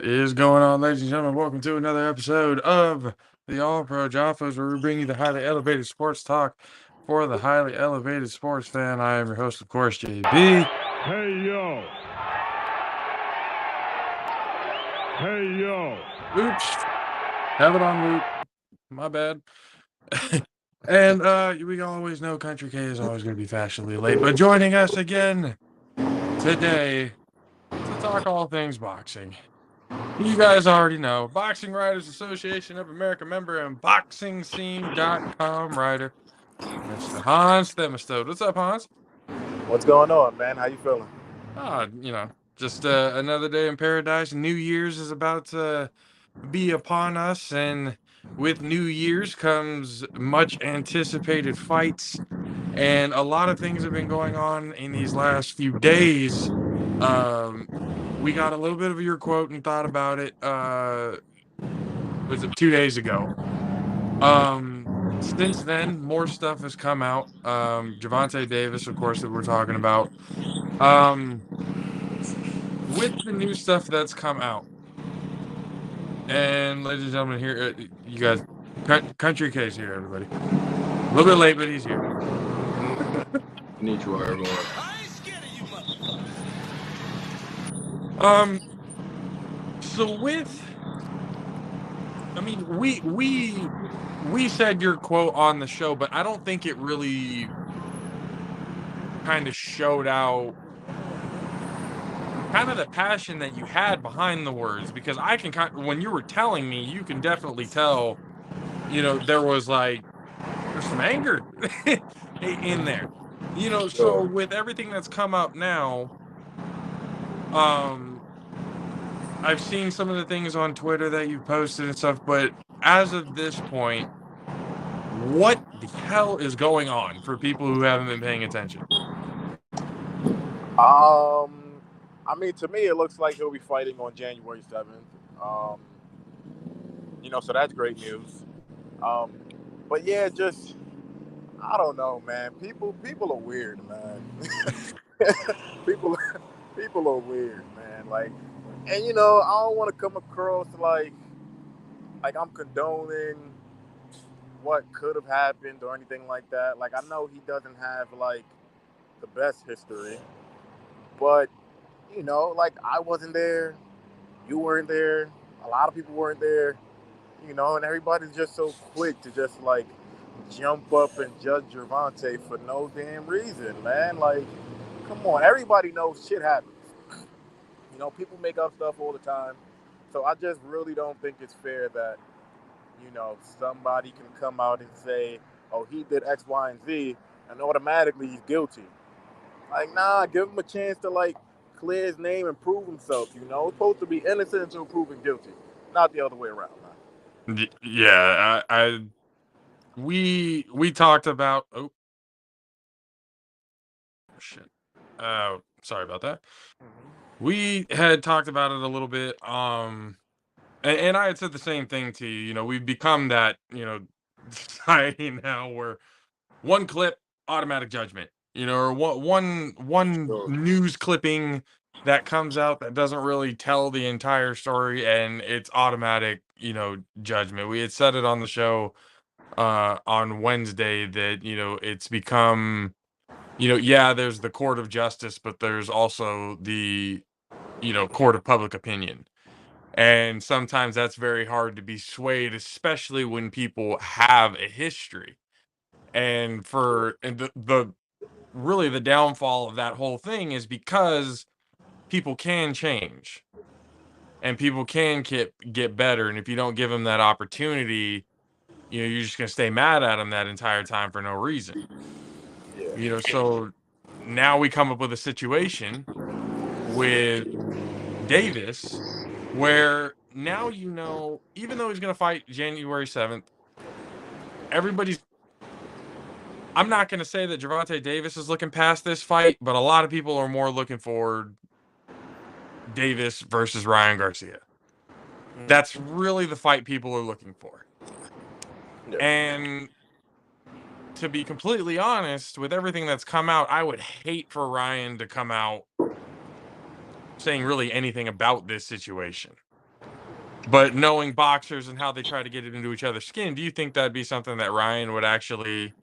Is going on, ladies and gentlemen? Welcome to another episode of the All Pro JAFFOs, where we bring you the highly elevated sports talk for the highly elevated sports fan. I am your host, of course, JB. Hey yo. Hey yo. Oops, have it on loop. My bad. And we always know Country K is always going to be fashionably late, but joining us again today to talk all things boxing. You guys already know, Boxing Writers Association of America member and BoxingScene.com writer, Mr. Hans Themistode. What's up, Hans? What's going on, man? How you feeling? Just another day in paradise. New Year's is about to be upon us, and with New Year's comes much anticipated fights, and a lot of things have been going on in these last few days. We got a little bit of your quote and thought about it. Was it 2 days ago? Since then, more stuff has come out. Gervonta Davis, of course, that we're talking about. With the new stuff that's come out, and ladies and gentlemen, here, you guys, Country K's here, everybody. A little bit late, but he's here. Konnichiwa, everyone. So we said your quote on the show, but I don't think it really kind of showed out kind of the passion that you had behind the words, because I can when you were telling me, you can definitely tell, there's some anger in there, so with everything that's come up now, I've seen some of the things on Twitter that you posted and stuff, but as of this point, what the hell is going on for people who haven't been paying attention? To me, it looks like he'll be fighting on January 7th. So that's great news. But yeah, I don't know, man. People are weird, man. people are weird, man. And I don't want to come across like I'm condoning what could have happened or anything like that. I know he doesn't have the best history, but I wasn't there, you weren't there, a lot of people weren't there, and everybody's just so quick to just jump up and judge Gervonta for no damn reason, man. Come on, everybody knows shit happens. People make up stuff all the time. So I just really don't think it's fair that, somebody can come out and say, oh, he did X, Y, and Z, and automatically he's guilty. Nah, give him a chance to, clear his name and prove himself, It's supposed to be innocent until proven guilty, not the other way around, man. Yeah, we talked about, oh, shit. Sorry about that. We had talked about it a little bit, and I had said the same thing to you. We've become that, society now where one clip, automatic judgment, or one news clipping that comes out that doesn't really tell the entire story, and it's automatic, judgment. We had said it on the show on Wednesday that, it's become, there's the court of justice, but there's also the, court of public opinion. And sometimes that's very hard to be swayed, especially when people have a history. And the really the downfall of that whole thing is because people can change and people can get better. And if you don't give them that opportunity, you're just going to stay mad at them that entire time for no reason. Yeah. So now we come up with a situation with Davis where now, even though he's going to fight January 7th, I'm not going to say that Gervonta Davis is looking past this fight, but a lot of people are more looking for Davis versus Ryan Garcia. That's really the fight people are looking for. Yeah. And to be completely honest, with everything that's come out, I would hate for Ryan to come out saying really anything about this situation. But knowing boxers and how they try to get it into each other's skin, do you think that'd be something that Ryan would actually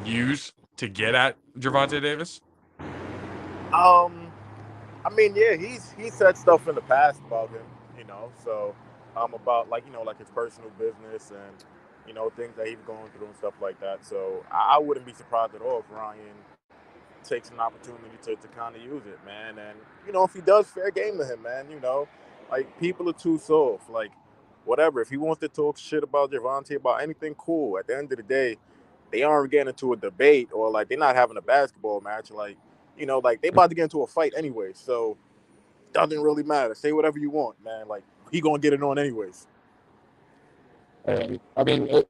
use to get at Gervonta Davis? Um, I mean, yeah, he said stuff in the past about him, so about like like his personal business and things that he's going through and stuff like that. So I wouldn't be surprised at all if Ryan takes an opportunity to kind of use it, man. And if he does, fair game to him, man. Like people are too soft. Like whatever, if he wants to talk shit about Gervonta about anything, cool. At the end of the day, they aren't getting into a debate or like they're not having a basketball match. Like like they about to get into a fight anyway. So doesn't really matter. Say whatever you want, man. Like he gonna get it on anyways. I mean,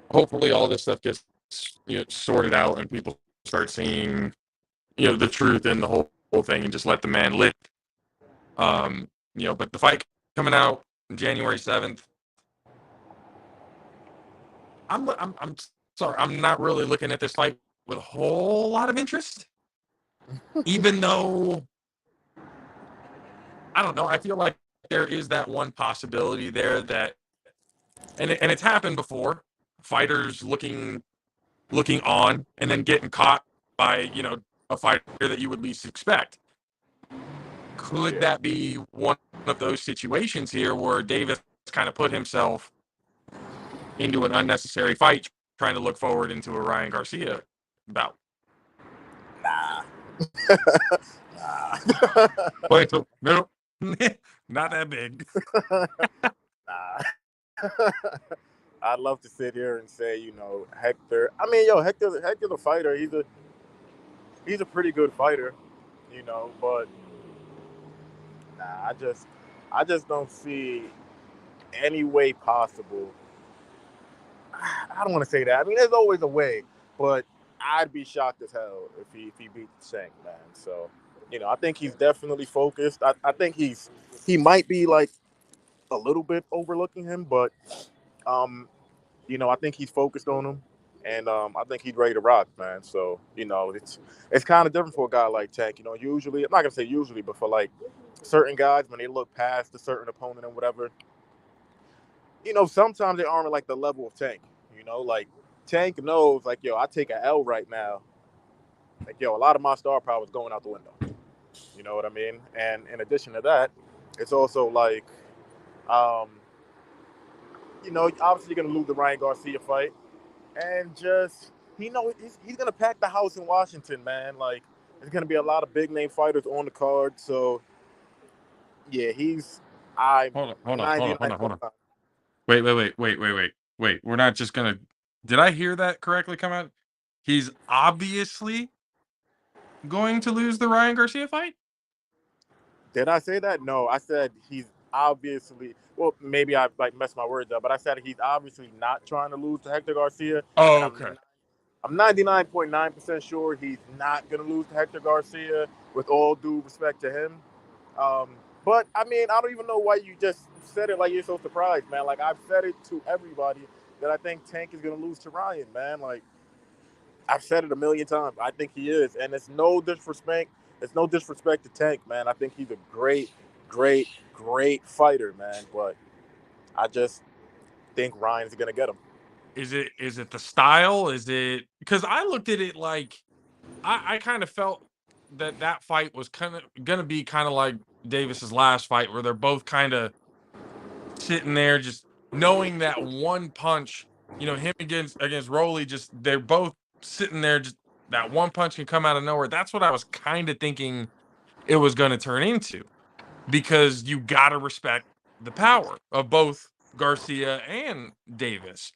hopefully all this stuff gets sorted out and people start seeing the truth in the whole thing and just let the man live. But the fight coming out January 7th. I'm sorry, I'm not really looking at this fight with a whole lot of interest. Even though I don't know, I feel like there is that one possibility there that and it's happened before. Fighters looking on and then getting caught by, a fighter that you would least expect. Could that be one of those situations here where Davis kind of put himself into an unnecessary fight, trying to look forward into a Ryan Garcia bout? Nah. Nah. Wait, no, not that big. Nah. I'd love to sit here and say, Hector. I mean, Hector's a fighter. He's a pretty good fighter, but nah, I just don't see any way possible. I don't want to say that. I mean, there's always a way, but I'd be shocked as hell if he beat Shank, man. So, I think he's definitely focused. I think he might be like a little bit overlooking him, but I think he's focused on him, and I think he's ready to rock, man. So, it's kind of different for a guy like Tank. Usually, I'm not gonna say usually, but for like certain guys, when they look past a certain opponent and whatever, sometimes they aren't like the level of Tank. Like Tank knows, like, yo, I take an L right now. Like, yo, a lot of my star power is going out the window. You know what I mean? And in addition to that, it's also like, obviously you're gonna lose the Ryan Garcia fight, and just he's gonna pack the house in Washington, man. Like, there's gonna be a lot of big name fighters on the card. So, yeah, I'm Hold on. 99.9. Wait. We're not just gonna. Did I hear that correctly? Come out. He's obviously going to lose the Ryan Garcia fight. Did I say that? No, I said he's obviously. Well, maybe I like messed my words up, but I said he's obviously not trying to lose to Hector Garcia. Oh, And okay. I'm 99.9% sure he's not gonna lose to Hector Garcia. With all due respect to him, but I mean, I don't even know why you just said it like you're so surprised, man. Like I've said it to everybody that I think Tank is gonna lose to Ryan, man. Like I've said it a million times. I think he is, and it's no disrespect. It's no disrespect to Tank, man. I think he's a great, great, great fighter, man. But I just think Ryan's gonna get him. Is it the style? Is it because I looked at it like I kind of felt that fight was kind of gonna be kind of like Davis's last fight, where they're both kind of sitting there, just knowing that one punch. Him against Rolly, just they're both sitting there, just that one punch can come out of nowhere. That's what I was kind of thinking it was going to turn into, because you got to respect the power of both Garcia and Davis.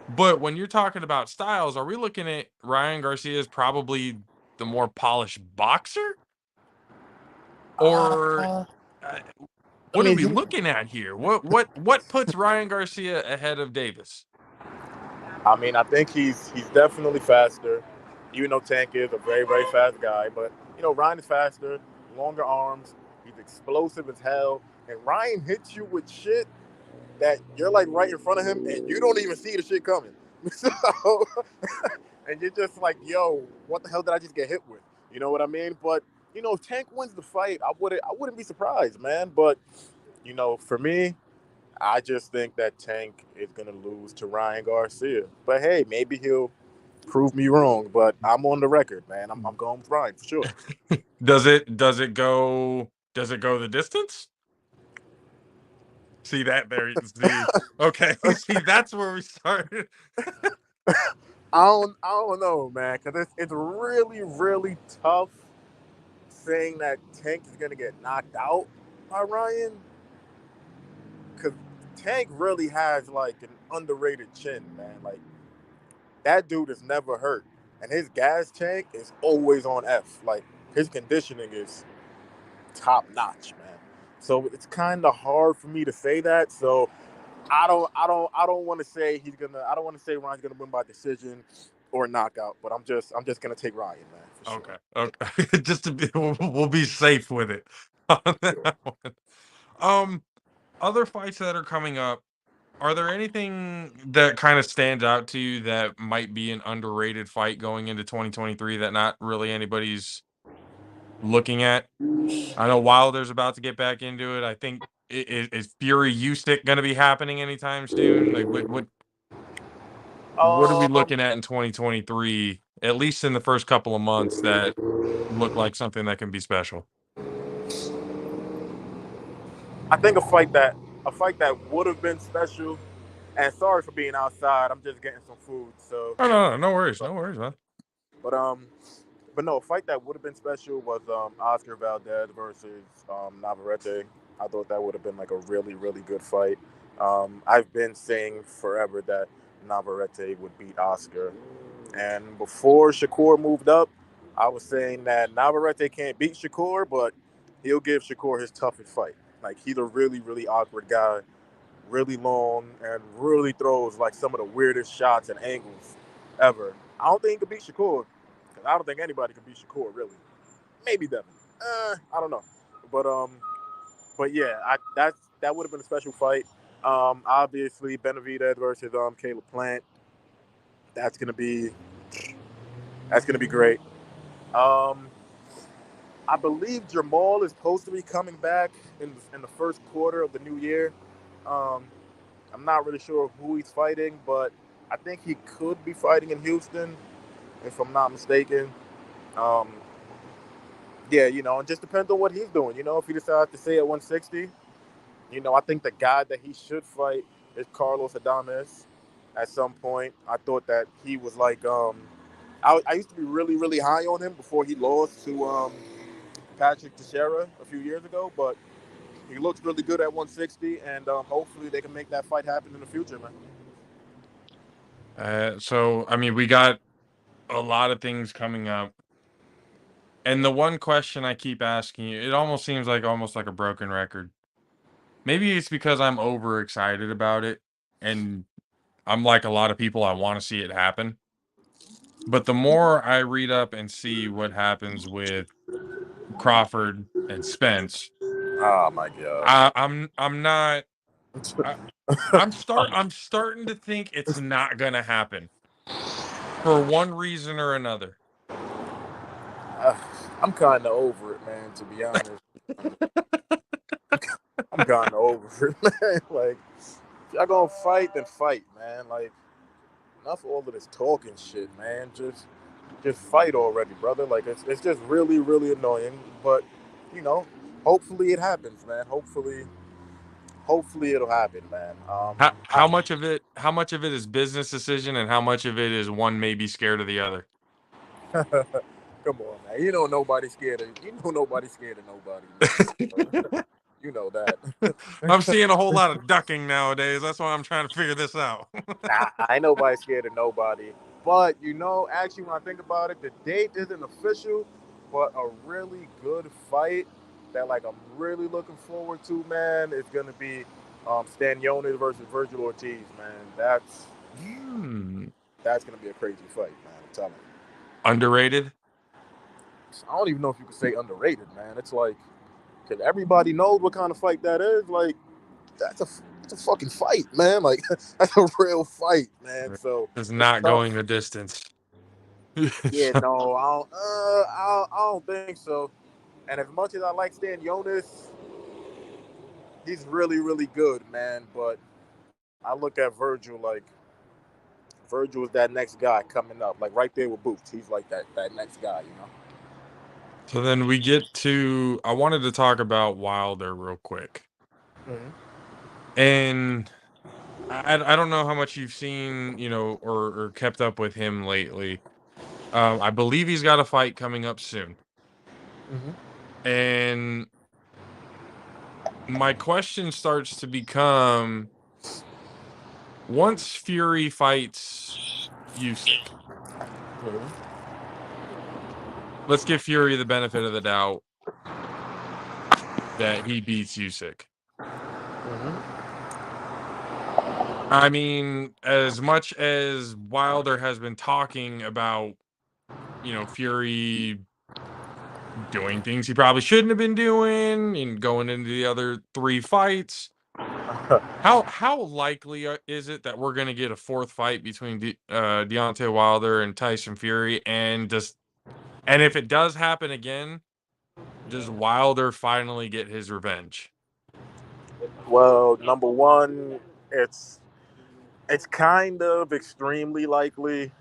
But when you're talking about styles, are we looking at Ryan Garcia as probably the more polished boxer? Or Uh, what are we looking at here? What puts Ryan Garcia ahead of Davis? I mean, I think he's definitely faster. Even though Tank is a very, very fast guy, but Ryan is faster, longer arms. He's explosive as hell, and Ryan hits you with shit that you're like right in front of him, and you don't even see the shit coming. So, and you're just like, yo, what the hell did I just get hit with? You know what I mean? But if Tank wins the fight, I wouldn't be surprised, man. But For me, I just think that Tank is gonna lose to Ryan Garcia. But hey, maybe he'll prove me wrong. But I'm on the record, man. I'm going with Ryan for sure. Does it go the distance? See that there? See, okay. See, that's where we started. I don't know, man, because it's really really tough saying that Tank is gonna get knocked out by Ryan, because Tank really has like an underrated chin, man. Like that dude is never hurt, and his gas tank is always on F. Like his conditioning is top notch, man. So it's kind of hard for me to say that. So I don't want to say he's gonna. I don't want to say Ryan's gonna win by decision or knockout. But I'm just gonna take Ryan, man, for sure. Okay, okay. Just to be, we'll be safe with it on Sure. that one. Um, other fights that are coming up. Are there anything that kind of stands out to you that might be an underrated fight going into 2023 that not really anybody's looking at? I know Wilder's about to get back into it. I think is Fury Usyk going to be happening anytime soon? Like what are we Um, looking at in 2023? At least in the first couple of months that look like something that can be special. I think a fight that would have been special. And sorry for being outside. I'm just getting some food. So, Oh no, no worries, but no worries, man. but but no, a fight that would have been special was Oscar Valdez versus Navarrete. I thought that would have been like a really really good fight. I've been saying forever that Navarrete would beat Oscar, and before Shakur moved up, I was saying that Navarrete can't beat Shakur, but he'll give Shakur his toughest fight. Like he's a really really awkward guy, really long, and really throws like some of the weirdest shots and angles ever. I don't think he can beat Shakur. 'Cause I don't think anybody can beat Shakur really. Maybe Devin. I don't know. But yeah, that would have been a special fight. Obviously Benavidez versus Caleb Plant. That's gonna be that's gonna be great. Um, I believe Jamal is supposed to be coming back in the first quarter of the new year. Um, I'm not really sure who he's fighting, but I think he could be fighting in Houston, if I'm not mistaken. Um, yeah, it just depends on what he's doing. If he decides to stay at 160, I think the guy that he should fight is Carlos Adames. At some point, I thought that he was like, I used to be really, really high on him before he lost to Patrick Teixeira a few years ago, but he looks really good at 160, and hopefully they can make that fight happen in the future, man. So I mean, we got a lot of things coming up. And the one question I keep asking you, it almost like a broken record. Maybe it's because I'm overexcited about it, and I'm like a lot of people, I want to see it happen. But the more I read up and see what happens with Crawford and Spence, Oh my god. I'm not I, I'm starting to think it's not gonna happen for one reason or another. Uh, I'm kind of over it, man. To be honest, I'm kind of over it, man. Like, if y'all gonna fight, then fight, man. Like, enough of all of this talking shit, man. Just fight already, brother. Like, it's just really, really annoying. But you know, hopefully it happens, man. Hopefully it'll happen, man. How much of it is business decision and how much of it is one maybe scared of the other? Come on, man. Nobody's scared of nobody, man. You know that. I'm seeing a whole lot of ducking nowadays. That's why I'm trying to figure this out. I ain't nobody scared of nobody. But actually, when I think about it, the date isn't official, but a really good fight that like I'm really looking forward to, man, is gonna be Stanionis versus Virgil Ortiz, man. Hmm. That's gonna be a crazy fight, man. I'm telling you. Underrated? I don't even know if you could say underrated, man. It's like, because everybody knows what kind of fight that is. Like, that's a fucking fight, man. Like, that's a real fight, man. So It's it's not tough. going the distance. Yeah, no, I don't think so. And as much as I like Stan Jonas, he's really really good, man. But I look at Virgil like Virgil is that next guy coming up, like right there with Boots. He's like that next guy, you know. So then we get to I wanted to talk about Wilder real quick. Hmm. And I don't know how much you've seen, or kept up with him lately. I believe he's got a fight coming up soon. Hmm. And my question starts to become, once Fury fights Usyk, Hmm. let's give Fury the benefit of the doubt that he beats Usyk. Hmm. I mean, as much as Wilder has been talking about, Fury doing things he probably shouldn't have been doing and going into the other 3 fights, how likely is it that we're gonna get a 4th fight between Deontay Wilder and Tyson Fury? And if it does happen again, does Wilder finally get his revenge? Well, number one, it's it's kind of extremely likely,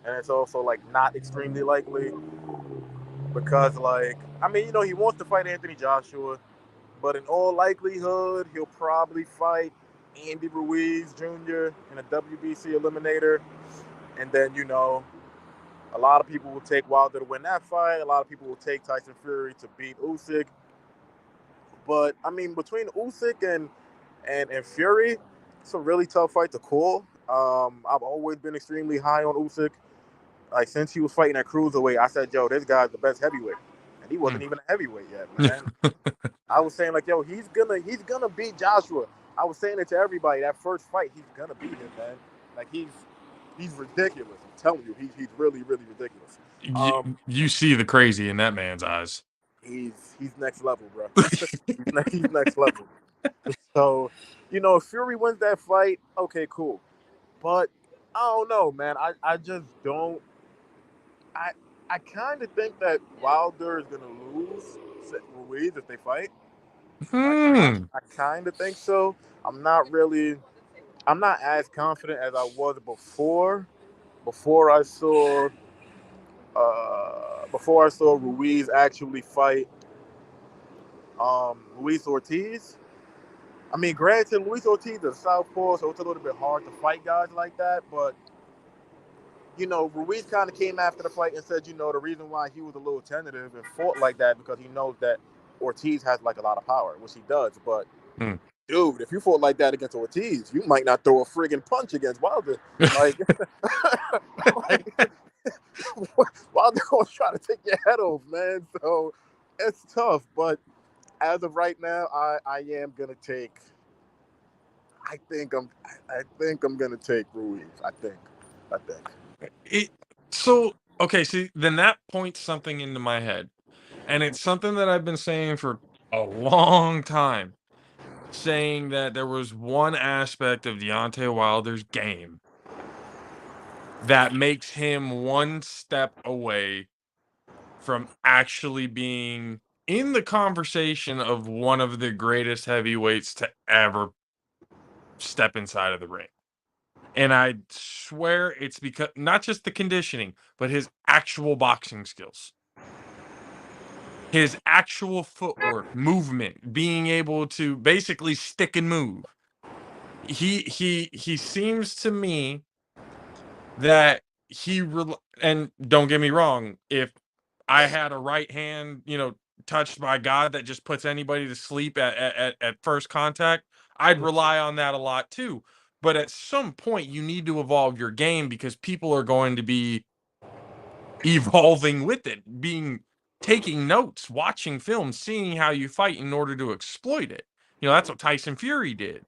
and it's also like not extremely likely because like I mean, you know, he wants to fight Anthony Joshua, but in all likelihood, he'll probably fight Andy Ruiz Jr. in a WBC eliminator, and then you know, a lot of people will take Wilder to win that fight. A lot of people will take Tyson Fury to beat Usyk. But I mean, between Usyk and Fury, it's a really tough fight to call. I've always been extremely high on Usyk. Like since he was fighting at cruiserweight, I said, "Yo, this guy's the best heavyweight," and he wasn't Mm. even a heavyweight yet, man. I was saying like, "Yo, he's gonna beat Joshua." I was saying it to everybody. That first fight, he's gonna beat him, man. Like he's ridiculous. I'm telling you, he's really really ridiculous. You Um, you see the crazy in that man's eyes. he's next level, bro. He's next level. So, you know, if Fury wins that fight, okay, cool. But I don't know, man. I just don't. I I kind of think that Wilder is gonna lose Ruiz if they fight. Hmm. I kind of think so. I'm not really. I'm not as confident as I was before. Before I saw. Before I saw Ruiz actually fight Luis Ortiz. I mean, granted, Luis Ortiz is a southpaw, so it's a little bit hard to fight guys like that. But you know, Ruiz kind of came after the fight and said, you know, the reason why he was a little tentative and fought like that because he knows that Ortiz has like a lot of power, which he does. But Hmm. dude, if you fought like that against Ortiz, you might not throw a friggin' punch against Wilder. Like, like Wilder gonna try to take your head off, man. So it's tough. But as of right now, I am gonna take. I think I'm gonna take Ruiz. I think. It so okay, see, then that points something into my head, and it's something that I've been saying for a long time, saying that there was one aspect of Deontay Wilder's game that makes him one step away from actually being in the conversation of one of the greatest heavyweights to ever step inside of the ring. And I swear it's because not just the conditioning, but his actual boxing skills. His actual footwork, movement, being able to basically stick and move. He seems to me that and don't get me wrong, if I had a right hand, touched by God that just puts anybody to sleep at first contact, I'd rely on that a lot too. But at some point, you need to evolve your game because people are going to be evolving with it, taking notes, watching films, seeing how you fight in order to exploit it. That's what Tyson Fury did.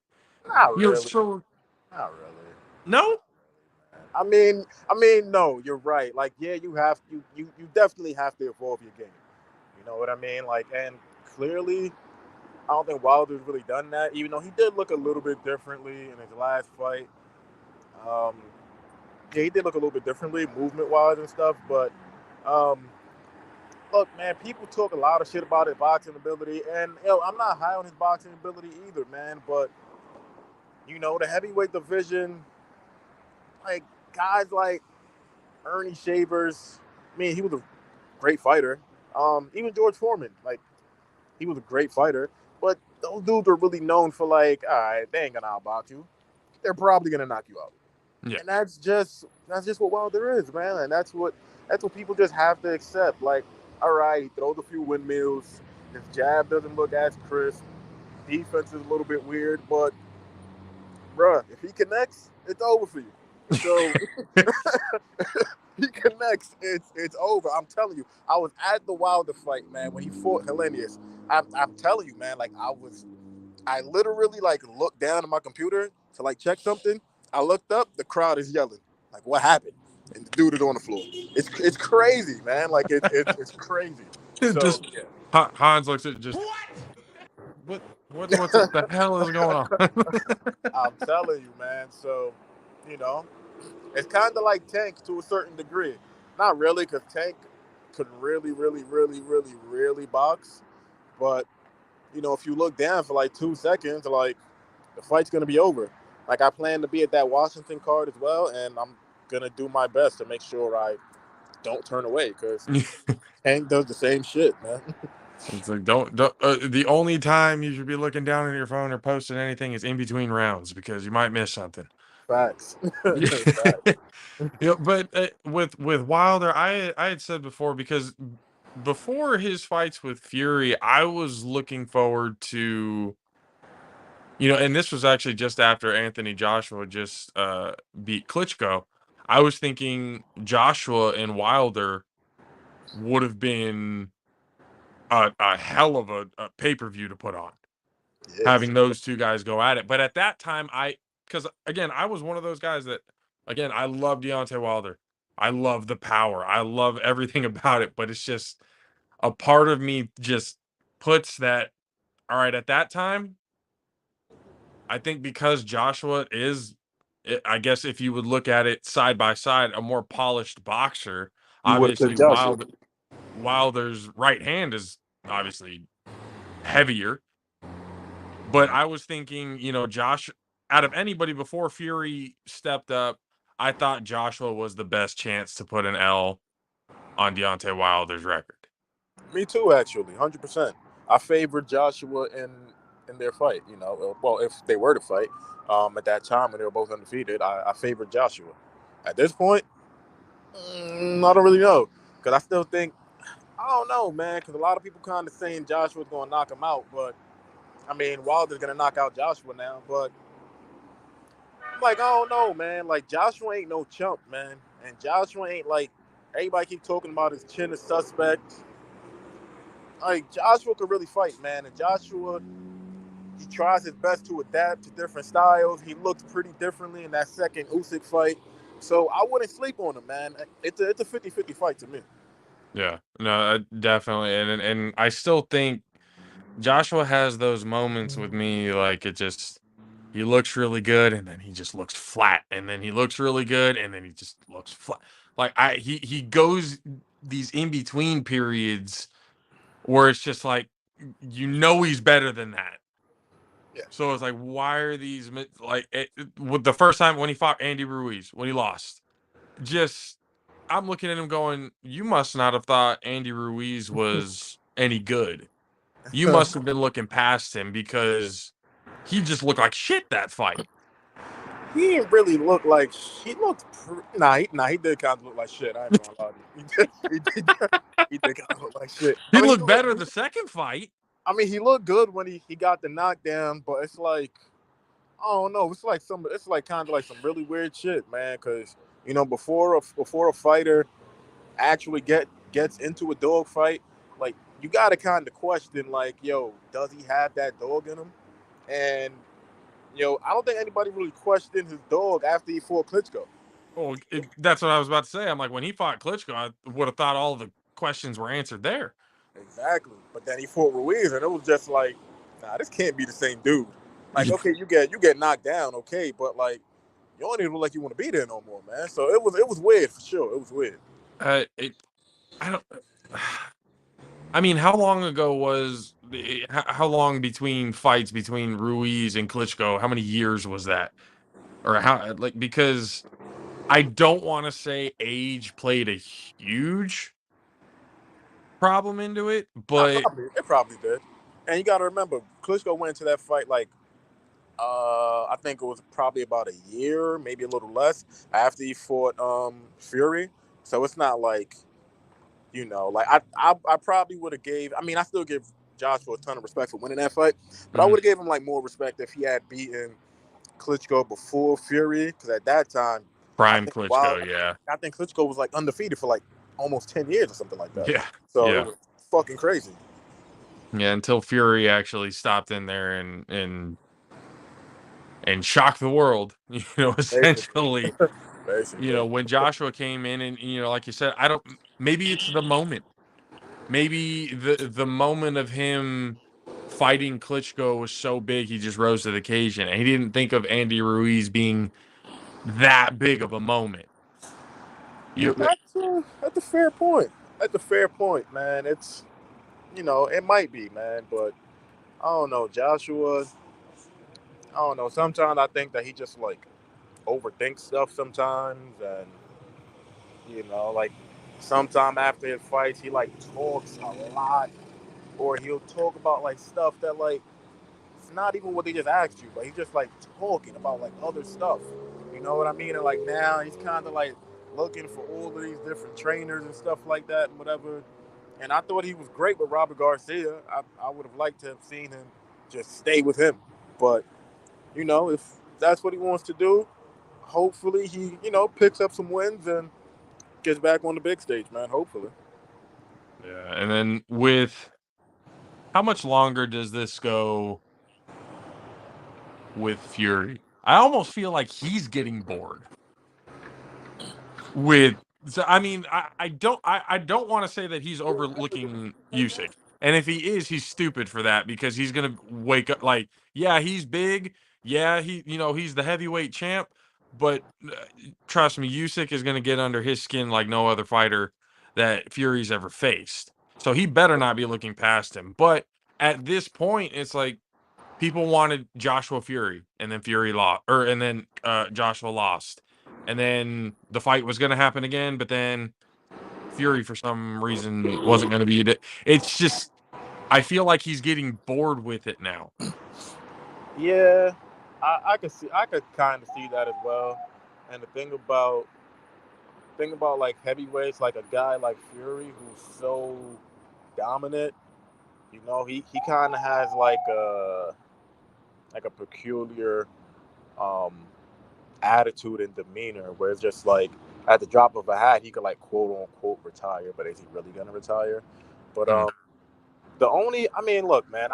Not really. So Not really. no, No, you're right. Like, yeah, you definitely have to evolve your game. You know what I mean? Like, and clearly, I don't think Wilder's really done that. Even though he did look a little bit differently in his last fight. Um, yeah, he did look a little bit differently, movement wise and stuff. But um, look, man, people talk a lot of shit about his boxing ability, and I'm not high on his boxing ability either, man. But the heavyweight division, like guys like Ernie Shavers, I mean, he was a great fighter. Even George Foreman, like he was a great fighter, but those dudes are really known for like, all right, they ain't gonna outbox you. They're probably gonna knock you out, Yeah. and that's just what Wilder is, man, and that's what people just have to accept. Like, all right, he throws a few windmills. His jab doesn't look as crisp. Defense is a little bit weird, but bruh, if he connects, it's over for you. So he connects, it's over. I'm telling you. I was at the Wilder fight, man, when he fought Hellenius. I'm telling you, man, like I literally like looked down at my computer to like check something. I looked up, the crowd is yelling. Like, what happened? And the dude is on the floor. It's crazy, man. Like it's crazy. So Just yeah, Hans looks at just what's up? The hell is going on? I'm telling you, man. So, you know, it's kind of like Tank to a certain degree. Not really, because Tank could really, really, really, really, really box. But if you look down for like 2 seconds, like the fight's gonna be over. Like I plan to be at that Washington card as well, and I'm gonna do my best to make sure I don't turn away because Tank does the same shit, man. It's like don't the only time you should be looking down at your phone or posting anything is in between rounds because you might miss something. Facts. Yeah. Facts. But with Wilder, I had said before because before his fights with Fury, I was looking forward to and this was actually just after Anthony Joshua just beat Klitschko. I was thinking Joshua and Wilder would have been a hell of a pay-per-view to put on, Yeah. having those two guys go at it. But at that time, because again, I was one of those guys that, again, I love Deontay Wilder. I love the power. I love everything about it. But it's just a part of me just puts that, all right, at that time, I think because Joshua is, I guess if you would look at it side by side, a more polished boxer. You would have Obviously, took Joshua. Wilder's right hand is obviously heavier. But I was thinking, Josh, out of anybody before Fury stepped up, I thought Joshua was the best chance to put an L on Deontay Wilder's record. Me too, actually, 100%. I favored Joshua in their fight. Well, if they were to fight, at that time when they were both undefeated, I favored Joshua. At this point, I don't really know because I still think I don't know, man. Because a lot of people kind of saying Joshua's going to knock him out, but I mean Wilder's going to knock out Joshua now. But I'm like, I don't know, man. Like Joshua ain't no chump, man, and Joshua ain't like everybody keep talking about his chin is suspect. Like Joshua could really fight, man, and Joshua he tries his best to adapt to different styles. He looked pretty differently in that second Usyk fight, so I wouldn't sleep on him, man. It's a 50-50 fight to me. Yeah, no, definitely, and I still think Joshua has those moments with me, like he looks really good, and then he just looks flat, and then he looks really good, and then he just looks flat. Like he goes these in between periods where it's just like he's better than that. Yeah. So it's like, why are these like with the first time when he fought Andy Ruiz when he lost? Just I'm looking at him going, you must not have thought Andy Ruiz was any good. You must have been looking past him because he just looked like shit that fight. He didn't really look like he looked. He did kind of look like shit. I ain't gonna lie to you. He did kind of look like shit. He looked better the second fight. I mean, he looked good when he got the knockdown, but it's like I don't know. It's like kind of like some really weird shit, man. Because before a fighter actually gets into a dog fight, like you got to kind of question, like, yo, does he have that dog in him? And I don't think anybody really questioned his dog after he fought Klitschko. Oh, that's what I was about to say. I'm like, when he fought Klitschko, I would have thought all the questions were answered there. Exactly. But then he fought Ruiz, and it was just like, nah, this can't be the same dude. Like, okay, you get knocked down, okay, but like, you don't even look like you want to be there no more, man. So it was weird for sure. It was weird. I don't. I mean, how long ago was how long between fights between Ruiz and Klitschko? How many years was that? Or how like because I don't want to say age played a huge problem into it, but It probably did. And you got to remember, Klitschko went into that fight like I think it was probably about a year, maybe a little less, after he fought Fury. So it's not like, like I probably would have gave. I mean, I still give Joshua a ton of respect for winning that fight, but I mhm, would have gave him like more respect if he had beaten Klitschko before Fury, because at that time, I prime think wow, Klitschko, yeah. I think Klitschko was like undefeated for like almost 10 years or something like that. Yeah. So it Yeah. was fucking crazy. Yeah, until Fury actually stopped in there and shocked the world, Basically, essentially. basically. When Joshua came in and like you said, I don't maybe it's the moment. Maybe the moment of him fighting Klitschko was so big he just rose to the occasion. And he didn't think of Andy Ruiz being that big of a moment. You know, That's a fair point. That's a fair point, man. It's it might be, man, but I don't know. Joshua, I don't know. Sometimes I think that he just like overthinks stuff sometimes, and like sometime after his fights, he like talks a lot, or he'll talk about like stuff that like it's not even what they just asked you, but he's just like talking about like other stuff. You know what I mean? And like now he's kind of like looking for all of these different trainers and stuff like that and whatever. And I thought he was great with Robert Garcia. I would have liked to have seen him just stay with him. But, if that's what he wants to do, hopefully he, picks up some wins and gets back on the big stage, man. Hopefully. yeah, and then with how much longer does this go with Fury? I almost feel like he's getting bored with so I mean, I don't want to say that he's overlooking Usyk. And if he is, he's stupid for that because he's gonna wake up like, yeah, he's big. Yeah, he's the heavyweight champ, but trust me, Usyk is gonna get under his skin like no other fighter that Fury's ever faced. So he better not be looking past him. But at this point, it's like people wanted Joshua Fury, and then Fury lost, and then Joshua lost, and then the fight was going to happen again, but then Fury for some reason wasn't going to be it. It's just I feel like he's getting bored with it now. Yeah, I could kind of see that as well. And the thing about like heavyweights, like a guy like Fury who's so dominant, he kind of has like a peculiar um attitude and demeanor where it's just like at the drop of a hat he could like quote unquote retire, but is he really gonna retire? But Mm. the only I mean, look, man,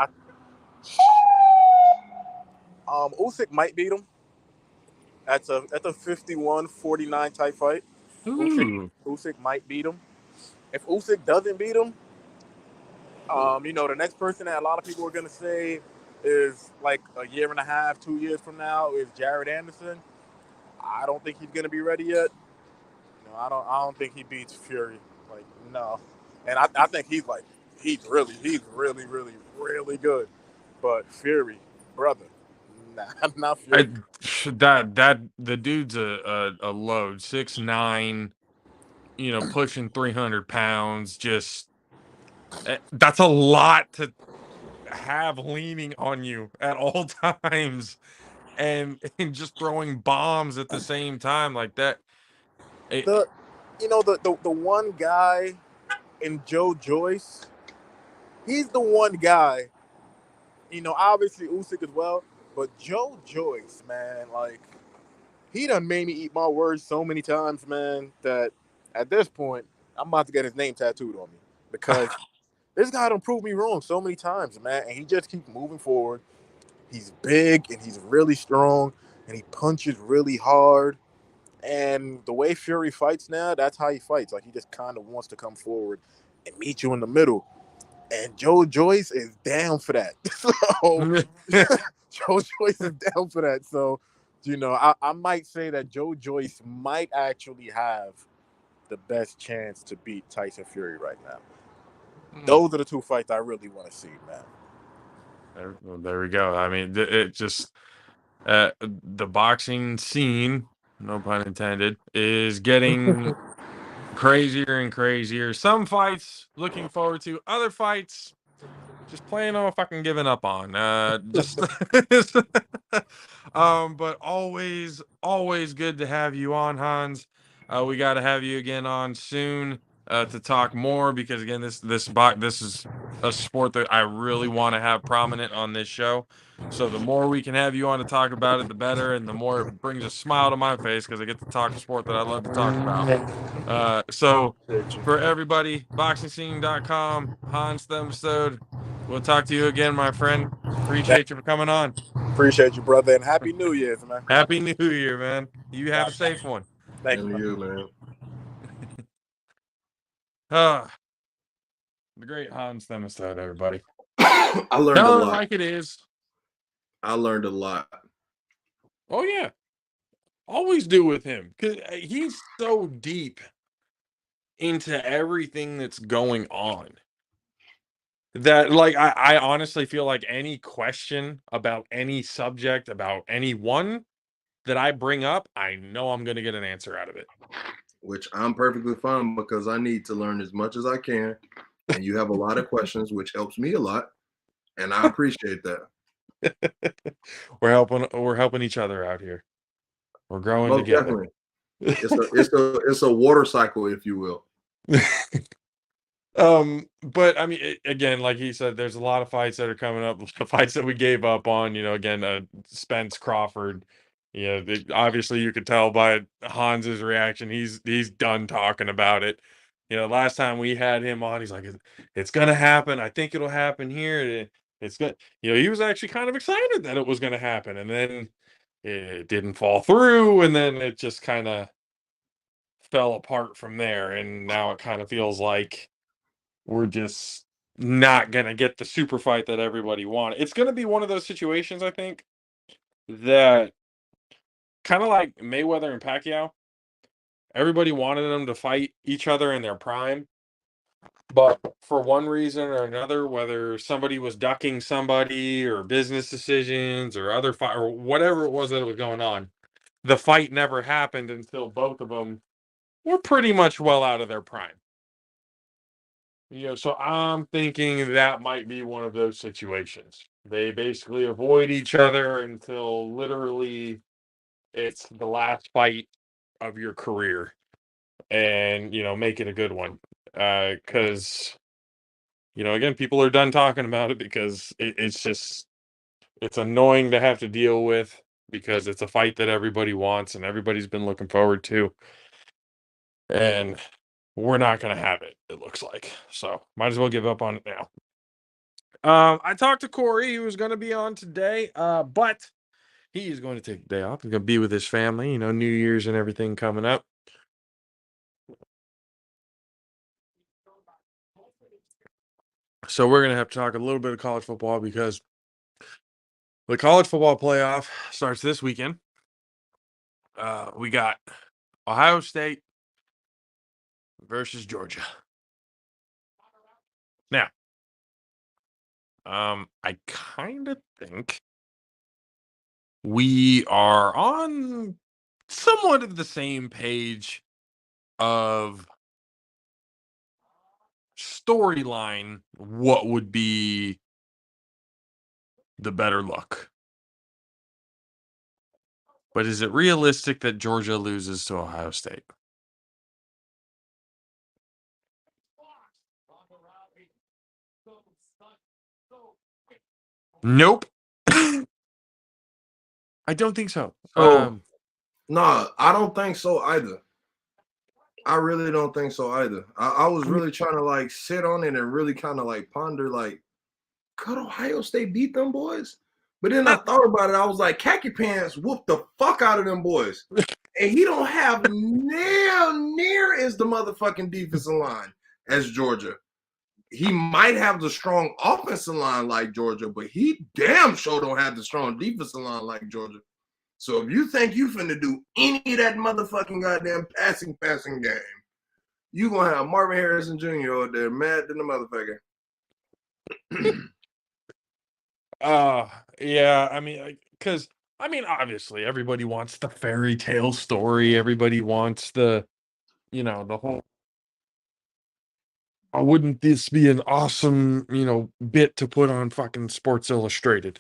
Usyk might beat him. That's a 51-49 type fight. Usyk Ooh. Usyk might beat him. If Usyk doesn't beat him, the next person that a lot of people are gonna say is like a year and a half, 2 years from now is Jared Anderson. I don't think he's gonna be ready yet. I don't think he beats Fury. Like, no. And I think he's really, really, really good. But Fury, brother, nah, not I, Fury. that the dude's a load 6'9", pushing 300 pounds. Just that's a lot to have leaning on you at all times and just throwing bombs at the same time like that. It, The the one guy in Joe Joyce, he's the one guy. Obviously Usyk as well, but Joe Joyce, man, like he done made me eat my words so many times, man, that at this point I'm about to get his name tattooed on me because this guy done proved me wrong so many times, man, and he just keeps moving forward. He's big and he's really strong and he punches really hard. And the way Fury fights now, that's how he fights. Like he just kind of wants to come forward and meet you in the middle. And Joe Joyce is down for that. So Joe Joyce is down for that. So, I might say that Joe Joyce might actually have the best chance to beat Tyson Fury right now. Those are the two fights I really want to see, man. There we go. I mean, it just the boxing scene, no pun intended, is getting crazier and crazier. Some fights looking forward to, other fights just plain old fucking giving up on. But always good to have you on, Hans. We got to have you again on soon to talk more, because again, this is a sport that I really want to have prominent on this show. So the more we can have you on to talk about it, the better, and the more it brings a smile to my face because I get to talk a sport that I love to talk about. So for everybody, boxingscene.com, Hans Themistode. We'll talk to you again, my friend. Appreciate you for coming on. Appreciate you, brother, and Happy New Year's, man. Happy New Year, man. You have a safe one. Thank you, man. The great Hans Themistode, everybody. I learned a lot. Like it is. I learned a lot. Oh, yeah. Always do with him, because he's so deep into everything that's going on that, like, I honestly feel like any question about any subject, about anyone that I bring up, I know I'm going to get an answer out of it. Which I'm perfectly fine, because I need to learn as much as I can. And you have a lot of questions, which helps me a lot. And I appreciate that. We're helping each other out here. We're growing Most together. Definitely. It's a water cycle, if you will. But I mean, again, like he said, there's a lot of fights that are coming up, fights that we gave up on, again, Spence Crawford. Obviously you could tell by Hans's reaction, he's done talking about it. Last time we had him on, he's like, it's gonna happen. I think it'll happen here. It's good. He was actually kind of excited that it was gonna happen, and then it didn't fall through, and then it just kind of fell apart from there, and now it kind of feels like we're just not going to get the super fight that everybody wanted. It's going to be one of those situations, I think, that kind of like Mayweather and Pacquiao. Everybody wanted them to fight each other in their prime, but for one reason or another, whether somebody was ducking somebody or business decisions or other fight or whatever it was that was going on, the fight never happened until both of them were pretty much well out of their prime. So I'm thinking that might be one of those situations. They basically avoid each other until literally it's the last fight of your career, and make it a good one. Because again, people are done talking about it, because it's annoying to have to deal with, because it's a fight that everybody wants and everybody's been looking forward to, and we're not going to have it, it looks like. So might as well give up on it now. I talked to Corey. He was going to be on today, but he is going to take the day off. He's going to be with his family, New Year's and everything coming up. So we're going to have to talk a little bit of college football, because the college football playoff starts this weekend. We got Ohio State versus Georgia. Now, I kind of think we are on somewhat of the same page of storyline. What would be the better look? But is it realistic that Georgia loses to Ohio State? Nope. I don't think so. No, I don't think so either. I really don't think so either. I was really trying to sit on it and really kind of ponder, could Ohio State beat them boys? But then I thought about it. I was like, Khaki Pants whooped the fuck out of them boys. And he don't have near as the motherfucking defensive line as Georgia. He might have the strong offensive line like Georgia, but he damn sure don't have the strong defensive line like Georgia. So if you think you finna do any of that motherfucking goddamn passing game, You gonna have Marvin Harrison Jr. over there mad than the motherfucker. Yeah, I mean, because obviously everybody wants the fairy tale story. Everybody wants the whole. Oh, wouldn't this be an awesome, bit to put on fucking Sports Illustrated?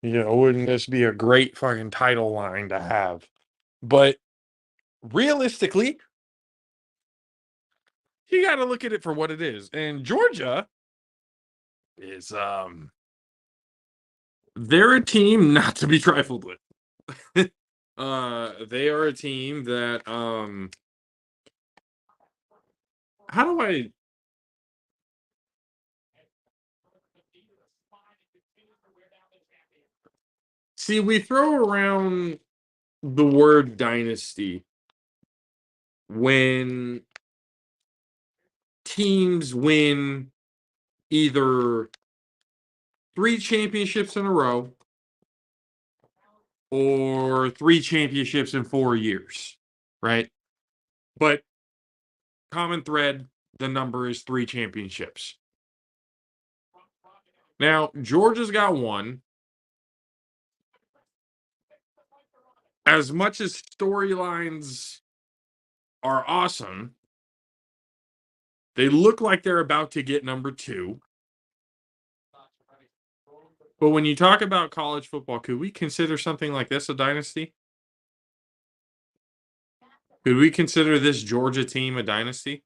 Wouldn't this be a great fucking title line to have? But realistically, you got to look at it for what it is. And Georgia is they're a team not to be trifled with. They are a team that how do I see, we throw around the word dynasty when teams win either 3 championships in a row or 3 championships in 4 years, right? But common thread, the number is 3 championships. Now, Georgia's got 1. As much as storylines are awesome, they look like they're about to get number 2. But when you talk about college football, could we consider something like this a dynasty? Could we consider this Georgia team a dynasty?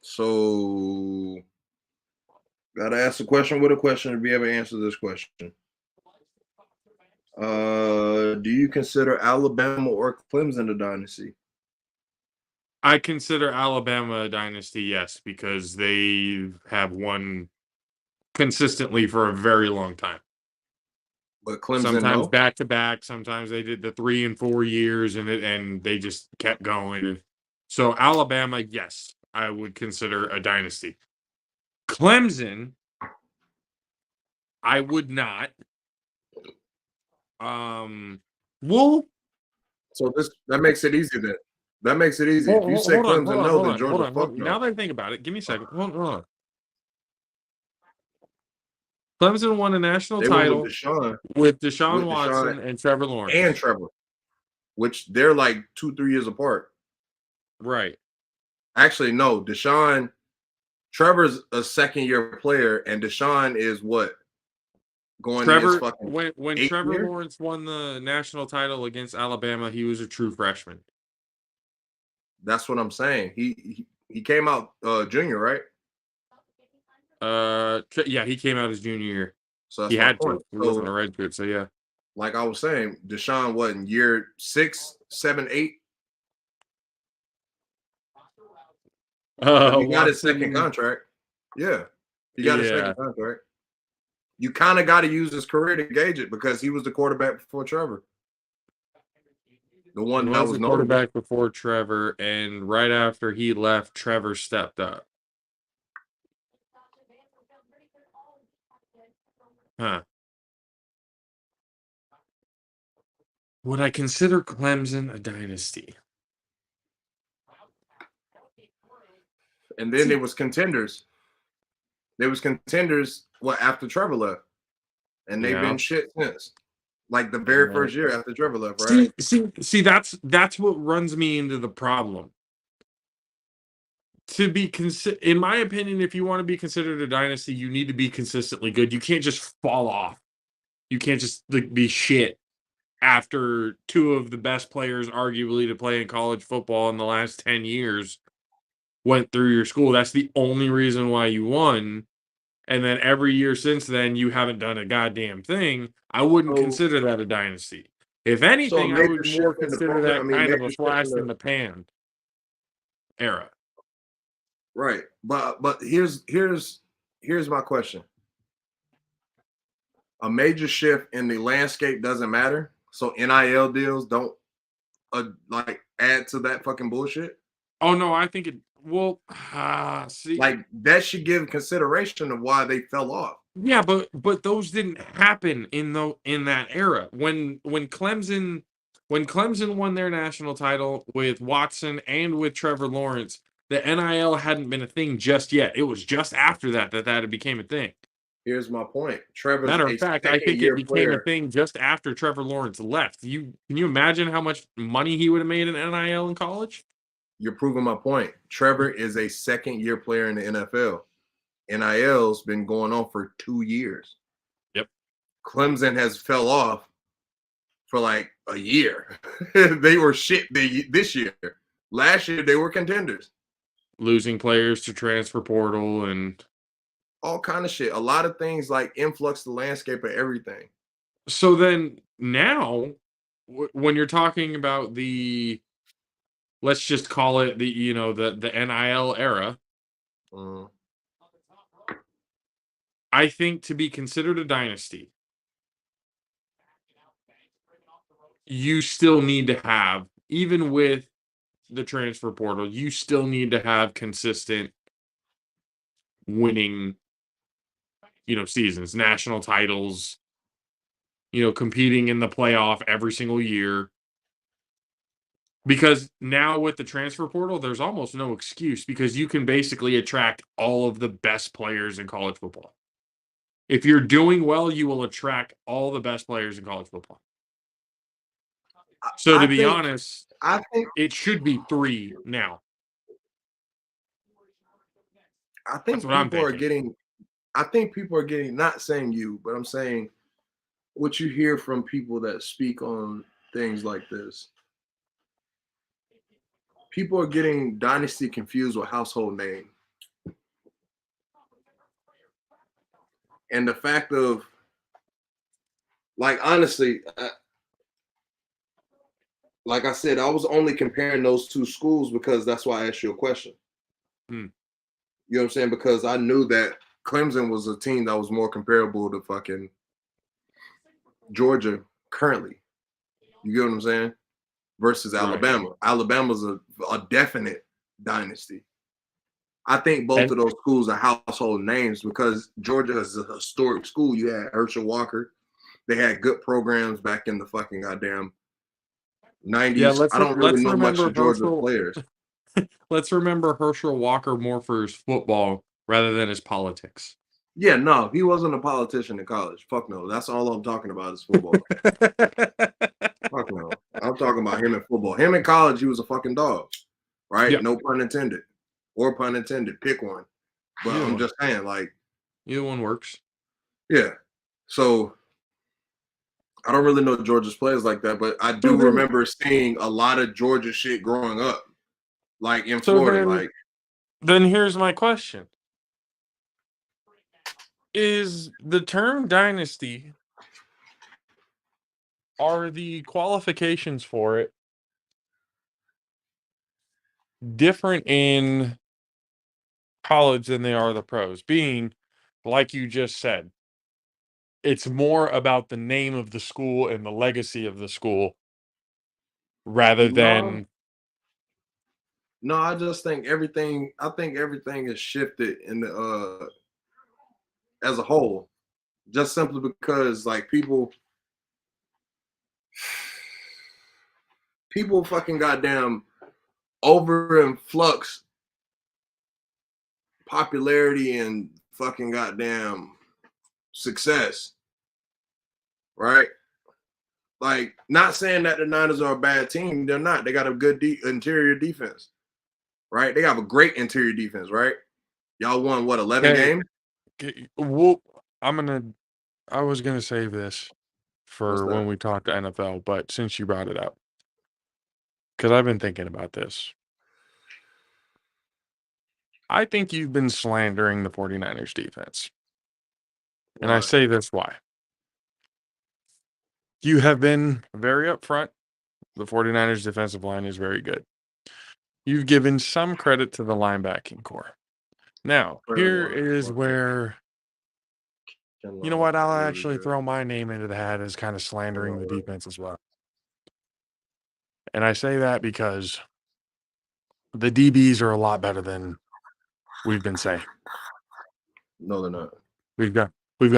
So, gotta ask a question with a question to be able to answer this question. Do you consider Alabama or Clemson a dynasty? I consider Alabama a dynasty, yes, because they have won consistently for a very long time. But Clemson, sometimes no? back to back, sometimes they did the 3 and 4 years, and they just kept going. So Alabama, yes, I would consider a dynasty. Clemson, I would not. Well, so that makes it easy then. That makes it easy. If you say Clemson, no, then Georgia fucked Now that I think about it, give me a second. Hold on. Clemson won a national title with Deshaun Watson and Trevor Lawrence. Which they're like 2-3 years apart. Right. Actually, no. Trevor's a second-year player, and Deshaun is what? When Trevor Lawrence won the national title against Alabama, he was a true freshman. That's what I'm saying. He came out junior, right? Yeah, he came out his junior year. So he had to. He wasn't a redshirt, so yeah. Like I was saying, Deshaun wasn't year 6, 7, 8. He got his second contract. Yeah, he got his second contract. You kind of got to use his career to gauge it because he was the quarterback before Trevor. The one that was the quarterback before Trevor, and right after he left, Trevor stepped up. Huh. Would I consider Clemson a dynasty? And then there was contenders. There was contenders after Trevor left. And they've been shit since. Like the very first year after Trevor left, right? See, that's what runs me into the problem. To be in my opinion, if you want to be considered a dynasty, you need to be consistently good. You can't just fall off. You can't just be shit after 2 of the best players, arguably, to play in college football in the last 10 years went through your school. That's the only reason why you won. And then every year since then, you haven't done a goddamn thing. I wouldn't consider that a dynasty. If anything, I would more consider that kind of a flash in the pan era. Right. But here's my question. A major shift in the landscape doesn't matter. So NIL deals don't add to that fucking bullshit. Oh no, I think it. Well, see, like that should give consideration of why they fell off. Yeah, but those didn't happen in that era. When Clemson when Clemson won their national title with Watson and with Trevor Lawrence, the NIL hadn't been a thing just yet. It was just after that it became a thing. Here's my point. Trevor's Matter a of fact, I think it second-year became a player. thing just after Trevor Lawrence left. Can you imagine how much money he would have made in NIL in college? You're proving my point. Trevor is a second-year player in the NFL. NIL's been going on for 2 years. Yep. Clemson has fell off for like a year. They were shit this year. Last year, they were contenders. Losing players to transfer portal and all kind of shit. A lot of things like influx the landscape of everything. So then now, when you're talking about let's just call it the NIL era, I think to be considered a dynasty, you still need to have, even with the transfer portal, you still need to have consistent winning, seasons, national titles, competing in the playoff every single year. Because now with the transfer portal, there's almost no excuse because you can basically attract all of the best players in college football. If you're doing well, you will attract all the best players in college football. So to be honest, I think it should be 3 now. I think people are getting, not saying you, but I'm saying what you hear from people that speak on things like this. People are getting dynasty confused with household name. And the fact of, like, honestly, like I said, I was only comparing those two schools because that's why I asked you a question. You know what I'm saying? Because I knew that Clemson was a team that was more comparable to fucking Georgia currently. You get what I'm saying? Versus Alabama. Right. Alabama's a definite dynasty. I think both of those schools are household names because Georgia is a historic school. You had Herschel Walker. They had good programs back in the fucking goddamn 90s. Yeah, I don't really know much of Georgia players. Let's remember Herschel Walker more for his football rather than his politics. Yeah, no, he wasn't a politician in college. Fuck no. That's all I'm talking about is football. Fuck no. I'm talking about him in football. Him in college, he was a fucking dog. Right? Yep. No pun intended. Or pun intended. Pick one. But I'm just saying, like. Either one works. Yeah. So I don't really know Georgia's players like that, but I do remember seeing a lot of Georgia shit growing up. Like in Florida. Then here's my question. Is the term dynasty, are the qualifications for it different in college than they are the pros? Being, like you just said, it's more about the name of the school and the legacy of the school rather than. No, I just think everything is shifted in the as a whole. Just simply because like people fucking goddamn overinflux popularity and fucking goddamn success. Right? Like, not saying that the Niners are a bad team. They're not. They got a good interior defense. Right? They have a great interior defense, right? Y'all won, what, 11 games? Well, I was going to save this for when we talk to NFL, but since you brought it up, because I've been thinking about this. I think you've been slandering the 49ers defense. Why? And I say this why. You have been very upfront. The 49ers defensive line is very good. You've given some credit to the linebacking core. Now, here is where, you know what, I'll actually throw my name into the hat as kind of slandering the defense as well. And I say that because the DBs are a lot better than we've been saying. No, they're not. We've got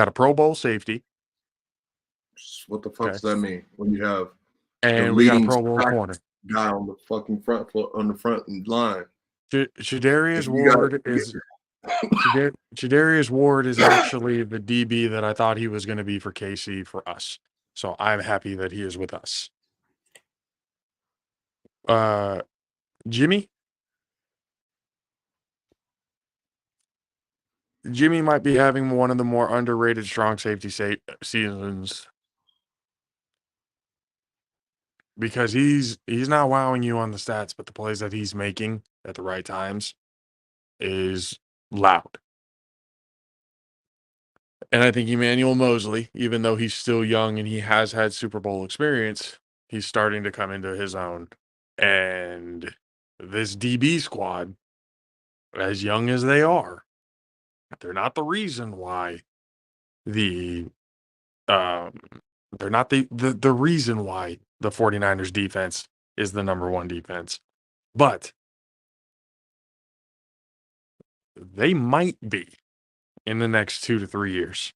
a Pro Bowl safety. What the fuck does that mean when you have And we got a leading Pro Bowl sack corner. guy on the fucking front line. Shadarius Ward is actually the DB that I thought he was going to be for KC for us. So I'm happy that he is with us. Jimmy might be having one of the more underrated strong safety seasons because he's not wowing you on the stats, but the plays that he's making at the right times is loud. And I think Emmanuel Mosley, even though he's still young and he has had Super Bowl experience, he's starting to come into his own. And this DB squad, as young as they are, they're not the reason why they're not the reason why the 49ers defense is the number one defense. But they might be in the next 2 to 3 years.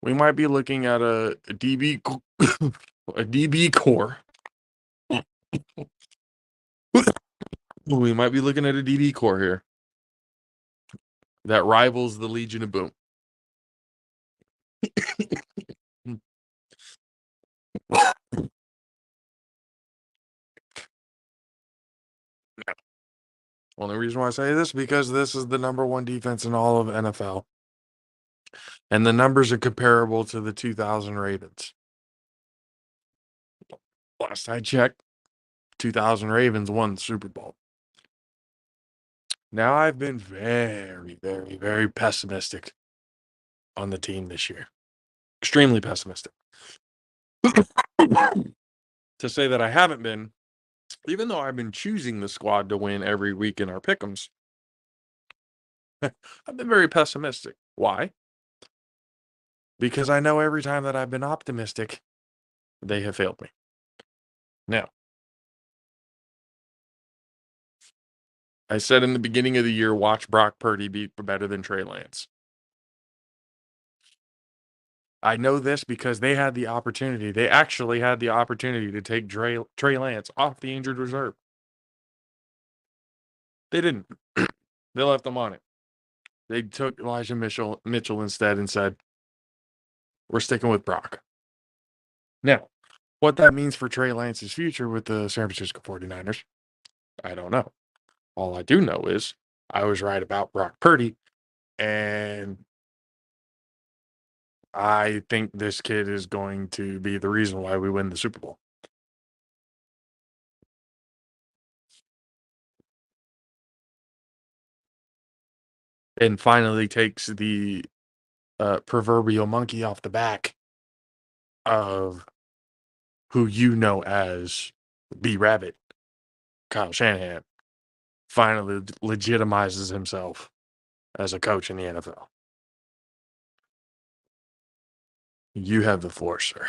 We might be looking at a DB core. We might be looking at a DB core here that rivals the Legion of Boom. Only reason why I say this because this is the number one defense in all of NFL. And the numbers are comparable to the 2000 Ravens. Last I checked, 2000 Ravens won the Super Bowl. Now I've been very, very, very pessimistic on the team this year. Extremely pessimistic. To say that I haven't been, even though I've been choosing the squad to win every week in our pick'ems, I've been very pessimistic. Why? Because I know every time that I've been optimistic, they have failed me. Now, I said in the beginning of the year, watch Brock Purdy be better than Trey Lance. I know this because they had the opportunity. They actually had the opportunity to take Trey Lance off the injured reserve. They didn't. They left him on it. They took Elijah Mitchell instead and said, we're sticking with Brock. Now, what that means for Trey Lance's future with the San Francisco 49ers, I don't know. All I do know is I was right about Brock Purdy, and I think this kid is going to be the reason why we win the Super Bowl. And finally takes the proverbial monkey off the back of who you know as B. Rabbit, Kyle Shanahan, finally legitimizes himself as a coach in the NFL. You have the floor, sir.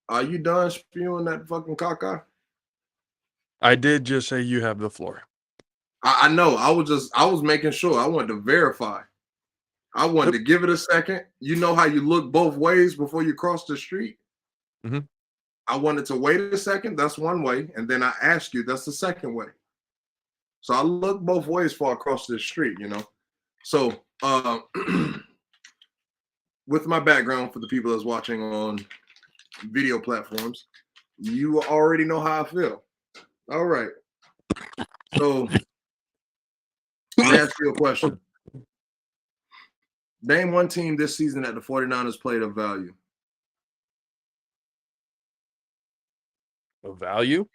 Are you done spewing that fucking caca? I did just say you have the floor. I know. I was making sure. I wanted to verify. I wanted to give it a second. You know how you look both ways before you cross the street? Mm-hmm. I wanted to wait a second. That's one way. And then I asked you, that's the second way. So I look both ways before I cross the street, you know? So with my background for the people that's watching on video platforms, you already know how I feel. All right. So let me ask you a question. Name one team this season that the 49ers played of value. Of value?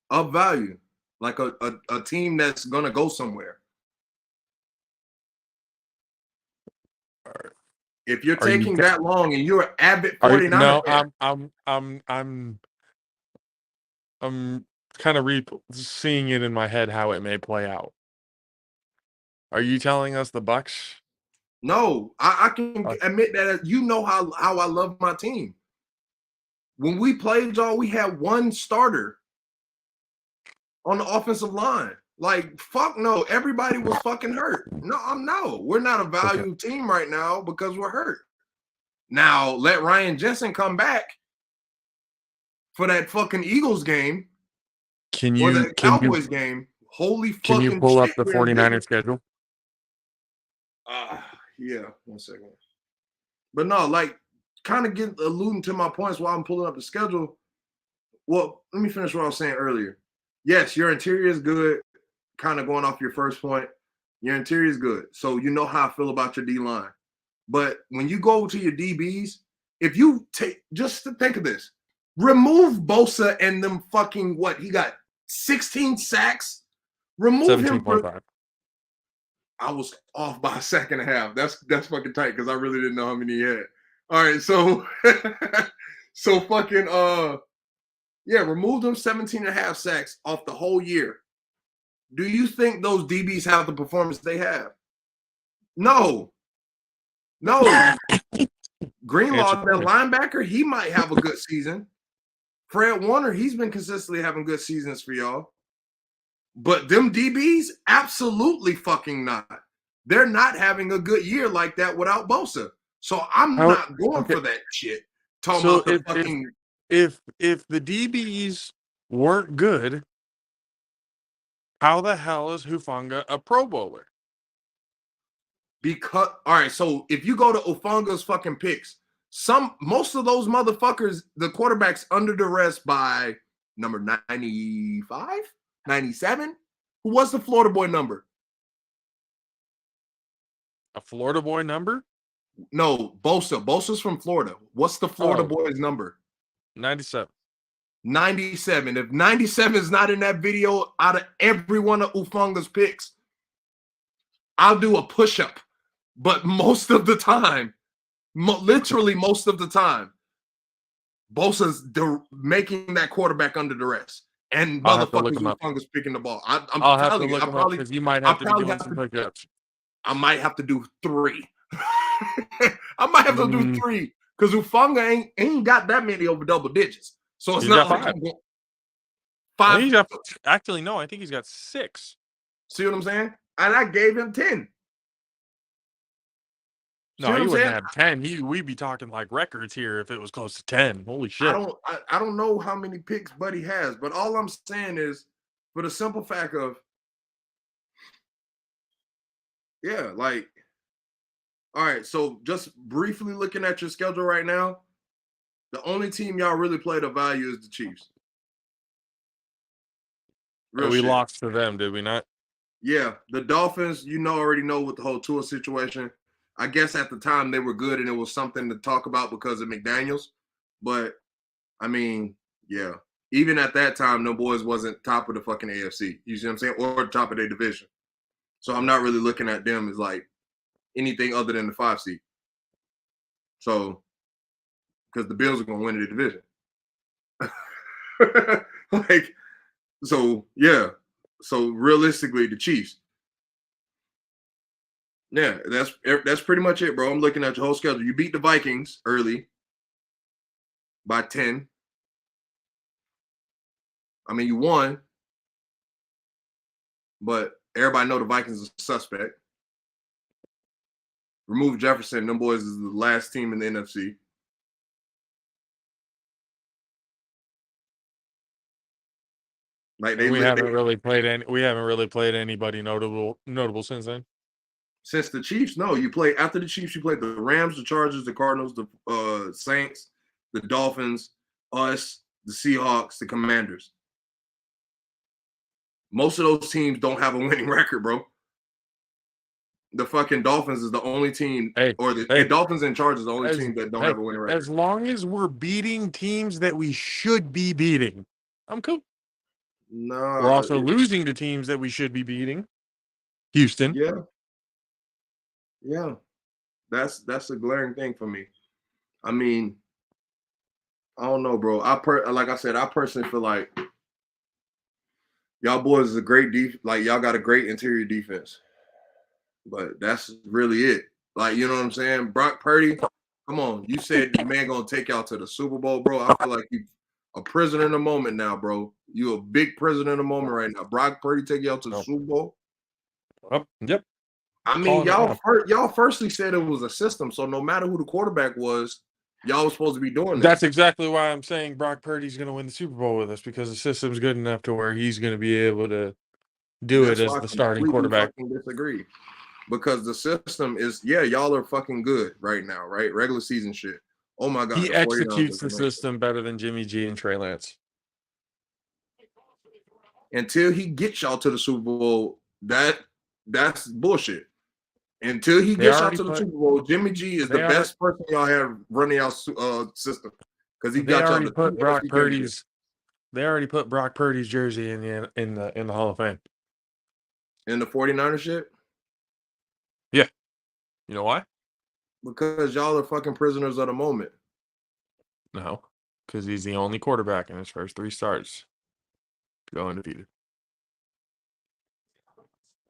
Of value. Like a team that's going to go somewhere. If you're taking that long and you're an avid 49er fan, I'm kind of seeing it in my head how it may play out. Are you telling us the Bucks? No, I can admit that you know how I love my team. When we played y'all, we had one starter on the offensive line. Like, fuck no. Everybody was fucking hurt. No. We're not a value team right now because we're hurt. Now, let Ryan Jensen come back for that fucking Eagles game or that Cowboys game. Holy fucking shit. Can you pull up the 49ers schedule? Yeah, 1 second. But no, like, kind of alluding to my points while I'm pulling up the schedule. Well, let me finish what I was saying earlier. Yes, your interior is good. Kind of going off your first point, your interior is good. So you know how I feel about your D-line. But when you go to your DBs, if you take, just to think of this, remove Bosa and them fucking, what, he got 16 sacks? Remove him for, I was off by a second and a half. That's fucking tight because I really didn't know how many he had. All right, so so fucking yeah, remove them 17 and a half sacks off the whole year. Do you think those DBs have the performance they have? No. Greenlaw, that linebacker, he might have a good season. Fred Warner, he's been consistently having good seasons for y'all. But them DBs, absolutely fucking not. They're not having a good year like that without Bosa. So I'm not going for that shit. Talking about the fucking... If the DBs weren't good, how the hell is Hufanga a Pro Bowler? Because, all right, so if you go to Ufanga's fucking picks, most of those motherfuckers, the quarterback's under duress by number 95, 97. Who was the Florida boy number? A Florida boy number? No, Bosa. Bosa's from Florida. What's the Florida boy's number? 97. 97. If 97 is not in that video, out of every one of Ufanga's picks, I'll do a push-up. But most of the time, literally most of the time, Bosa's making that quarterback under duress. And motherfuckers Ufanga's picking the ball. I'll have to look him up because you might have to be doing some push-ups. I might have to do 3. I might have to do 3 because Ufanga ain't got that many over double digits. So it's not like 5. Actually, no, I think he's got 6. See what I'm saying? And I gave him 10. No, he wouldn't have 10. We'd be talking like records here if it was close to 10. Holy shit. I don't know how many picks Buddy has, but all I'm saying is for the simple fact of, yeah, like, all right, so just briefly looking at your schedule right now, the only team y'all really play to value is the Chiefs. We lost to them, did we not? Yeah, the Dolphins, already know with the whole Tua situation. I guess at the time they were good and it was something to talk about because of McDaniels. But, I mean, yeah. Even at that time, no boys wasn't top of the fucking AFC. You see what I'm saying? Or top of their division. So I'm not really looking at them as like anything other than the 5 seed. So, because the Bills are going to win the division. Yeah. So realistically, the Chiefs. Yeah, that's pretty much it, bro. I'm looking at your whole schedule. You beat the Vikings early by 10. I mean, you won, but everybody know the Vikings is a suspect. Remove Jefferson. Them boys is the last team in the NFC. Like we haven't really played anybody notable since then. Since the Chiefs, no. You play after the Chiefs. You played the Rams, the Chargers, the Cardinals, the Saints, the Dolphins, us, the Seahawks, the Commanders. Most of those teams don't have a winning record, bro. The fucking Dolphins is the only team, the Dolphins and Chargers are the only team that don't have a winning record. As long as we're beating teams that we should be beating, I'm cool. No, we're also losing to teams that we should be beating. Houston. Yeah. That's a glaring thing for me. I mean, I don't know, bro. Like I said, I personally feel like y'all boys is a great like y'all got a great interior defense. But that's really it. Like, you know what I'm saying? Brock Purdy, come on. You said the man gonna take y'all to the Super Bowl, bro. I feel like you a prisoner in the moment now, bro. You a big prisoner in the moment right now. Brock Purdy take y'all to the Super Bowl. Yep. I mean, y'all firstly said it was a system, so no matter who the quarterback was, y'all was supposed to be doing That's this. exactly why I'm saying Brock Purdy's going to win the Super Bowl with us, because the system's good enough to where he's going to be able to do That's it why as I the starting completely quarterback. fucking disagree. Because the system is, y'all are fucking good right now, right? Regular season shit. Oh my God. He the 49ers executes the are system better than Jimmy G and Trey Lance. Until he gets y'all to the Super Bowl, that's bullshit. Until he gets y'all to the Super Bowl, Jimmy G is the best person y'all have running y'all system, because he got y'all to put Brock Purdy's. They already put Brock Purdy's jersey in the Hall of Fame. In the 49ers shit? Yeah. You know why? Because y'all are fucking prisoners of the moment. No, because he's the only quarterback in his first 3 starts to go undefeated.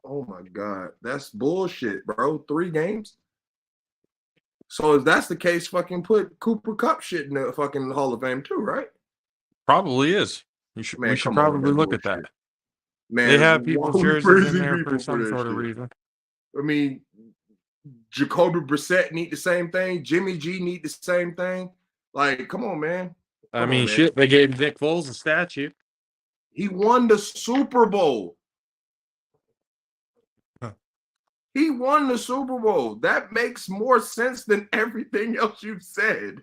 Oh my God, that's bullshit, bro. 3 games. So if that's the case, fucking put Cooper Kupp shit in the fucking Hall of Fame too, right? Probably is. We should probably look at that. Man, they have people's jerseys in there for some sort of reason. I mean, Jacoby Brissett need the same thing. Jimmy G need the same thing. Like, come on, man. Shit. They gave Nick Foles a statue. He won the Super Bowl. He won the Super Bowl. That makes more sense than everything else you've said.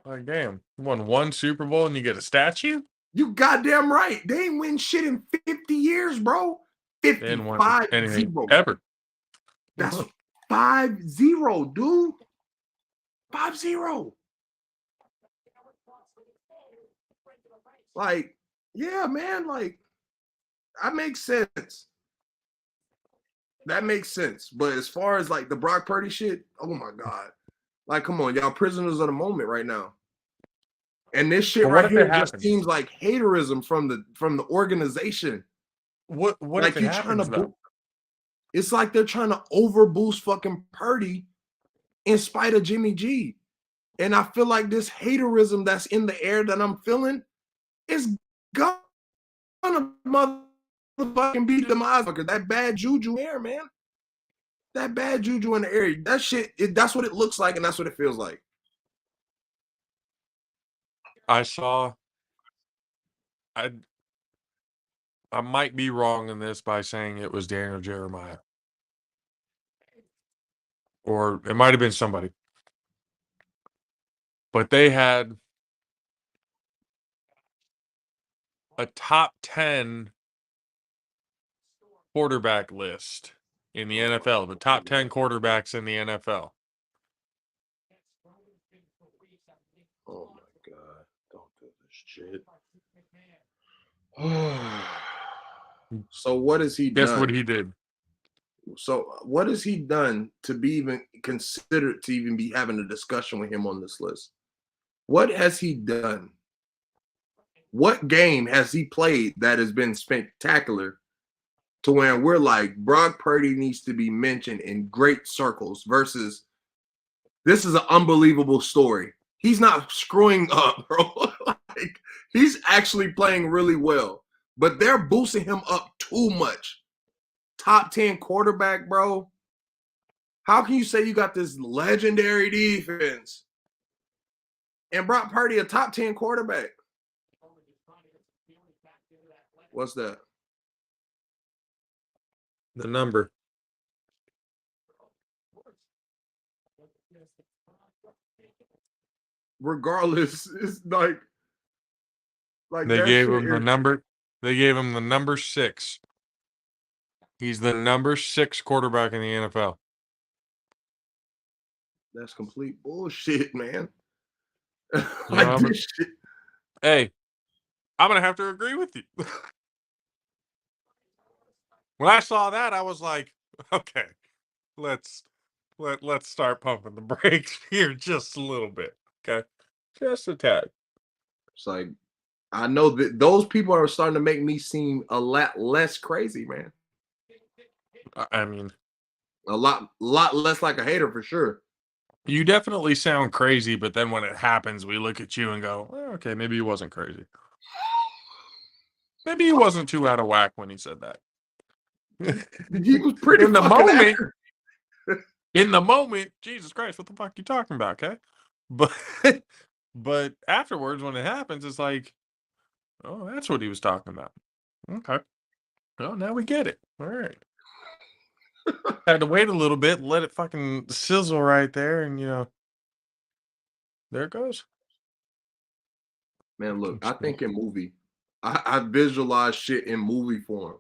Like, damn, you won 1 Super Bowl and you get a statue? You goddamn right. They ain't win shit in 50 years, bro. 55 0. Ever. That's 5-0, dude. 5-0. Like, yeah, man. Like, that makes sense. That makes sense. But as far as like the Brock Purdy shit, oh my God. Like, come on, y'all prisoners of the moment right now. And this shit right here just seems like haterism from the organization. What like if it happens, though? It's like they're trying to overboost fucking Purdy in spite of Jimmy G. And I feel like this haterism that's in the air that I'm feeling is gonna motherfucking be demise. That bad juju air, man. That bad juju in the air. That shit, that's what it looks like, and that's what it feels like. I might be wrong in this by saying it was Daniel Jeremiah. Or it might have been somebody. But they had a top 10 quarterback list in the NFL. The top 10 quarterbacks in the NFL. Oh my God. Don't do this shit. So what has he done? Guess what he did? So what has he done to be even considered to even be having a discussion with him on this list? What has he done? What game has he played that has been spectacular to where we're like, Brock Purdy needs to be mentioned in great circles versus this is an unbelievable story. He's not screwing up, bro. Like, he's actually playing really well, but they're boosting him up too much. Top 10 quarterback, bro. How can you say you got this legendary defense and Brock Purdy a top 10 quarterback? What's that? The number. Regardless, it's like they gave him the number. They gave him the number 6. He's the number 6 quarterback in the NFL. That's complete bullshit, man. Hey, I'm gonna have to agree with you. When I saw that, I was like, okay, let's start pumping the brakes here just a little bit. Okay. Just a tad. It's like, I know that those people are starting to make me seem a lot less crazy, man. I mean, a lot less like a hater for sure. You definitely sound crazy, but then when it happens, we look at you and go, okay, maybe he wasn't crazy. Maybe he wasn't too out of whack when he said that. He was pretty in the fucking moment. accurate. In the moment, Jesus Christ, what the fuck you talking about, okay? But but afterwards, when it happens, it's like, oh, that's what he was talking about. Okay. Well, now we get it. All right. Had to wait a little bit, let it fucking sizzle right there, and there it goes. Man, look, I think in movie, I visualize shit in movie form.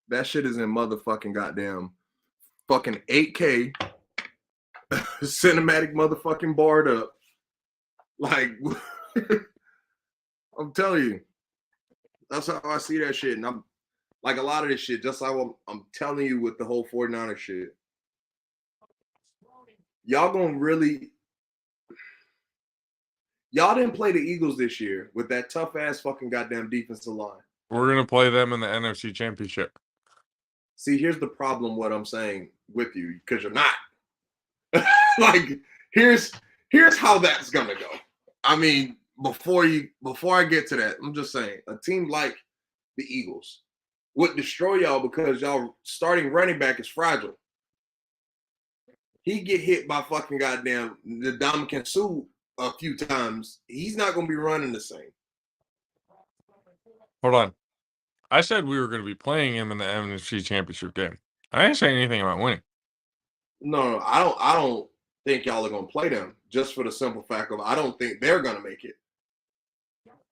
That shit is in motherfucking goddamn fucking 8K cinematic motherfucking barred up. Like, I'm telling you, that's how I see that shit. And I'm like a lot of this shit, just like I'm telling you with the whole 49er shit. Y'all didn't play the Eagles this year with that tough ass fucking goddamn defensive line. We're gonna play them in the NFC Championship. See, here's the problem. What I'm saying with you, because you're not. Like, here's how that's gonna go. I mean, before I get to that, I'm just saying a team like the Eagles would destroy y'all because y'all starting running back is fragile. He get hit by fucking goddamn the Ndamukong Suh a few times. He's not gonna be running the same. Hold on. I said we were going to be playing him in the NFC Championship game. I didn't say anything about winning. No, I don't think y'all are gonna play them just for the simple fact of I don't think they're gonna make it.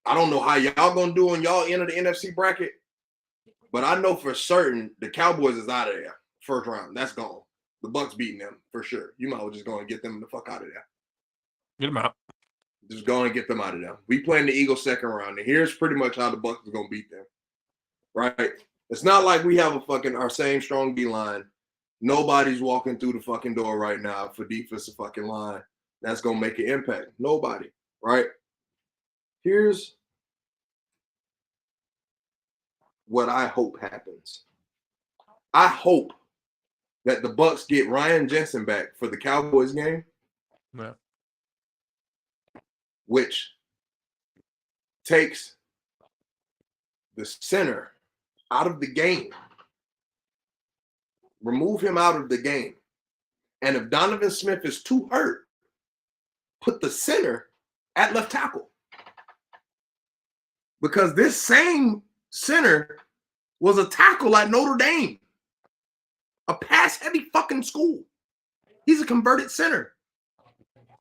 I don't know how y'all gonna do when y'all enter the NFC bracket, but I know for certain the Cowboys is out of there first round. That's gone. The Bucks beating them for sure. You might as well just go and get them the fuck out of there. Get him out. Just go and get them out of there. We playing the Eagles second round, and here's pretty much how the Bucks is gonna beat them. Right? It's not like we have our same strong D line. Nobody's walking through the fucking door right now for defensive fucking line. That's gonna make an impact. Nobody, right? Here's what I hope happens. I hope that the Bucks get Ryan Jensen back for the Cowboys game. Yeah. Which takes the center out of the game. Remove him out of the game. And if Donovan Smith is too hurt, put the center at left tackle. Because this same center was a tackle at Notre Dame. A pass-heavy fucking school. He's a converted center.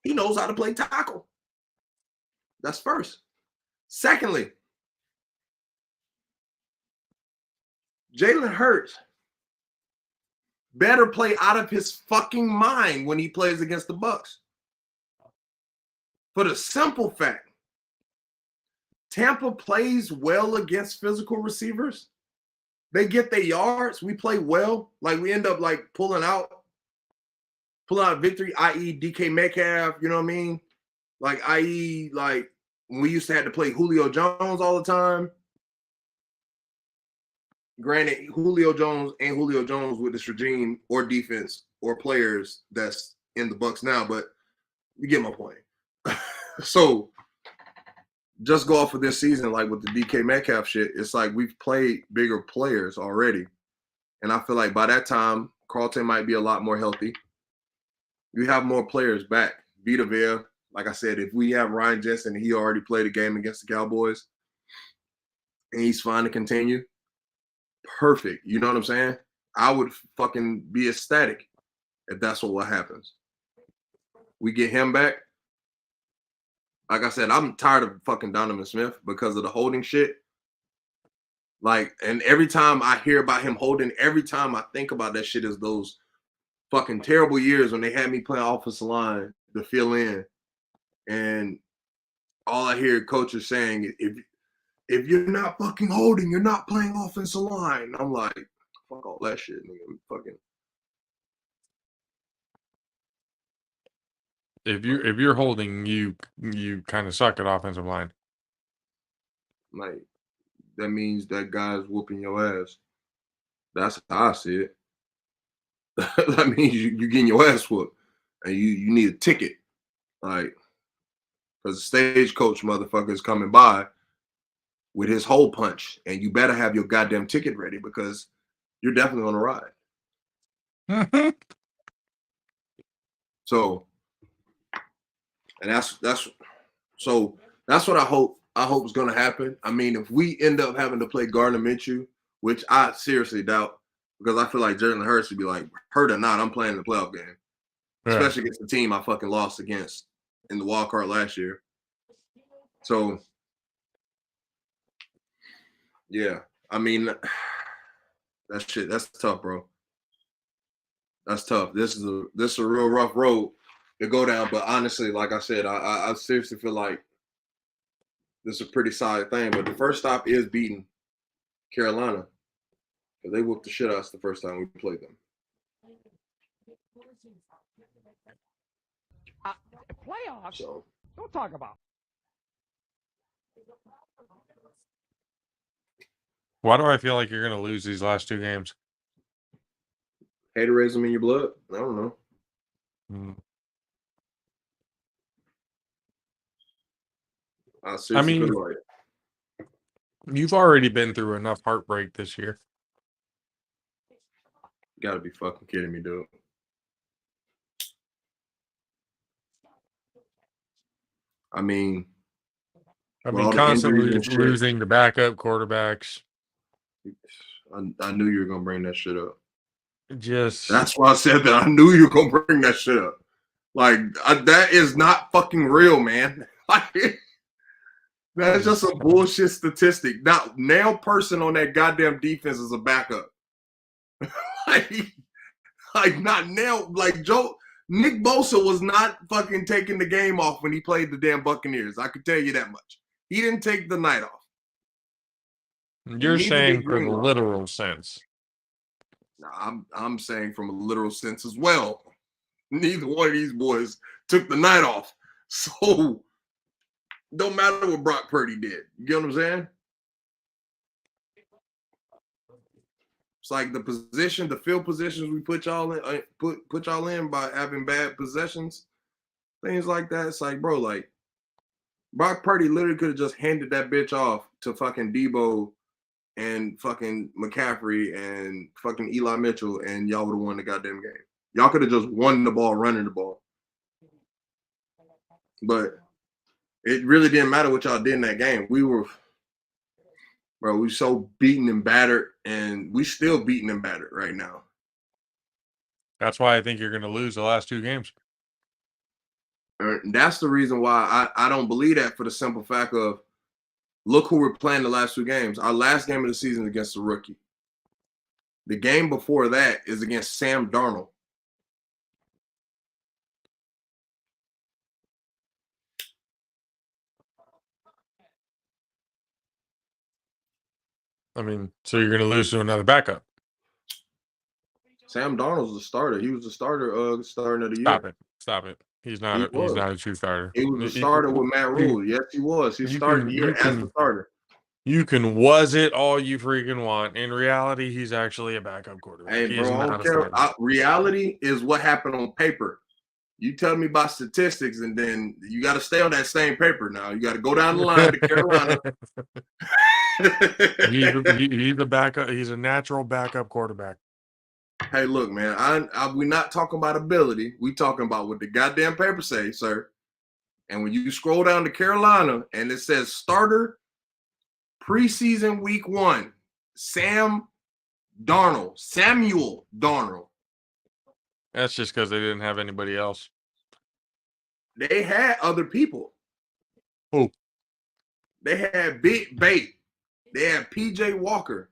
He knows how to play tackle. That's first. Secondly, Jalen Hurts better play out of his fucking mind when he plays against the Bucks. For the simple fact, Tampa plays well against physical receivers. They get their yards. We play well. Like we end up like pulling out victory, i.e. DK Metcalf, you know what I mean? Like, i.e. like we used to have to play Julio Jones all the time. Granted, Julio Jones with this regime or defense or players that's in the Bucks now, but you get my point. So just go off of this season, like with the DK Metcalf shit, it's like we've played bigger players already. And I feel like by that time, Carlton might be a lot more healthy. We have more players back. Vita Vea, like I said, if we have Ryan Jensen, he already played a game against the Cowboys, and he's fine to continue. Perfect. You know what I'm saying? I would fucking be ecstatic if that's what happens. We get him back. Like I said, I'm tired of fucking Donovan Smith because of the holding shit. Like, and every time I hear about him holding, every time I think about that shit is those fucking terrible years when they had me playing offensive line to fill in. And all I hear coaches saying, if you're not fucking holding, you're not playing offensive line. I'm like, fuck all that shit, nigga. Fucking. If you're holding, you kind of suck at offensive line. Like, that means that guy's whooping your ass. That's how I see it. That means you getting your ass whooped. and you need a ticket, like, because the stagecoach motherfucker is coming by with his hole punch, and you better have your goddamn ticket ready because you're definitely on a ride. So, and that's what I hope is going to happen. I mean, if we end up having to play Gardner Minshew, which I seriously doubt, because I feel like Jalen Hurts would be like, hurt or not, I'm playing the playoff game, especially against the team I fucking lost against in the wild card last year. So, yeah, I mean, that's tough, bro. That's tough. This is a real rough road to go down. But honestly, like I said, I seriously feel like this is a pretty solid thing. But the first stop is beating Carolina. Because they whooped the shit out of us the first time we played them. Playoffs? So, Don't talk about. Why do I feel like you're going to lose these last two games? Hatorism in your blood? I don't know. I mean, you've already been through enough heartbreak this year. You gotta be fucking kidding me, dude. I mean, constantly losing the backup quarterbacks. I knew you were gonna bring that shit up. That's why I said that. I knew you were gonna bring that shit up. Like, that is not fucking real, man. Like, that's just a bullshit statistic. Not nail person on that goddamn defense is a backup. like not nail. Like Nick Bosa was not fucking taking the game off when he played the damn Buccaneers. I could tell you that much. He didn't take the night off. You're saying from the literal sense. I'm saying from a literal sense as well. Neither one of these boys took the night off. So, don't matter what Brock Purdy did. You get what I'm saying? It's like the field positions we put y'all in, put y'all in by having bad possessions, things like that. It's like, bro, like, Brock Purdy literally could have just handed that bitch off to fucking Debo and fucking McCaffrey and fucking Eli Mitchell, and y'all would have won the goddamn game. Y'all could have just won the ball running the ball. But it really didn't matter what y'all did in that game. We were so beaten and battered, and we still beaten and battered right now. That's why I think you're going to lose the last two games. And that's the reason why I don't believe that, for the simple fact of, look who we're playing the last two games. Our last game of the season is against a rookie. The game before that is against Sam Darnold. I mean, so you're going to lose to another backup. Sam Darnold's the starter. He was the starter starting of the year. Stop it. He's not a true starter. He was the starter with Matt Rule. Yes, he was. He started the year as the starter. You can was it all you freaking want. In reality, he's actually a backup quarterback. Hey, bro, I don't care. Reality is what happened on paper. You tell me about statistics, and then you got to stay on that same paper now. You got to go down the line to Carolina. He's a backup. He's a natural backup quarterback. Hey, look, man. We're not talking about ability. We talking about what the goddamn paper say, sir. And when you scroll down to Carolina and it says starter preseason week 1, Samuel Darnold. That's just because they didn't have anybody else. They had other people. Who? They had Big Bait. They had PJ Walker.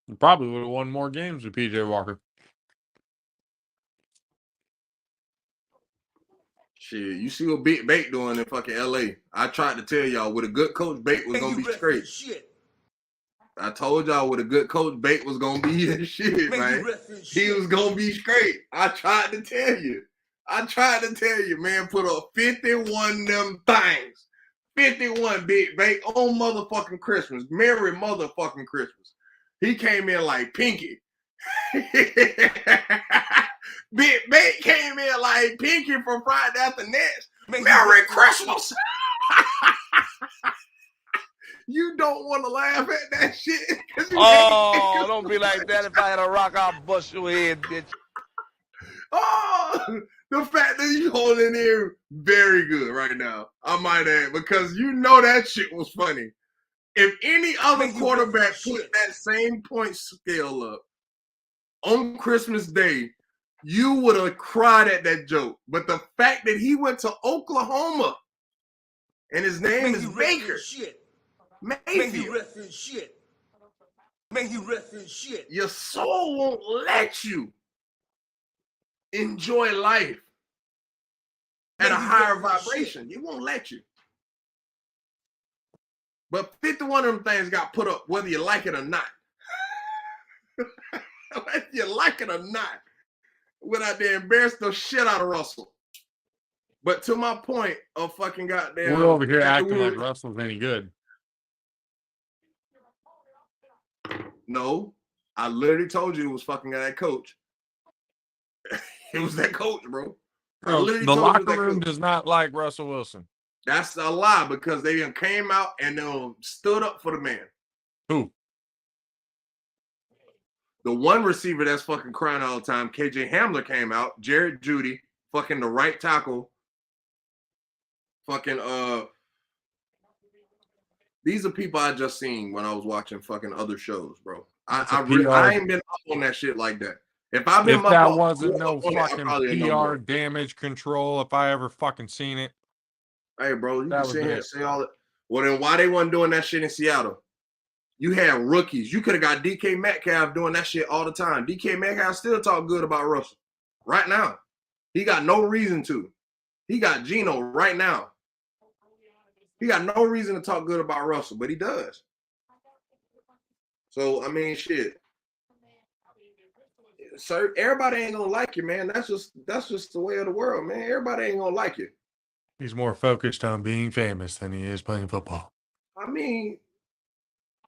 You probably would have won more games with PJ Walker. Shit, you see what Big Bait doing in fucking LA. I tried to tell y'all, with a good coach, Bait was going to be straight. I told y'all, with a good coach, Bait was going to be his shit, man. He was going to be straight. I tried to tell you. Man. Put up 51 them things. 51 Big Bait on motherfucking Christmas. Merry motherfucking Christmas. He came in like Pinky. Big Bait came in like Pinky from Friday After Next. Merry Christmas. You don't want to laugh at that shit. Oh, don't be like that. If I had a rock, I'll bust your head, bitch. Oh, the fact that you holding in very good right now, I might add, because you know that shit was funny. If any other quarterback put that same point scale up on Christmas Day, you would have cried at that joke. But the fact that he went to Oklahoma and his name is Baker. Make you rest in shit. Make you rest in shit. Your soul won't let you enjoy life at a higher vibration. It won't let you. But 51 of them things got put up whether you like it or not. Whether you like it or not. Without they embarrass the shit out of Russell. But to my point of fucking goddamn. We're over here acting like Russell's any good. No, I literally told you it was fucking that coach. It was that coach, bro. The locker room does not like Russell Wilson. That's a lie because they came out and stood up for the man. Who? The one receiver that's fucking crying all the time, KJ Hamler, came out. Jared Judy, fucking the right tackle. Fucking these are people I just seen when I was watching fucking other shows, bro. I ain't been up on that shit like that. If I've been if that wasn't no fucking PR damage control, if I ever fucking seen it. Hey, bro, you can sit here and say all that. Well, then why they wasn't doing that shit in Seattle? You had rookies. You could have got DK Metcalf doing that shit all the time. DK Metcalf still talk good about Russell right now. He got no reason to. He got Geno right now. He got no reason to talk good about Russell, but he does. So, I mean, shit. So everybody ain't gonna like you, man. That's just the way of the world, man. Everybody ain't gonna like you. He's more focused on being famous than he is playing football. I mean,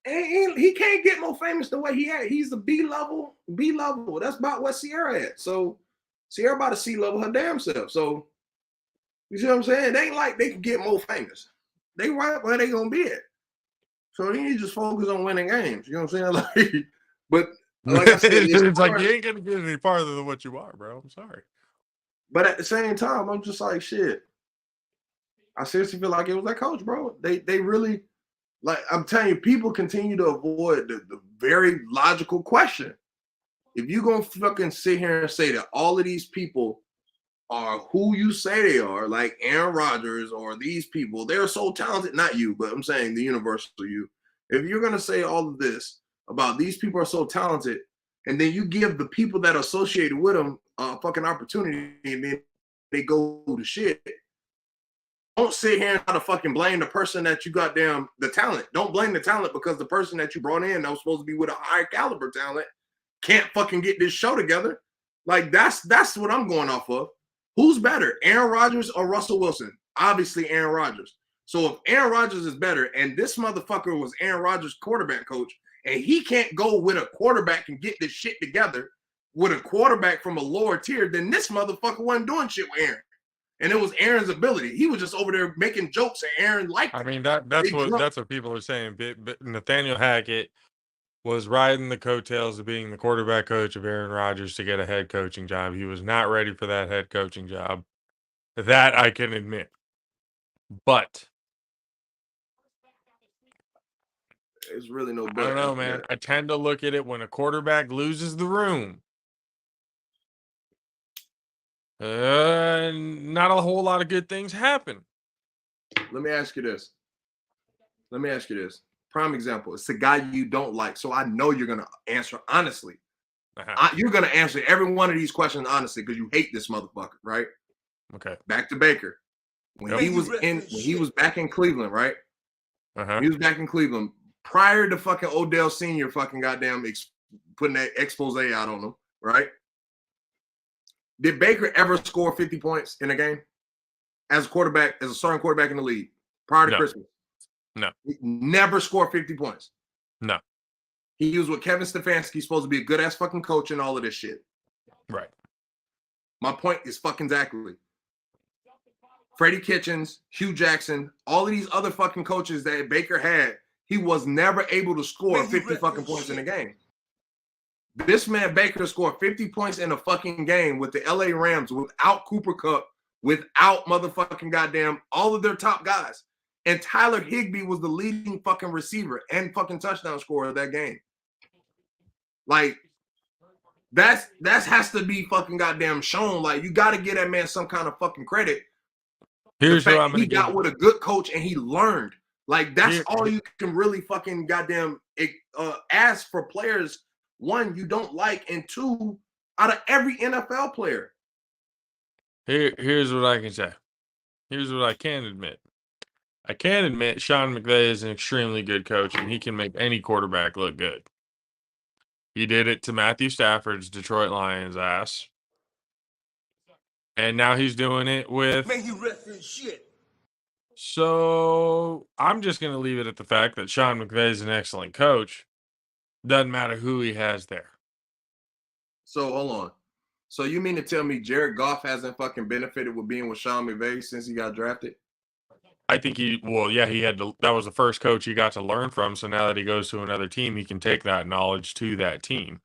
he can't get more famous the way he had. He's the B level. That's about what Sierra had. So Sierra about to C level her damn self. So you see what I'm saying? They ain't like they can get more famous. They right where they gonna be at. So you need to just focus on winning games. You know what I'm saying? Like, but like I said, it's like you ain't gonna get any farther than what you are, bro. I'm sorry. But at the same time, I'm just like, shit. I seriously feel like it was that coach, bro. They really, like, I'm telling you, people continue to avoid the very logical question. If you gonna fucking sit here and say that all of these people are who you say they are, like Aaron Rodgers or these people, they're so talented, not you, but I'm saying the universal you. If you're gonna say all of this about these people are so talented, and then you give the people that are associated with them a fucking opportunity, and then they go to shit. Don't sit here and try to fucking blame the person that you got the talent. Don't blame the talent because the person that you brought in that was supposed to be with a higher caliber talent can't fucking get this show together. Like that's what I'm going off of. Who's better, Aaron Rodgers or Russell Wilson? Obviously Aaron Rodgers. So if Aaron Rodgers is better and this motherfucker was Aaron Rodgers' quarterback coach and he can't go with a quarterback and get this shit together with a quarterback from a lower tier, then this motherfucker wasn't doing shit with Aaron. And it was Aaron's ability. He was just over there making jokes, and Aaron liked it. I mean, that's what people are saying. But Nathaniel Hackett was riding the coattails of being the quarterback coach of Aaron Rodgers to get a head coaching job. He was not ready for that head coaching job. That I can admit. But it's really no. I don't know, man. I tend to look at it when a quarterback loses the room. Not a whole lot of good things happen. Let me ask you this. Prime example. It's a guy you don't like, so I know you're gonna answer honestly. You're gonna answer every one of these questions honestly because you hate this motherfucker, right? Okay. Back to Baker. When he was back in Cleveland, right? He was back in Cleveland prior to fucking Odell Sr. fucking goddamn putting that expose out on him, right? Did Baker ever score 50 points in a game as a quarterback, as a starting quarterback in the league prior to Christmas? No. He never scored 50 points. No. He was with Kevin Stefanski, supposed to be a good-ass fucking coach and all of this shit. Right. My point is fucking exactly. Freddie Kitchens, Hugh Jackson, all of these other fucking coaches that Baker had, he was never able to score 50 fucking points in a game. This man Baker scored 50 points in a fucking game with the LA Rams without Cooper Kupp, without motherfucking goddamn all of their top guys. And Tyler Higbee was the leading fucking receiver and fucking touchdown scorer of that game. Like, that has to be fucking goddamn shown. Like, you got to give that man some kind of fucking credit. Here's what I'm He going to got with a good coach and he learned. Like, that's all you can really fucking goddamn ask for players. One, you don't like, and two, out of every NFL player. Here's what I can say. Here's what I can admit. I can admit Sean McVay is an extremely good coach, and he can make any quarterback look good. He did it to Matthew Stafford's Detroit Lions ass. And now he's doing it with... May he rest in shit. So I'm just going to leave it at the fact that Sean McVay is an excellent coach. Doesn't matter who he has there. So hold on. So you mean to tell me Jared Goff hasn't fucking benefited with being with Sean McVay since he got drafted? I think he had to, that was the first coach he got to learn from. So now that he goes to another team, he can take that knowledge to that team.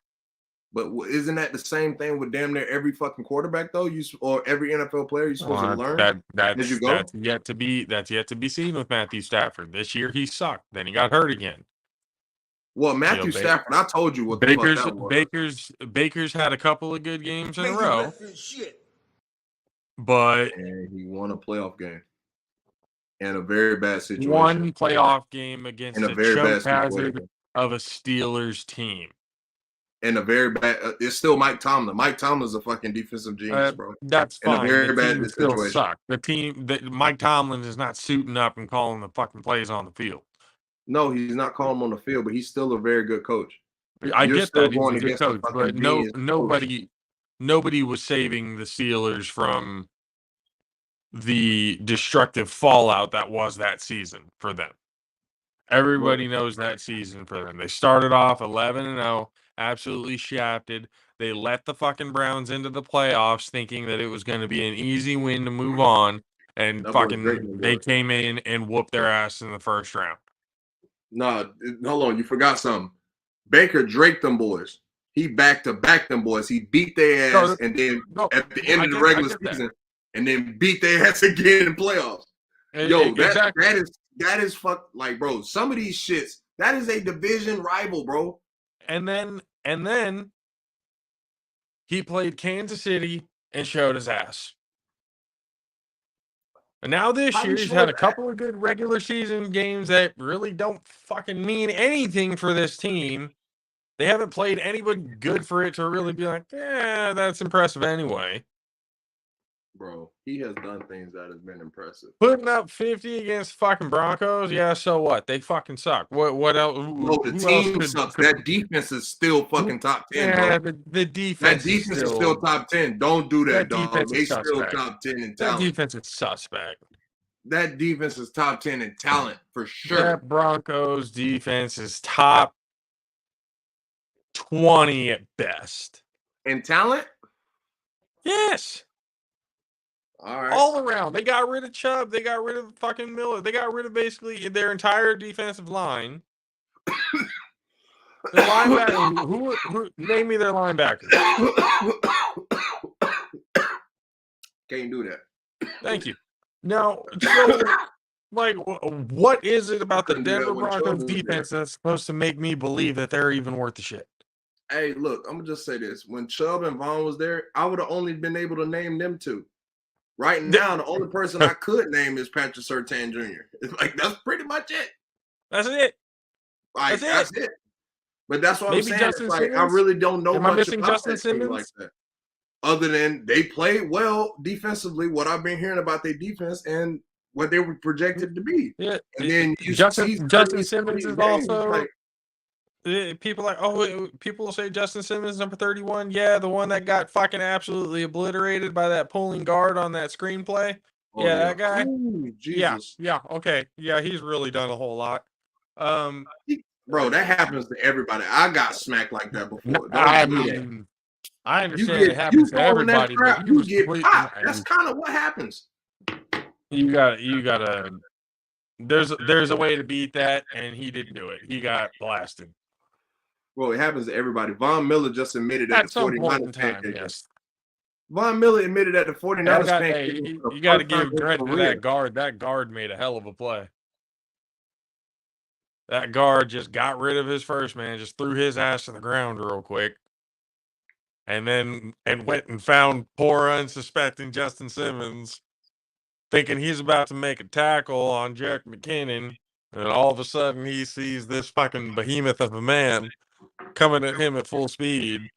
But isn't that the same thing with damn near every fucking quarterback though? Or every NFL player you're supposed to learn as you go? That's yet to be seen with Matthew Stafford. This year he sucked. Then he got hurt again. Well, Matthew Stafford, I told you what the fuck that was. Baker's had a couple of good games in a row. But he won a playoff game in a very bad situation. One playoff game against a very choke bad hazard of a Steelers team. And a very bad. It's still Mike Tomlin. Mike Tomlin's a fucking defensive genius, bro. That's fine. In a very bad situation. Still suck. The team that Mike Tomlin is not suiting up and calling the fucking plays on the field. No, he's not calling on the field, but he's still a very good coach. I get that he's a good coach, but nobody was saving the Steelers from the destructive fallout that was that season for them. Everybody knows that season for them. They started off 11-0, absolutely shafted. They let the fucking Browns into the playoffs thinking that it was going to be an easy win to move on, and they came in and whooped their ass in the first round. Nah, hold on. You forgot something. Baker Drake them boys. He back-to-back them boys. He beat their ass and then at the end of the regular season and then beat their ass again in playoffs. That is fuck, like, bro, some of these shits, that is a division rival, bro. And then he played Kansas City and showed his ass. And now this year, he's had a couple of good regular season games that really don't fucking mean anything for this team. They haven't played anybody good for it to really be like, yeah, that's impressive anyway. Bro, he has done things that have been impressive. Putting up 50 against fucking Broncos, yeah, so what? They fucking suck. What else? No, the team sucks. That defense is still fucking top 10. Yeah, bro. the defense. That defense is still top 10. Don't do that, dog. They still top 10 in talent. That defense is suspect. That defense is top 10 in talent for sure. That Broncos defense is top 20 at best. In talent? Yes. All right. All around. They got rid of Chubb. They got rid of fucking Miller. They got rid of basically their entire defensive line. The linebacker. Who name me their linebackers? Can't do that. Thank you. Now, so, like, what is it about the Denver Broncos defense that's supposed to make me believe that they're even worth the shit? Hey, look, I'm going to just say this. When Chubb and Vaughn was there, I would have only been able to name them two. Right now, the only person I could name is Patrick Surtain Jr. Like, that's pretty much it. That's it. Like, that's it. But that's what Maybe I'm saying. It's like, I really don't know much about Justin Simmons like that. Other than they played well defensively, what I've been hearing about their defense and what they were projected to be. Yeah. And then Justin Simmons is also like, people will say Justin Simmons number 31. Yeah, the one that got fucking absolutely obliterated by that pulling guard on that screenplay. That guy. Ooh, Jesus. Yeah, okay. Yeah, he's really done a whole lot. Bro, that happens to everybody. I got smacked like that before. I You understand get it happens to fall in that everybody, but trap, he you was get completely. popped. That's kind of what happens. You gotta. There's a way to beat that, and he didn't do it. He got blasted Well, it happens to everybody. Von Miller just admitted that the at some point in 49ers time. pancaked him. Yes, Von Miller admitted that the 49ers hey, pancaked him for the you got to first time give in his credit to career. that guard. That guard made a hell of a play. That guard just got rid of his first man, just threw his ass to the ground real quick, and went and found poor unsuspecting Justin Simmons, thinking he's about to make a tackle on Jerick McKinnon, and all of a sudden he sees this fucking behemoth of a man coming at him at full speed.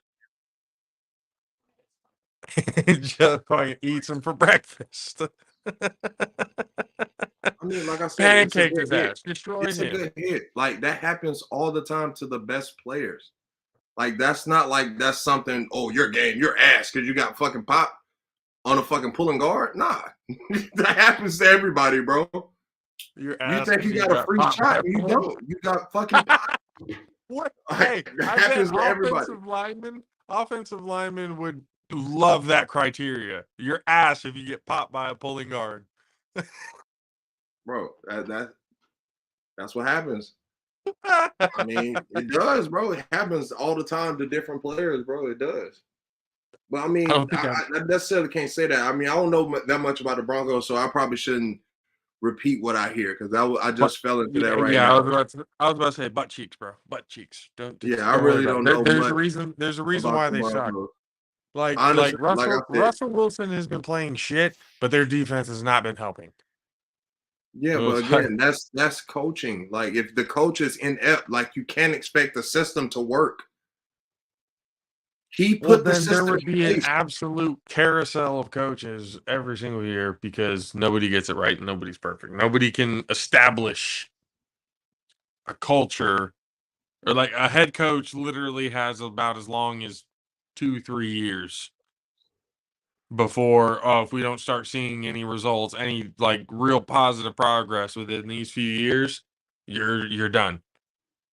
Just fucking eats him for breakfast. I mean, like I said, it's a Pancaked good his hit. ass, destroyed It's a him. good hit. Like that happens all the time to the best players. Like that's not like that's something. Oh, your game, your ass, because you got fucking pop on a fucking pulling guard. Nah, that happens to everybody, bro. Your You ass think you got a free popped by shot? a You bullet. don't. You got fucking pop. What? Like, Hey, that I bet happens to everybody, offensive linemen would love that criteria. Your ass if you get popped by a pulling guard. bro. That's what happens. I mean, it does, bro. It happens all the time to different players, bro. It does. But I mean, I necessarily can't say that. I mean, I don't know that much about the Broncos, so I probably shouldn't repeat what I hear because I just fell into that right I now. was about to say butt cheeks, bro. Butt cheeks. Don't I don't really worry don't about it. know There's a much reason. There's a reason about why the they suck. Broncos. Like Honestly, like I said, Russell Wilson has been playing shit, but their defense has not been helping. yeah, So but it's like, again, that's coaching. Like if the coach is inept, like you can't expect the system to work. He well, put the then there system would in be an place. absolute carousel of coaches every single year because nobody gets it right and nobody's perfect. Nobody can establish a culture, or like a head coach literally has about as long as 2-3 years before, if we don't start seeing any results, any like real positive progress within these few years, you're done.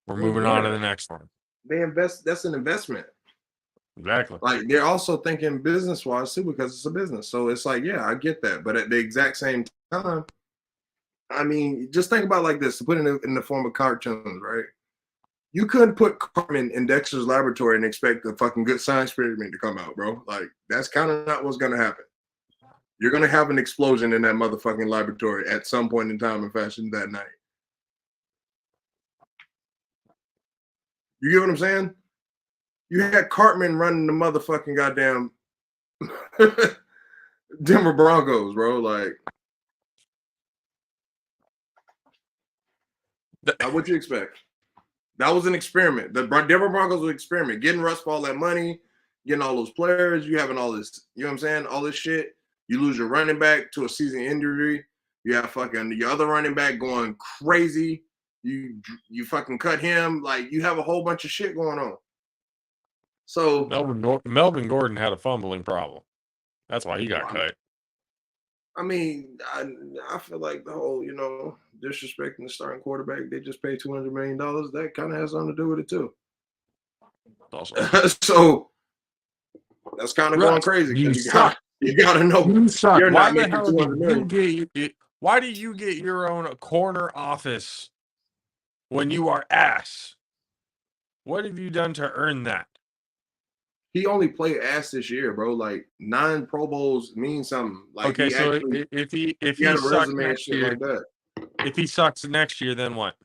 We're Well, moving on to the next one. they invest. That's an investment. Exactly. Like they're also thinking business wise too because it's a business. So it's like, yeah, I get that, but at the exact same time, I mean, just think about it like this: to put it in the form of cartoons, right? You couldn't put Cartman in Dexter's laboratory and expect a fucking good science experiment to come out, bro. Like that's kind of not what's gonna happen. You're gonna have an explosion in that motherfucking laboratory at some point in time and fashion that night. You get what I'm saying? You had Cartman running the motherfucking goddamn Denver Broncos, bro. Like, what you expect? That was an experiment. The Denver Broncos was an experiment. Getting Russ for all that money, getting all those players, you having all this, you know what I'm saying? All this shit. You lose your running back to a season injury. You have fucking your other running back going crazy. You fucking cut him. Like, you have a whole bunch of shit going on. So Melvin Gordon had a fumbling problem. That's why he got cut. I mean, I feel like the whole, disrespecting the starting quarterback, they just paid $200 million. That kind of has something to do with it too. So that's kind of going crazy. You gotta know you suck. You're Why not the making hell $200 million. why do you get your own corner office when you are ass? What have you done to earn that? He only played ass this year, bro. Like 9 Pro Bowls means something. Like okay, so actually, if he had a sucks resume and next shit year, like that. if he sucks next year, then what?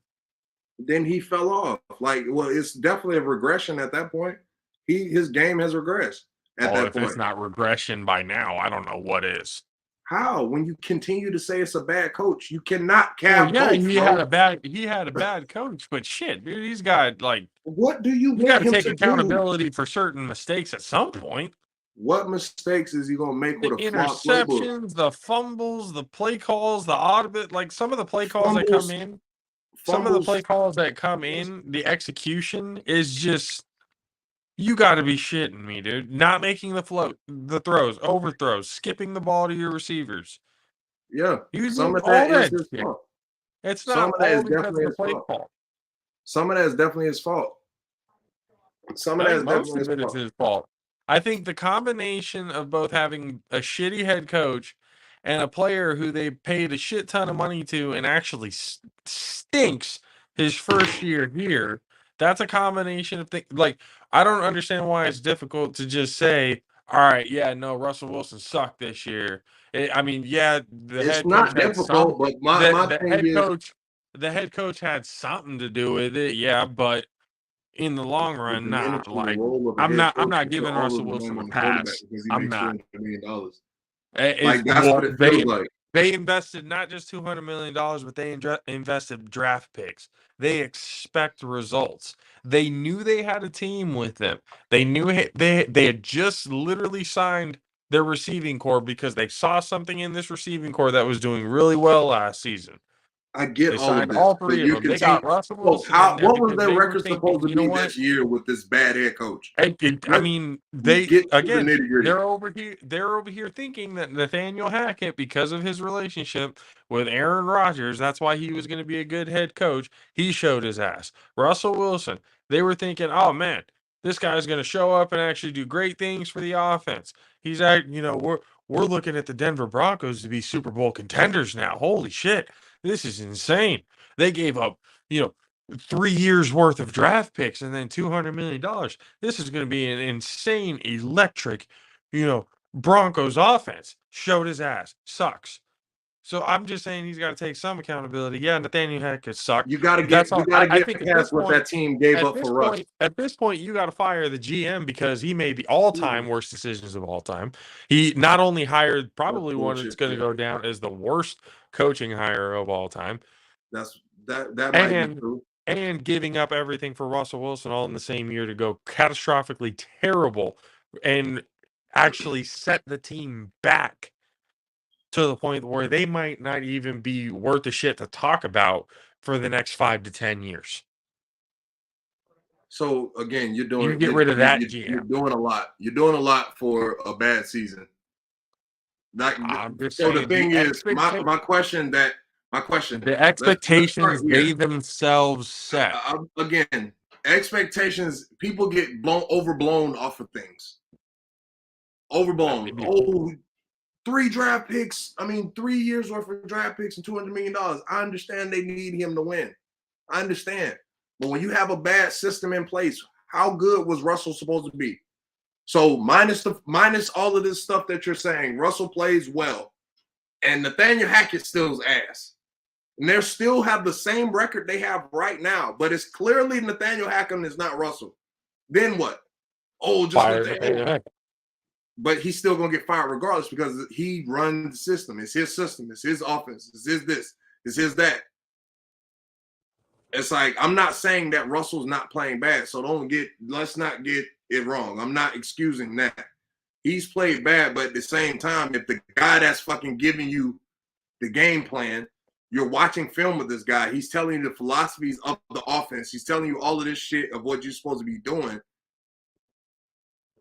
Then he fell off. Like, well, it's definitely a regression at that point. His game has regressed at that If point. it's not regression by now, I don't know what is. How? When you continue to say it's a bad coach, you cannot have both. He had a bad coach, but shit, dude, he's got like. What do you got to him take to accountability for certain mistakes at some point. What mistakes is he gonna make The with a flawed playbook? interceptions, the fumbles, the play calls, the audit, like some of the play calls that come in. Some of the play calls that come in, the execution is just. You got to be shitting me, dude. Not making the throws, overthrows, skipping the ball to your receivers. Yeah, Some of that is his fault. It's not all because of the play call. Some of that is definitely his fault. Some of that is definitely his fault. It's his fault. I think the combination of both having a shitty head coach and a player who they paid a shit ton of money to and actually stinks his first year here. That's a combination of things. Like, I don't understand why it's difficult to just say, all right, yeah, no, Russell Wilson sucked this year. I mean, yeah, the It's head coach not had some. difficult, but my The thing head is, coach, the head coach had something to do with it, yeah, but in the long the run, nah. diminishing Like, role of a I'm head not. I'm coach not to put giving all Russell of the blame Wilson a on the quarterback pass. because he I'm makes not. $200 million. It's Like that's well, what it feels like. they invested not just $200 million, but they invested draft picks. They expect results. They knew they had a team with them. They knew they had just literally signed their receiving core because they saw something in this receiving core that was doing really well last season. I get They all of signed this, all but three of you them. They continue. got Russell So Wilson in how? there What was because their they were record supposed thinking, to you know be what? this year with this bad head coach? I Let's mean, they get to the again, nitty gritty. they're over here thinking that Nathaniel Hackett, because of his relationship with Aaron Rodgers, that's why he was going to be a good head coach. He showed his ass. Russell Wilson, they were thinking, oh man, this guy's going to show up and actually do great things for the offense. We're looking at the Denver Broncos to be Super Bowl contenders now. Holy shit, this is insane. They gave up, you know, 3 years worth of draft picks and then $200 million. This is going to be an insane, electric, Broncos offense. Showed his ass. Sucks. So I'm just saying he's got to take some accountability. Yeah, Nathaniel Hackett sucked. You got to That's get you all. got to I get think past what that team gave up for Russ. at this point, you got to fire the GM because he made the all-time worst decisions of all time. He not only hired That's probably one that's bullshit. going to Yeah, go down as the worst coaching hire of all time, that might be and true. giving up everything for Russell Wilson all in the same year to go catastrophically terrible and actually set the team back to the point where they might not even be worth a shit to talk about for the next 5 to 10 years. So again, you're You doing get rid of that you're GM. doing a lot. You're doing a lot for a bad season. Like I'm just so, the saying thing is, my question. the Let's start expectations here. they themselves set. Again, expectations. People get overblown off of things. Overblown. Oh, 3 draft picks. I mean, 3 years worth of draft picks and $200 million. I understand they need him to win. I understand. But when you have a bad system in place, how good was Russell supposed to be? So minus all of this stuff that you're saying, Russell plays well, and Nathaniel Hackett still's ass. And they still have the same record they have right now, but it's clearly Nathaniel Hackett is not Russell. Then what? Oh, just Nathaniel Hackett. But he's still gonna get fired regardless because he runs the system. It's his system. It's his offense. It's his this. It's his that. It's like, I'm not saying that Russell's not playing bad, so let's not get it wrong. I'm not excusing that. He's played bad, but at the same time, if the guy that's fucking giving you the game plan, you're watching film with this guy, he's telling you the philosophies of the offense, he's telling you all of this shit of what you're supposed to be doing.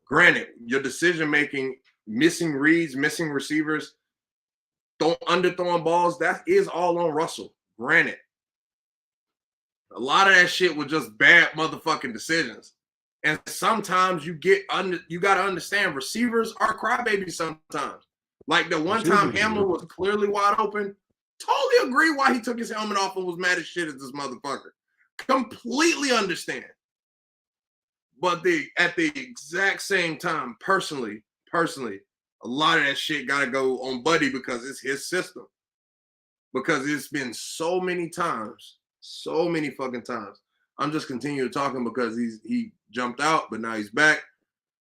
Granted, your decision-making, missing reads, missing receivers, underthrowing balls, that is all on Russell. Granted. A lot of that shit was just bad motherfucking decisions. And sometimes you got to understand receivers are crybabies sometimes. Like the one time Hamlin was clearly wide open, totally agree why he took his helmet off and was mad as shit at this motherfucker. Completely understand. But at the exact same time, personally, a lot of that shit got to go on Buddy because it's his system. Because it's been so many fucking times. I'm just continuing talking because he jumped out, but now he's back.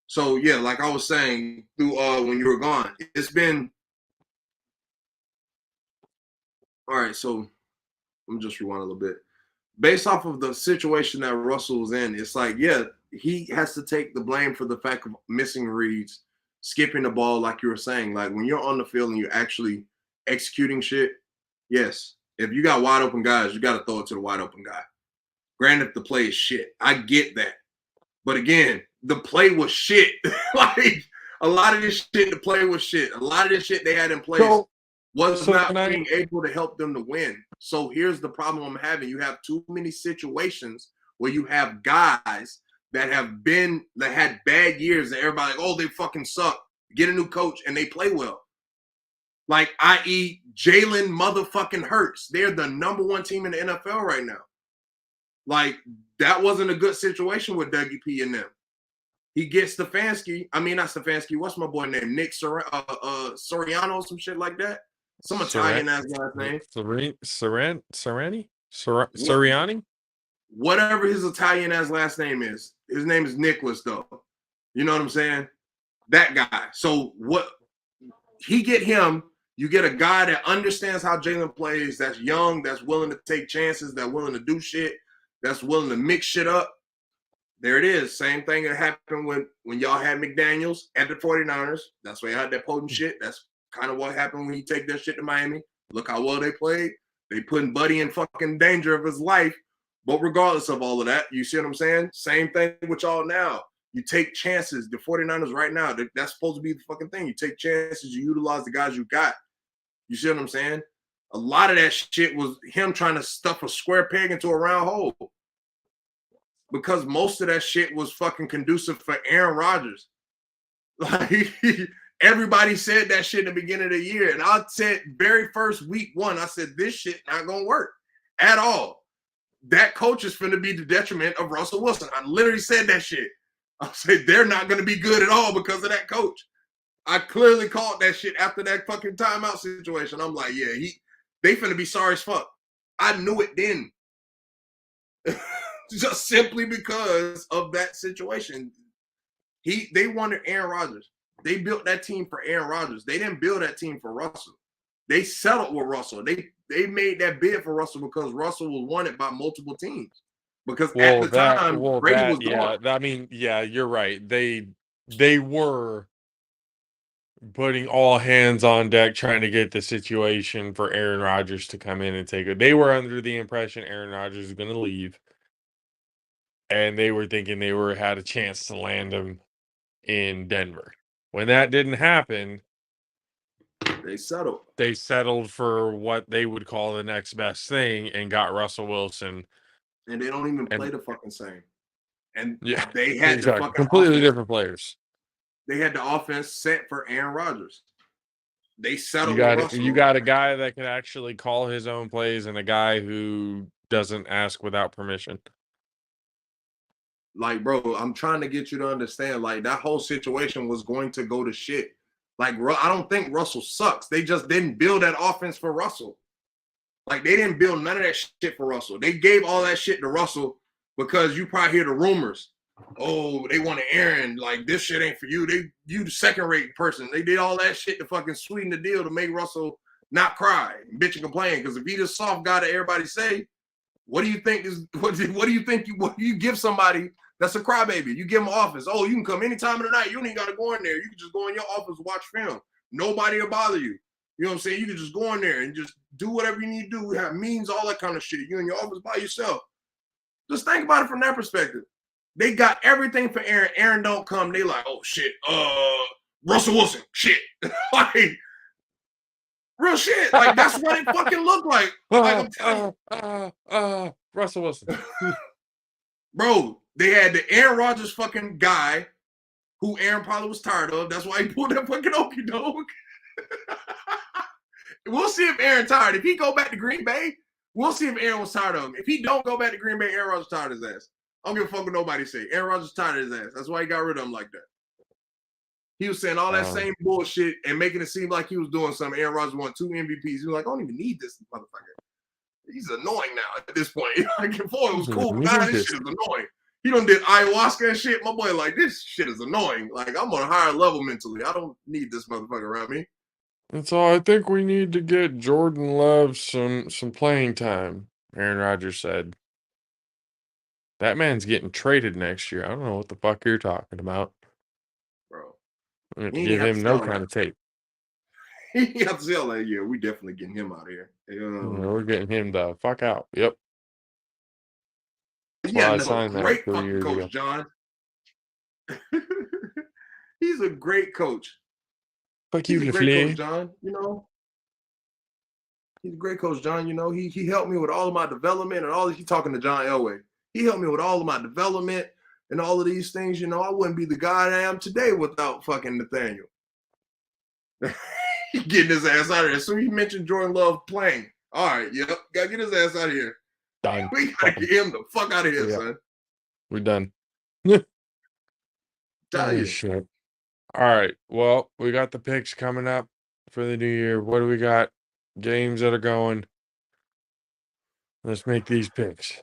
So yeah, like I was saying through when you were gone, it's been all right. So let me just rewind a little bit. Based off of the situation that Russell was in, it's like, yeah, he has to take the blame for the fact of missing reads, skipping the ball, like you were saying. Like when you're on the field and you're actually executing shit, yes. If you got wide open guys, you got to throw it to the wide open guy. Granted, the play is shit. I get that. But again, the play was shit. Like a lot of this shit, the play was shit. A lot of this shit they had in place was not being able to help them to win. So here's the problem I'm having. You have too many situations where you have guys that had bad years, and everybody like, oh, they fucking suck. Get a new coach and they play well. Like, i.e., Jalen motherfucking Hurts. They're the number 1 team in the NFL right now. Like, that wasn't a good situation with Dougie P and them. He gets Stefanski. I mean, not Stefanski. What's my boy name? Nick Soriano, some shit like that. Some Italian ass last name. Soriani? Whatever his Italian ass last name is. His name is Nicholas, though. You know what I'm saying? That guy. So what he get him, you get a guy that understands how Jalen plays, that's young, that's willing to take chances, that's willing to do shit, that's willing to mix shit up. There it is. Same thing that happened when y'all had McDaniels at the 49ers. That's why you had that potent shit. That's kind of what happened when you take that shit to Miami. Look how well they played. They putting Buddy in fucking danger of his life. But regardless of all of that, you see what I'm saying? Same thing with y'all now. You take chances. The 49ers right now, that's supposed to be the fucking thing. You take chances. You utilize the guys you got. You see what I'm saying? A lot of that shit was him trying to stuff a square peg into a round hole. Because most of that shit was fucking conducive for Aaron Rodgers. Like, everybody said that shit in the beginning of the year. And I said very first week 1, I said, this shit not going to work at all. That coach is finna be the detriment of Russell Wilson. I literally said that shit. I said, they're not going to be good at all because of that coach. I clearly called that shit after that fucking timeout situation. I'm like, yeah, they finna be sorry as fuck. I knew it then. Just simply because of that situation. They wanted Aaron Rodgers. They built that team for Aaron Rodgers. They didn't build that team for Russell. They settled with Russell. They made that bid for Russell because Russell was wanted by multiple teams. Because at the time, Brady was gone. I mean, yeah, you're right. They were putting all hands on deck trying to get the situation for Aaron Rodgers to come in and take it. They were under the impression Aaron Rodgers was going to leave. And they were thinking they had a chance to land him in Denver. When that didn't happen, they settled. They settled for what they would call the next best thing and got Russell Wilson. And they don't even play the fucking same. And yeah, they had the fucking completely different players. They had the offense set for Aaron Rodgers. They settled. You got a guy that can actually call his own plays and a guy who doesn't ask without permission. Like, bro, I'm trying to get you to understand, like, that whole situation was going to go to shit. Like, I don't think Russell sucks. They just didn't build that offense for Russell. Like, they didn't build none of that shit for Russell. They gave all that shit to Russell because you probably hear the rumors. Oh, they wanted Aaron. Like, this shit ain't for you. You the second-rate person. They did all that shit to fucking sweeten the deal to make Russell not cry and bitch and complain. Because if he the soft guy that everybody say, what do you think what do you give somebody that's a crybaby? You give them an office. Oh, you can come any time of the night. You don't even got to go in there. You can just go in your office and watch film. Nobody will bother you. You know what I'm saying? You can just go in there and just do whatever you need to do. We have meetings, all that kind of shit. You in your office by yourself. Just think about it from that perspective. They got everything for Aaron. Aaron don't come. They like, oh shit, Russell Wilson, shit. Like, real shit. Like, that's what it fucking looked like. Like, I'm telling Russell Wilson. Bro, they had the Aaron Rodgers fucking guy who Aaron probably was tired of. That's why he pulled that fucking okey doke. We'll see if Aaron tired. If he go back to Green Bay, we'll see if Aaron was tired of him. If he don't go back to Green Bay, Aaron Rodgers tired of his ass. I don't give a fuck what nobody say. Aaron Rodgers tired of his ass. That's why he got rid of him like that. He was saying all that same bullshit and making it seem like he was doing something. Aaron Rodgers won 2 MVPs. He was like, I don't even need this motherfucker. He's annoying now at this point. Like, before it was cool. Now this shit is annoying. He done did ayahuasca and shit. My boy, like, this shit is annoying. Like, I'm on a higher level mentally. I don't need this motherfucker around me. And so I think we need to get Jordan Love some playing time, Aaron Rodgers said. That man's getting traded next year. I don't know what the fuck you're talking about. Bro. I'm going to give him no kind of tape. He have to say all that. Yeah, we definitely getting him out of here. We're getting him the fuck out. Yep. Yeah, great fucking coach, John. He's a great coach. Fuck He's you, a great coach, John. You know, he's a great coach, John. You know, he helped me with all of my development and all this. He's talking to John Elway. He helped me with all of my development and all of these things, you know, I wouldn't be the guy I am today without fucking Nathaniel. Getting his ass out of here. So he mentioned Jordan Love playing. All right, yep, gotta get his ass out of here. Done. We gotta get him the fuck out of here, son. We're done. Tell you. Shit. All right. Well, we got the picks coming up for the new year. What do we got? Games that are going. Let's make these picks.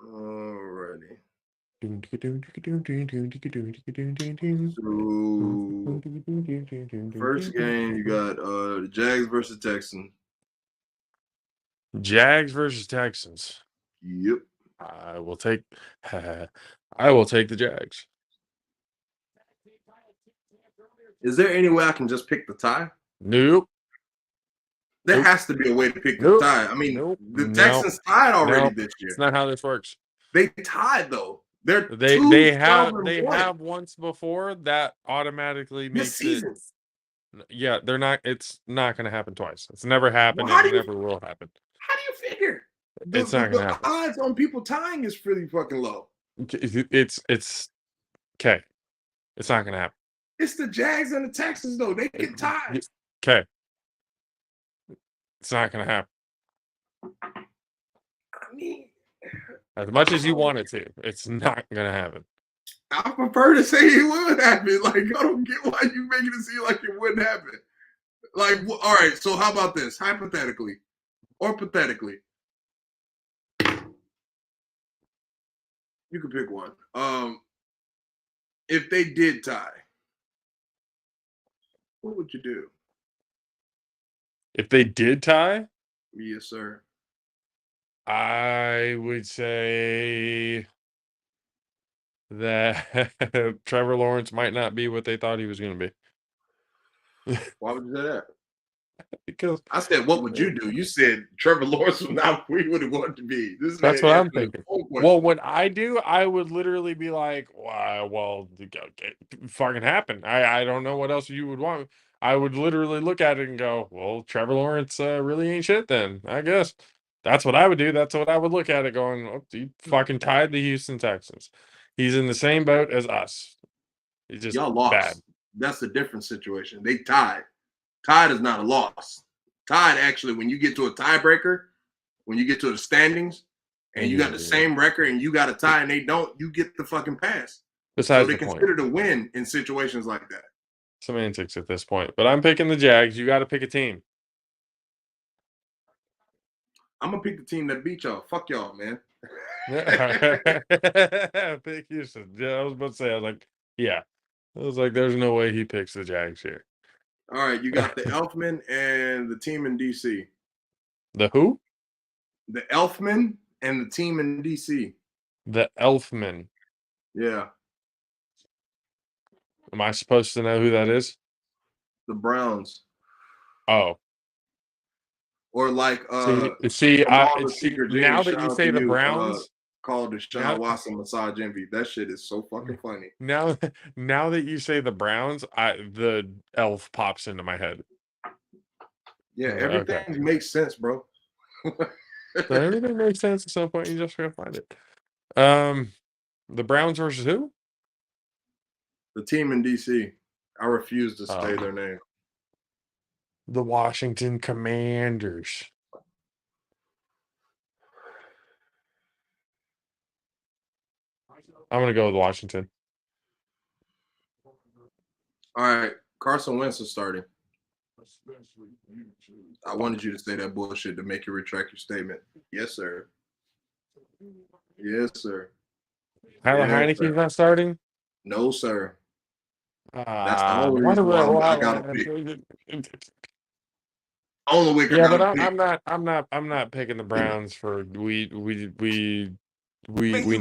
Alrighty. So, first game, you got the Jags versus Texans. Jags versus Texans. Yep. I will take the Jags. Is there any way I can just pick the tie? Nope. There Nope. has to be a way to pick the Nope. tie. I mean, Nope. the No. Texans tied already No. this year. It's not how this works. They tied though. They're They 12-1 have once before. That automatically this makes season. it. Yeah, they're not. It's not going to happen twice. It's never happened. Well, And it never will happen. How do you figure? It's not going to happen. The odds on people tying is pretty fucking low. It's okay. It's not going to happen. It's the Jags and the Texans though. They can tie. Okay. It's not going to happen. I mean, As much as you want it to, it's not going to happen. I prefer to say it would happen. Like, I don't get why you making it seem like it wouldn't happen. Like, all right, so how about this? Hypothetically or pathetically. You can pick one. If they did tie, what would you do? If they did tie, Yes, sir. I would say that Trevor Lawrence might not be what they thought he was going to be. Why would you say that? Because I said, what would you do? You said Trevor Lawrence was not where he would have wanted to be. that's what I'm thinking. Well, what I do, I would literally be like, well, fucking happen. I don't know what else you would want. I would literally look at it and go, well, Trevor Lawrence really ain't shit then, I guess. That's what I would do. That's what I would look at it going, oh, he fucking tied the Houston Texans. He's in the same boat as us. He's just y'all lost. bad. That's a different situation. They tied. Tied is not a loss. Tied, actually, when you get to a tiebreaker, when you get to the standings, and you got the same record and you got a tie and they don't, you get the fucking pass. Besides so they the point. consider the win in situations like that. Semantics at this point. But I'm picking the Jags. You got to pick a team. I'm going to pick the team that beat y'all. Fuck y'all, man. Pick Houston. Yeah, I was about to say, I was like, there's no way he picks the Jags here. All right, you got the Elfman and the team in DC. The who? The Elfman and the team in DC. The Elfman. Yeah. Am I supposed to know who that is? The Browns. Oh. Or like now that you say the Browns, called Deshaun Watson massage envy. That shit is so fucking funny. Now that you say the Browns, the elf pops into my head. Yeah, everything makes sense, bro. Everything makes sense at some point. You just gotta find it. The Browns versus who? The team in DC. I refuse to say their name. The Washington Commanders. I'm gonna go with Washington. All right, Carson Wentz is starting. I wanted you to say that bullshit to make you retract your statement. Yes, sir. Yes, sir. Tyler Heineke's not starting? No, sir. That's the only reason why I got to pick. Only way I'm not picking the Browns for we know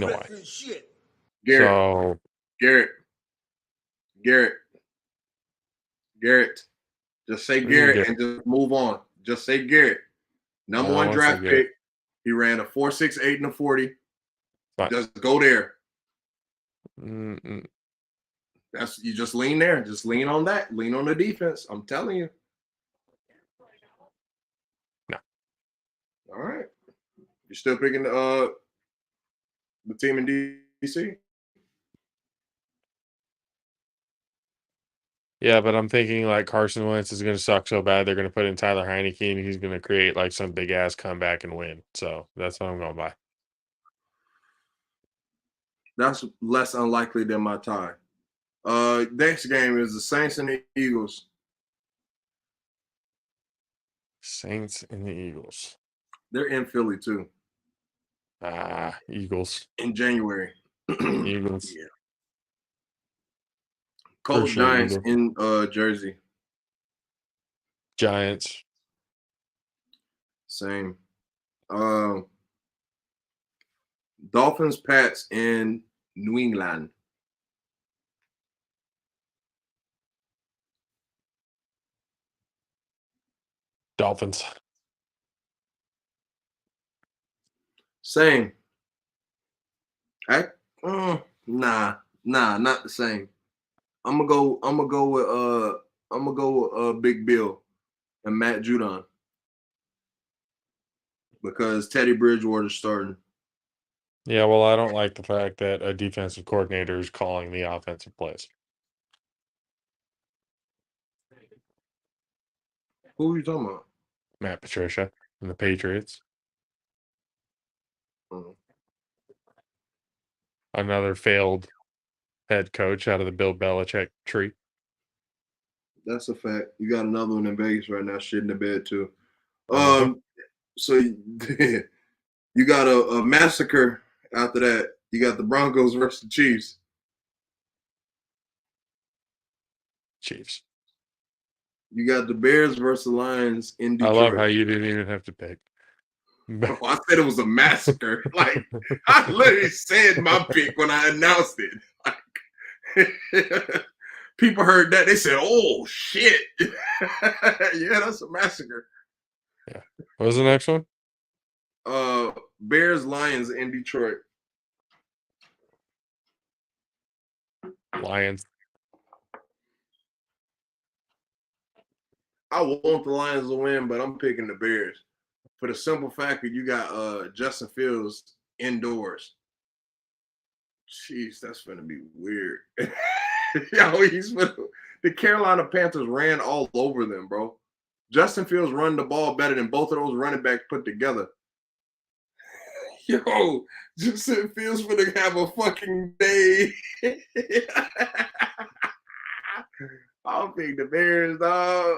why. Garrett. Just say Garrett and just move on. Just say Garrett. Number one draft pick. He ran a 4.68 and a 40. Fine. Just go there. That's you just lean there. Just lean on that. Lean on the defense. I'm telling you. No. All right. You're still picking The team in DC. Yeah, but I'm thinking like Carson Wentz is going to suck so bad they're going to put in Tyler Heineke and he's going to create like some big ass comeback and win. So that's what I'm going by. That's less unlikely than my tie. Next game is the Saints and the Eagles. Saints and the Eagles. They're in Philly too Eagles. in January. Eagles. Yeah. For Colts sure, Giants Eagles. in Jersey. Giants. Same. Dolphins Pats in New England. Dolphins. Same. Nah, not the same. I'm gonna go with Big Bill and Matt Judon because Teddy Bridgewater's starting. Yeah, well, I don't like the fact that a defensive coordinator is calling the offensive plays. Who are you talking about? Matt Patricia and the Patriots. Another failed head coach out of the Bill Belichick tree. That's a fact. You got another one in Vegas right now, shit in the bed too. So you got a massacre after that. You got the Broncos versus the Chiefs. Chiefs. You got the Bears versus the Lions in Detroit. I love how you didn't even have to pick. Bro, I said it was a massacre. Like, I literally said my pick when I announced it. Like, people heard that. They said, oh, shit. Yeah, that's a massacre. Yeah. What was the next one? Bears, Lions in Detroit. Lions. I want the Lions to win, but I'm picking the Bears. For the simple fact that you got Justin Fields indoors. Jeez, that's gonna be weird. The Carolina Panthers ran all over them, bro. Justin Fields run the ball better than both of those running backs put together. Yo, Justin Fields gonna have a fucking day. I'll pick the Bears, dog.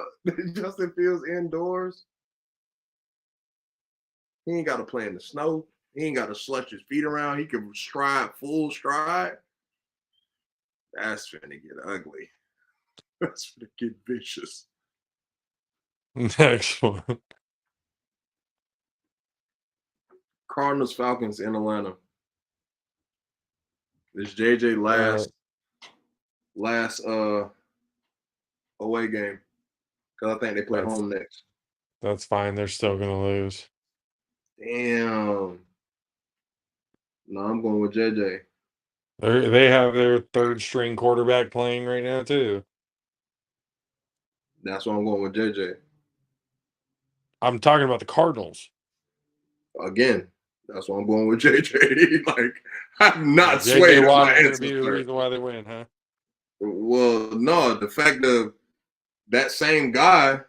Justin Fields indoors. He ain't got to play in the snow. He ain't got to slush his feet around. He can stride, full stride. That's finna get ugly. That's finna get vicious. Next one. Cardinals, Falcons in Atlanta. This JJ last away game. Because I think they play home next. That's fine. They're still going to lose. Damn. No, I'm going with JJ. They have their third string quarterback playing right now, too. That's why I'm going with JJ. I'm talking about the Cardinals. Again, that's why I'm going with JJ. Like, I'm not JJ swayed. Watt is going to be the reason why they win, huh? Well, no, the fact that that same guy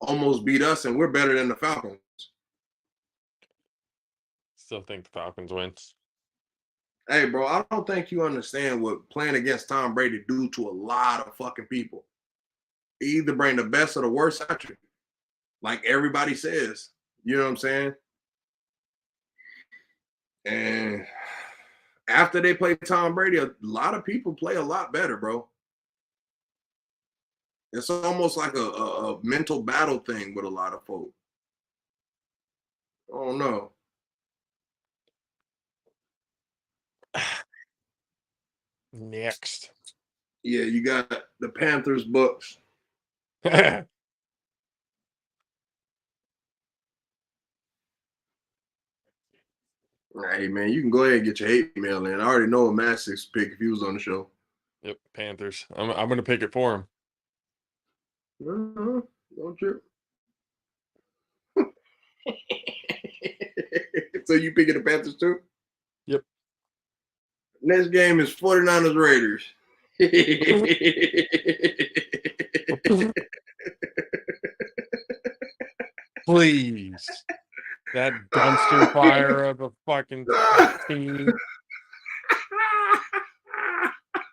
almost beat us and we're better than the Falcons. Still think the Falcons wins. Hey, bro, I don't think you understand what playing against Tom Brady do to a lot of fucking people. He either bring the best or the worst out you, like everybody says. You know what I'm saying? And after they play Tom Brady, a lot of people play a lot better, bro. It's almost like a mental battle thing with a lot of folks. I don't know. Next. Yeah, you got the Panthers, Bucks. Hey, man, you can go ahead and get your hate mail in. I already know a Massix pick if he was on the show. Yep, Panthers. I'm going to pick it for him. Don't trip. So you picking the Panthers too? Yep. Next game is 49ers Raiders. Please. That dumpster fire of a fucking team.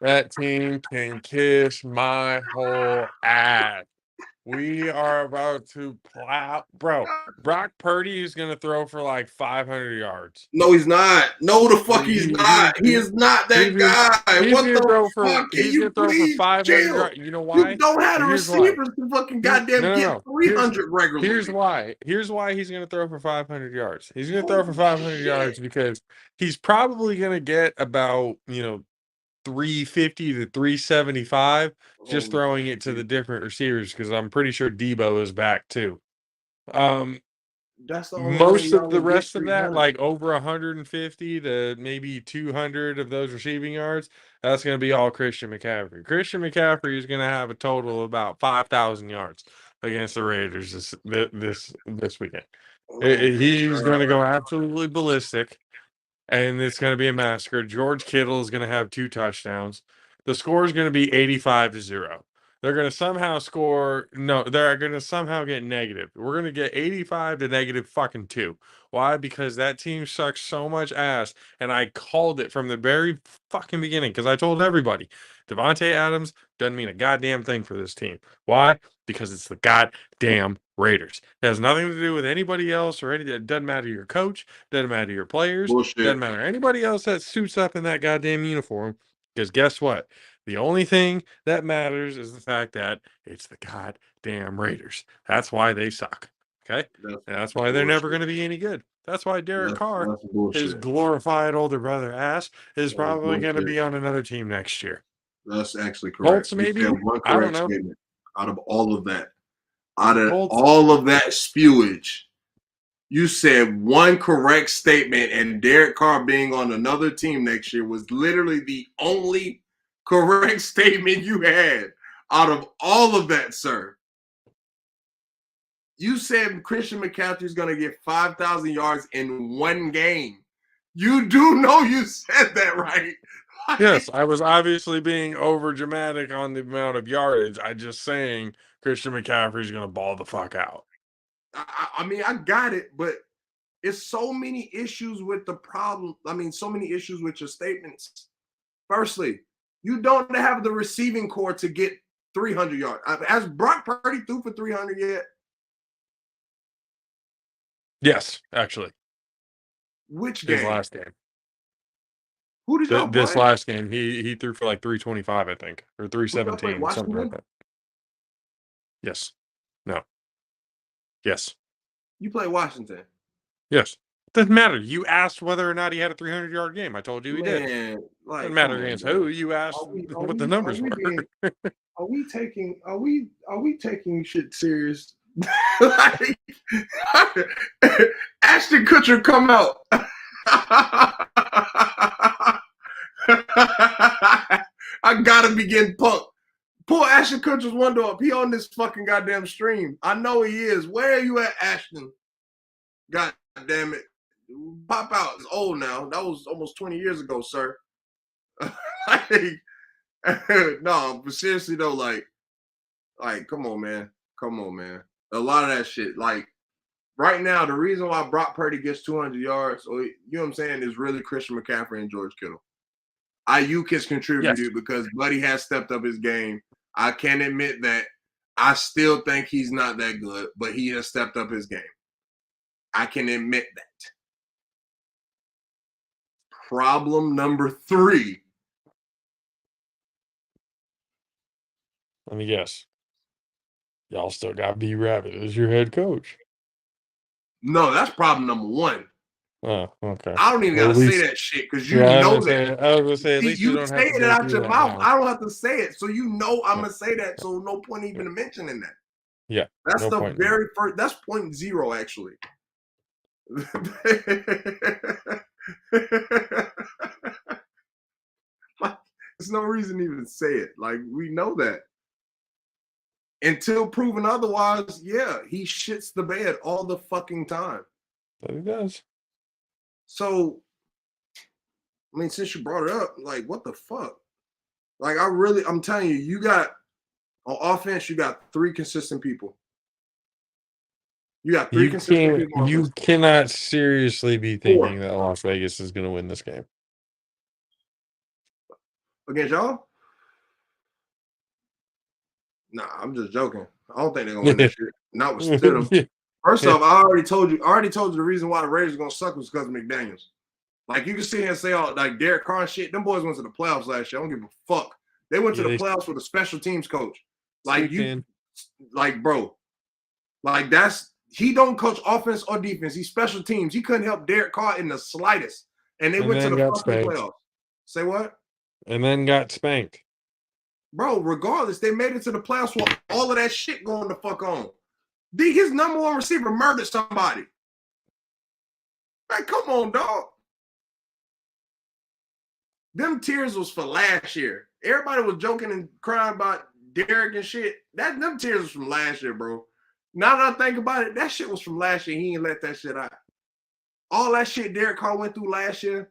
That team can kiss my whole ass. We are about to plow. Bro, Brock Purdy is going to throw for like 500 yards. No, he's not. No, the fuck he's not. He is not that guy. He's What gonna the throw for, fuck? Can he's you going to throw for please 500 chill? yards. You know why? You don't have the Here's why. receivers to fucking goddamn get 300 regularly. Here's why. Here's why he's going to throw for 500 yards. He's going to throw for 500 yards because he's probably going to get about, 350 to 375 just throwing it to the different receivers because I'm pretty sure Debo is back too. That's the only Most way of the y'all rest of that, 300. like over 150 to maybe 200 of those receiving yards, that's going to be all Christian McCaffrey. Christian McCaffrey is going to have a total of about 5,000 yards against the Raiders this weekend. He's going to go absolutely ballistic, and it's going to be a massacre. George Kittle is going to have 2 touchdowns. The score is going to be 85-0. They're going to somehow score. No, they're going to somehow get negative. We're going to get 85 to negative fucking 2. Why? Because that team sucks so much ass. And I called it from the very fucking beginning because I told everybody Devontae Adams doesn't mean a goddamn thing for this team. Why? Because it's the goddamn Raiders. It has nothing to do with anybody else or anything. It doesn't matter your coach, doesn't matter your players, Bullshit. doesn't matter anybody else that suits up in that goddamn uniform. Because guess what? The only thing that matters is the fact that it's the goddamn Raiders. That's why they suck. Okay? That's why they're never going to be any good. That's why Derek Carr, his glorified older brother ass, is probably going to be on another team next year. That's actually correct. Colts, maybe? You said one I don't correct know. statement out of all of that. Out of Colts. all of that spewage, you said one correct statement, and Derek Carr being on another team next year was literally the only correct statement you had out of all of that, sir. You said Christian McCaffrey is going to get 5,000 yards in one game. You do know you said that, right? Yes, I was obviously being over dramatic on the amount of yardage. I just saying Christian McCaffrey is going to ball the fuck out. I mean, I got it, but it's so many issues with the problem. I mean, so many issues with your statements. Firstly, you don't have the receiving core to get 300 yards. Has Brock Purdy threw for 300 yet? Yes, actually. Which game? His last game. Who did y'all play? This last game, he threw for like 325, I think, or 317, something like that. Yes. No. Yes. You play Washington. Yes. Doesn't matter. You asked whether or not he had a 300-yard game. I told you he did. Like, doesn't matter against who. You asked what the numbers were. Are we taking shit serious? Like, Ashton Kutcher come out. I gotta be getting punked. Pull Ashton Kutcher's window up. He on this fucking goddamn stream. I know he is. Where are you at, Ashton? God damn it. Pop out. It's old now. That was almost 20 years ago, sir. No, but seriously though, like, come on, man. Come on, man. A lot of that shit. Like, right now, the reason why Brock Purdy gets 200 yards, or you know what I'm saying, is really Christian McCaffrey and George Kittle. Ayuk has contributed because Buddy has stepped up his game. I can admit that I still think he's not that good, but he has stepped up his game. I can admit that. Problem number 3. Let me guess. Y'all still got B Rabbit as your head coach. No, that's problem number 1. Oh, okay. I don't even gotta say that shit because you know that. I was gonna say, at least you don't have to say it go out through your that mouth. now. I don't have to say it, so you know I'm gonna say that. So no point even mentioning that. Yeah, that's no the point very first. That's point 0 actually. Like, there's no reason to even say it. Like, we know that. Until proven otherwise, yeah, he shits the bed all the fucking time. But he does. So, I mean, since you brought it up, like, what the fuck? Like, I'm telling you, you got on offense, you got 3 consistent people. You got 3 consistent people on You offense. cannot seriously be 4 thinking that Las Vegas is going to win this game against y'all. Nah, I'm just joking. I don't think they're gonna win that shit. Not with Stidham. First off, I already told you the reason why the Raiders are gonna suck was because of McDaniels. Like, you can sit here and say all like Derek Carr and shit. Them boys went to the playoffs last year. I don't give a fuck. They went to the playoffs with a special teams coach. Like, bro, like, he don't coach offense or defense. He's special teams. He couldn't help Derek Carr in the slightest. And they went to the fucking playoffs. Say what? And then got spanked. Bro, regardless, they made it to the playoffs with all of that shit going the fuck on. His number 1 receiver murdered somebody. Like, come on, dog. Them tears was for last year. Everybody was joking and crying about Derek and shit. Them tears was from last year, bro. Now that I think about it, that shit was from last year. He ain't let that shit out. All that shit Derek Carr went through last year,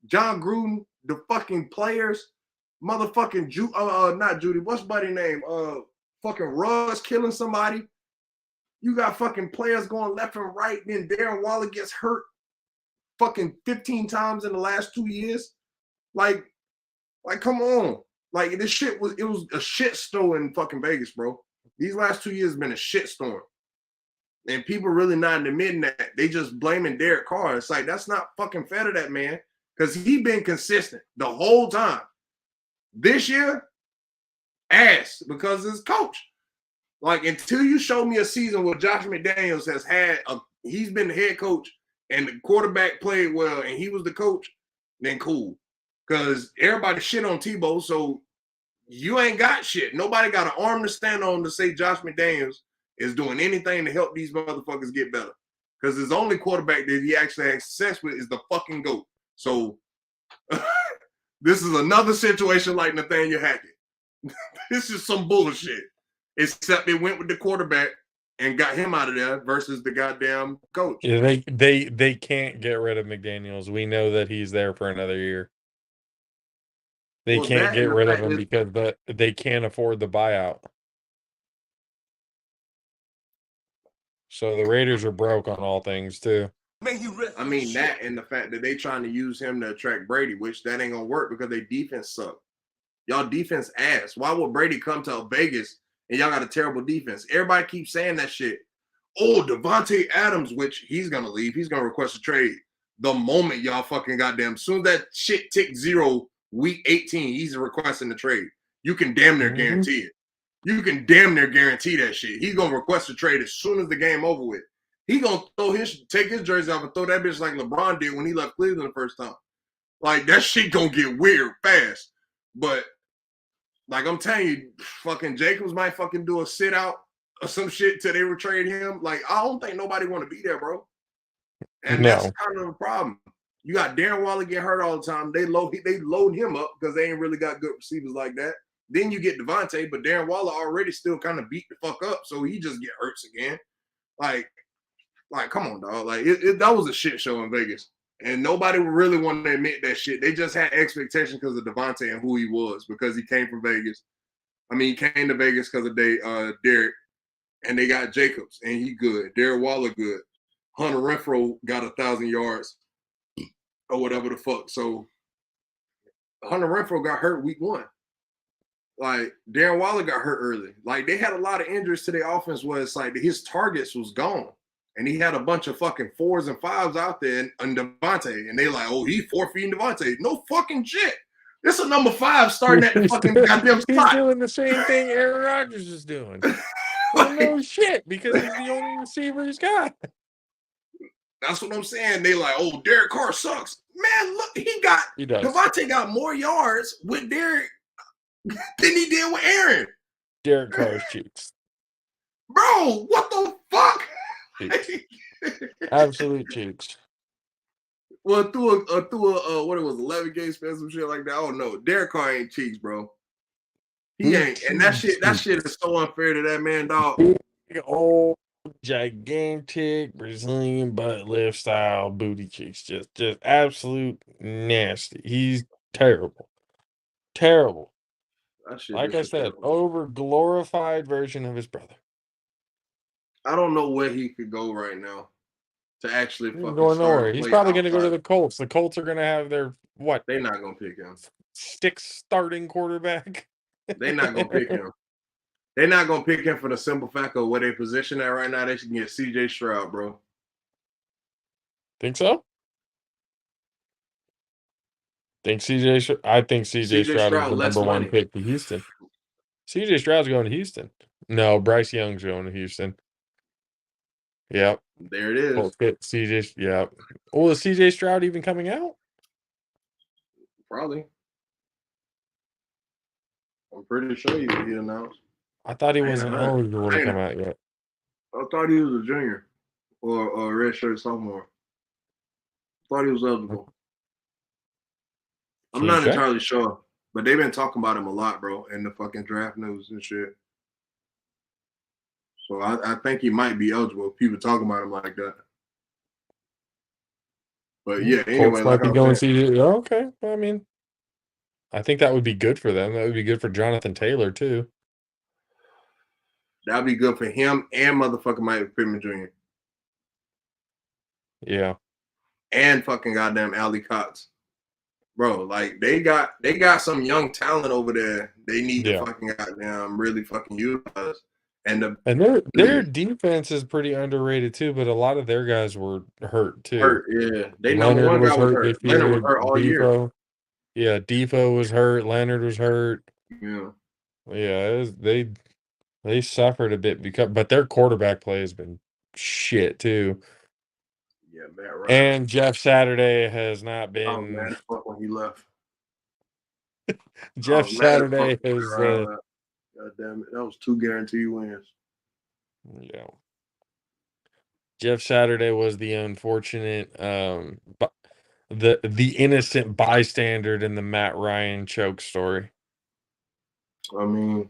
John Gruden, the fucking players, motherfucking not Judy, what's buddy name? Fucking Russ killing somebody. You got fucking players going left and right, then Darren Waller gets hurt fucking 15 times in the last 2 years. Like, come on. Like, it was a shit storm in fucking Vegas, bro. These last 2 years have been a shit storm. And people really not admitting that. They just blaming Derek Carr. It's like, that's not fucking fair to that man. Because he been consistent the whole time. This year, ass, because his coach. Like, until you show me a season where Josh McDaniels has he's been the head coach and the quarterback played well and he was the coach, then cool. Because everybody shit on Tebow, so you ain't got shit. Nobody got an arm to stand on to say Josh McDaniels is doing anything to help these motherfuckers get better. Because his only quarterback that he actually had success with is the fucking GOAT. So this is another situation like Nathaniel Hackett. This is some bullshit. Except they went with the quarterback and got him out of there versus the goddamn coach. Yeah, they can't get rid of McDaniels. We know that he's there for another year. They can't get rid of him because they can't afford the buyout. So the Raiders are broke on all things too. I mean, that and the fact that they trying to use him to attract Brady, which that ain't gonna work because they defense suck. Y'all defense ass. Why would Brady come to Vegas and y'all got a terrible defense? Everybody keeps saying that shit. Oh, Devontae Adams, which he's gonna leave. He's gonna request a trade the moment y'all fucking goddamn. Soon as that shit tick 0 week 18, he's requesting the trade. You can damn near guarantee it. You can damn near guarantee that shit. He's gonna request a trade as soon as the game over with. He gonna take his jersey off and throw that bitch like LeBron did when he left Cleveland the first time. Like, that shit gonna get weird fast. But like, I'm telling you, fucking Jacobs might fucking do a sit out or some shit till they retrade him. Like, I don't think nobody want to be there, bro. And that's kind of a problem. You got Darren Waller get hurt all the time. They load him up because they ain't really got good receivers like that. Then you get Devontae, but Darren Waller already still kind of beat the fuck up, so he just get hurts again. Like, come on, dog. Like, that was a shit show in Vegas. And nobody really wanted to admit that shit. They just had expectations because of Devontae and who he was, because he came from Vegas. I mean, he came to Vegas because of Derek, and they got Jacobs, and he good. Darren Waller good. Hunter Renfrow got 1,000 yards or whatever the fuck. So Hunter Renfrow got hurt week 1. Like, Darren Waller got hurt early. Like, they had a lot of injuries to their offense where it's like his targets was gone. And he had a bunch of fucking 4s and 5s out there and Devontae. And they like, oh, he forfeiting Devontae. No fucking shit. This is a number 5 starting at the fucking goddamn spot. He's doing the same thing Aaron Rodgers is doing. Well, no shit, because he's the only receiver he's got. That's what I'm saying. They like, oh, Derek Carr sucks. Man, look, he does. Devontae got more yards with Derek than he did with Aaron. Derek Carr's cheeks. Bro, what the fuck? Absolute cheeks. Well, through a what it was, 11 game span, some shit like that. I don't know. Derek Carr ain't cheeks, bro. He ain't. And that shit is so unfair to that man, dog. Old gigantic Brazilian butt lift style booty cheeks. Just absolute nasty. He's terrible. Terrible. That shit Like I said, disrespectful. over glorified version of his brother. I don't know where he could go right now to actually He's fucking going start nowhere. and He's play probably going to go to outside. the Colts. The Colts are going to have their what? They're not gonna pick him. Sixth starting quarterback. They're not gonna pick him. They're not gonna pick him for the simple fact of where they position at right now. They should get CJ Stroud, bro. Think so? Think CJ? I think CJ CJ Stroud is Stroud the less number one money. pick to Houston. CJ Stroud's going to Houston. No, Bryce Young's going to Houston. Yep. There it is. Colts get CJ. Yep. Oh, is CJ Stroud even coming out? Probably. I'm pretty sure he announced. I thought he wasn't eligible to come out yet. I thought he was a junior or a redshirt sophomore. Thought he was eligible. I'm not entirely sure, but they've been talking about him a lot, bro, in the fucking draft news and shit. So I think he might be eligible. People talking about him like that. But yeah, anyway, like I was saying, CJ. Okay, I mean, I think that would be good for them. That would be good for Jonathan Taylor too. that'd be good for him and motherfucking Mike Pittman Jr. Yeah. And fucking goddamn Ali Cox. Bro, like they got some young talent over there. They need to fucking goddamn really fucking utilize. And their defense is pretty underrated too, but a lot of their guys were hurt too. Hurt, yeah. They number one guy was hurt. Leonard was hurt all year. Yeah, Defoe was hurt. Leonard was hurt. Yeah. Yeah, they suffered a bit but their quarterback play has been shit too. Yeah, Matt Ryan. And Jeff Saturday has not been. Oh man, fuck when he left. Jeff Saturday has. God damn it, that was 2 guaranteed wins. Yeah. Jeff Saturday was the unfortunate, the innocent bystander in the Matt Ryan choke story. I mean,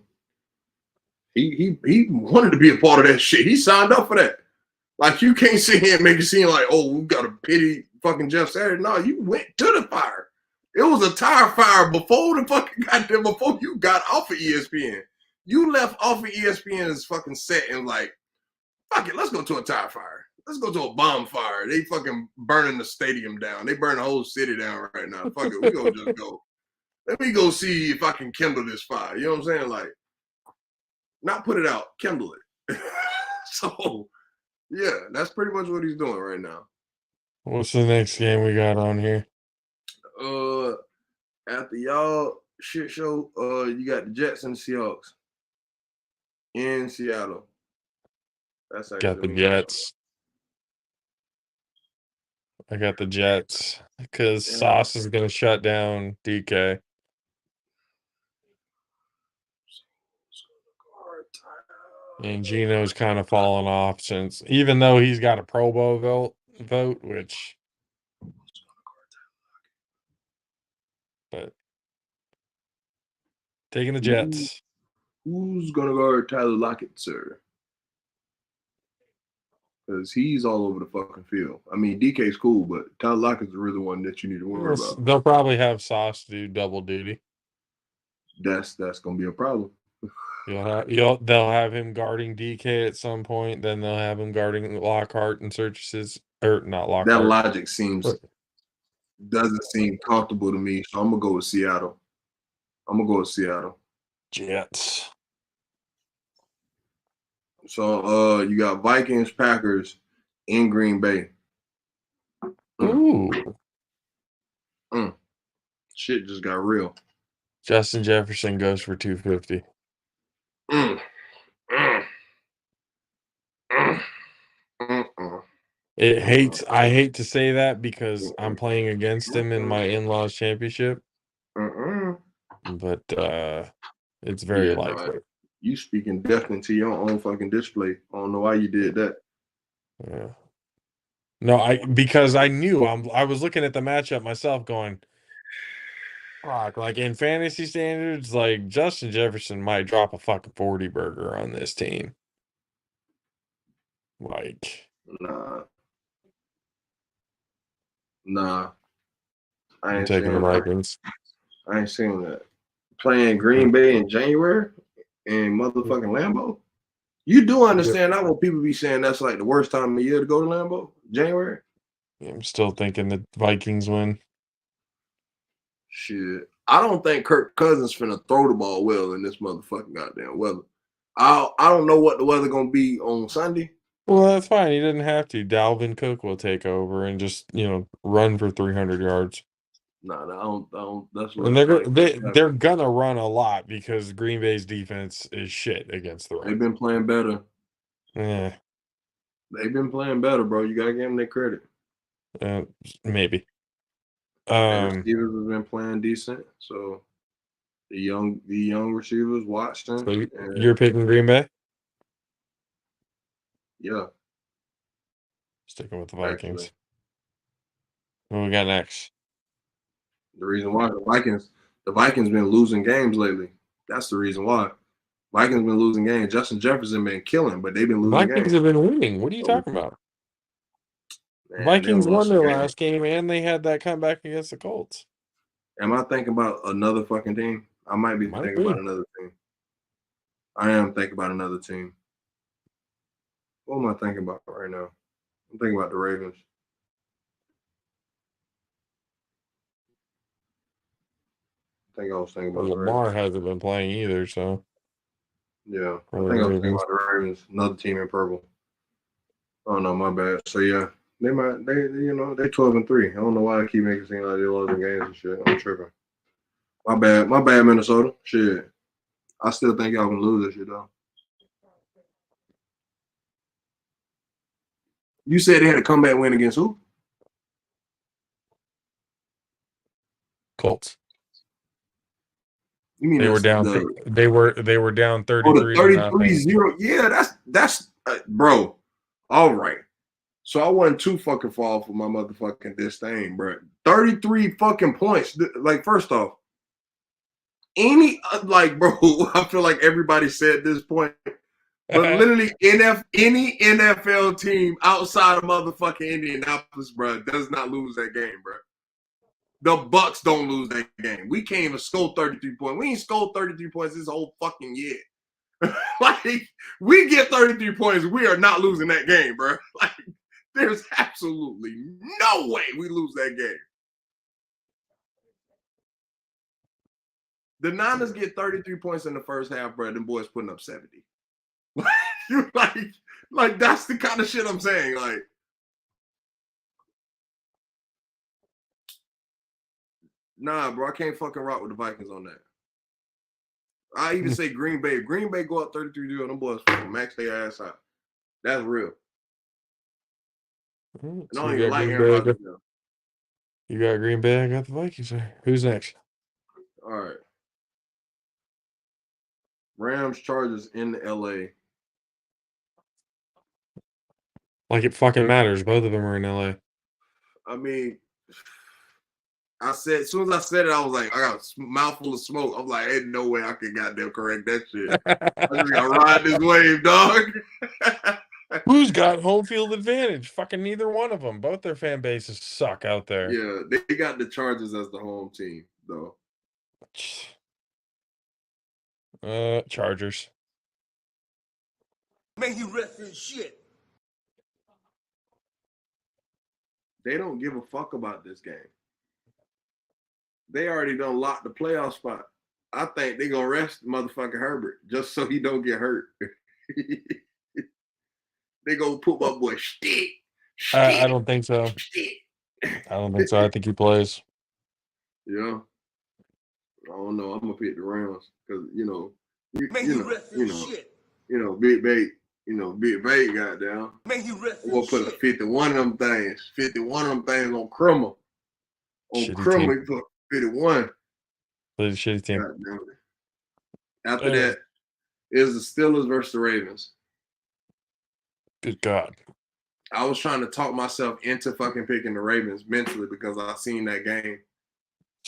he wanted to be a part of that shit. He signed up for that. Like, you can't sit here and make it seem like, oh, we got to pity fucking Jeff Saturday. No, you went to the fire. It was a tire fire before you got off of ESPN. You left off of ESPN's fucking set and like, fuck it, let's go to a tire fire. Let's go to a bonfire. They fucking burning the stadium down. They burn the whole city down right now. Fuck it, we gonna just go. Let me go see if I can kindle this fire. You know what I'm saying? Like, not put it out, kindle it. So, yeah, that's pretty much what he's doing right now. What's the next game we got on here? After y'all shit show, you got the Jets and the Seahawks in Seattle. That's got the Jets. I got the Jets because Sauce is going to shut down DK. And Gino's kind of fallen off since, even though he's got a Pro Bowl vote, which, but taking the Jets. Who's gonna guard Tyler Lockett, sir? Because he's all over the fucking field. I mean, DK's cool, but Tyler Lockett's really the one that you need to worry about. They'll probably have Sauce do double duty. That's gonna be a problem. They'll have him guarding DK at some point. Then they'll have him guarding Lockhart and Searches, or not Lockhart. That logic doesn't seem comfortable to me. So I'm gonna go with Seattle. Jets. So you got Vikings, Packers in Green Bay. Ooh. Shit just got real. Justin Jefferson goes for 250. I hate to say that because I'm playing against him in my in-laws championship. But it's very likely. No, you speaking definitely to your own fucking display. I don't know why you did that. Yeah. No, because I knew I was looking at the matchup myself going, fuck, like in fantasy standards, like Justin Jefferson might drop a fucking 40 burger on this team. Like, Nah. I I'm ain't taking the seeing that. Vikings. I ain't seeing that. Playing Green Bay in January in motherfucking Lambeau. You do understand that when people be saying that's like the worst time of year to go to Lambeau? January? I'm still thinking the Vikings win. Shit. I don't think Kirk Cousins finna throw the ball well in this motherfucking goddamn weather. I don't know what the weather gonna be on Sunday. Well, that's fine. He didn't have to. Dalvin Cook will take over and just, run for 300 yards. Nah, I don't. That's And looks like they're gonna run a lot because Green Bay's defense is shit against the run. they've been playing better. Yeah, They've been playing better, bro. You gotta give them their credit. maybe. And receivers have been playing decent. So the young receivers watched them. So you're picking Green Bay? Yeah. Sticking with the Vikings. Actually. What we got next? The reason why the Vikings been losing games lately. That's the reason why. Vikings been losing games. Justin Jefferson been killing, but they've been losing Vikings games. have been winning. What are you talking about? Man, Vikings they won lost their game. last game, and they had that comeback against the Colts. Am I thinking about another fucking team? I might be thinking about another team. I am thinking about another team. What am I thinking about right now? I'm thinking about the Ravens. I think I was thinking about the Lamar Ravens. hasn't been playing either, so Yeah, I think I was thinking about the Ravens. Another team in purple. Oh no, my bad. So yeah, they 12-3. I don't know why I keep making it seem like they're losing games and shit. I'm tripping. My bad, Minnesota. Shit. I still think y'all can lose this shit though. You said they had a comeback win against who? Colts. You mean They were down. They were down 33 to nothing. 33-0. Yeah, that's bro. All right. So I wasn't too fucking far for my motherfucking disdain, bro. 33 fucking points. Like, first off, bro, I feel like everybody said this point, but literally any NFL team outside of motherfucking Indianapolis, bro, does not lose that game, bro. The Bucks don't lose that game. We can't even score 33 points. We ain't scored 33 points this whole fucking year. Like, we get 33 points, we are not losing that game, bro. Like, there's absolutely no way we lose that game. The Niners get 33 points in the first half, bro. Them boys putting up 70. like that's the kind of shit I'm saying. Like, nah, bro, I can't fucking rock with the Vikings on that. I even say Green Bay. If Green Bay go up 33-0, them boys fucking max their ass out. That's real. So I don't even like Aaron Rodgers now. You got Green Bay, I got the Vikings. Who's next? All right. Rams, Chargers in LA. Like it fucking matters. Both of them are in LA. I mean, as soon as I said it, I was like, I got a mouthful of smoke. I'm like, ain't no way I can goddamn correct that shit. I just gotta ride this wave, dog. Who's got home field advantage? Fucking neither one of them. Both their fan bases suck out there. Yeah, they got the Chargers as the home team, though. Chargers. May he rest in shit. They don't give a fuck about this game. They already done locked the playoff spot. I think they gonna rest motherfucking Herbert just so he don't get hurt. They gonna put my boy stick. I don't think so. I don't think so. I think he plays. Yeah. I don't know. I'm gonna pick the Rams because Big Bait got down. May he rest I'm gonna put a 51 of them things. 51 of them things on Krummer. On Shitty Krummer, team. he put 51. Plays a shitty team. God damn it. After that, is the Steelers versus the Ravens. Good God. I was trying to talk myself into fucking picking the Ravens mentally because I seen that game.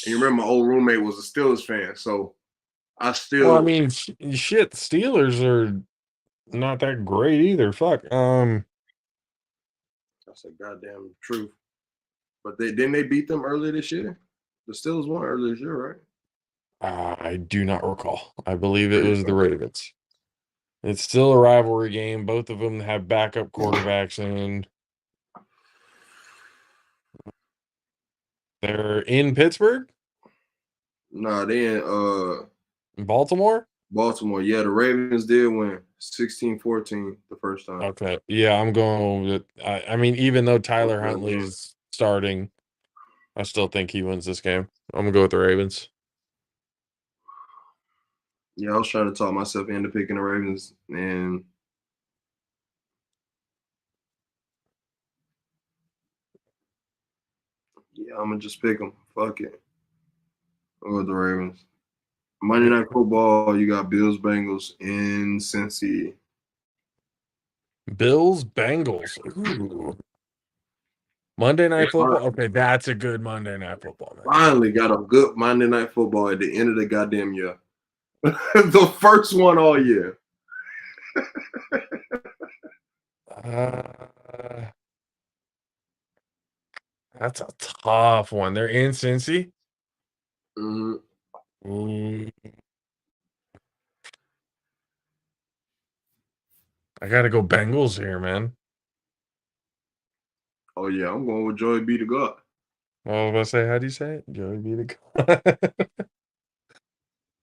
And you remember my old roommate was a Steelers fan, so I still. Well, I mean, shit. The Steelers are not that great either. Fuck. That's a goddamn truth. But didn't they beat them earlier this year? The Steelers won earlier this year, right? I do not recall. I believe it Pretty was the sure. Ravens. It's still a rivalry game. Both of them have backup quarterbacks, and they're in Pittsburgh, Nah, they in Baltimore. Baltimore. Yeah, the Ravens did win 16-14 the first time. Okay, yeah, I'm going with. I mean, even though Tyler Okay, Huntley's starting, I still think he wins this game. I'm gonna go with the Ravens. Yeah, I was trying to talk myself into picking the Ravens, and yeah, I'm gonna just pick them. Fuck it. I'll go with the Ravens. Monday Night Football, you got Bills, Bengals in Cincy. Bills, Bengals. Ooh. Monday Night Football. Okay, that's a good Monday Night Football match. Finally got a good Monday Night Football at the end of the goddamn year. The first one all year. That's a tough one. They're in Cincy. Mm-hmm. I gotta go Bengals here, man. Oh yeah, I'm going with Joey B. the God. I was about to say, how do you say it? Joey be the God.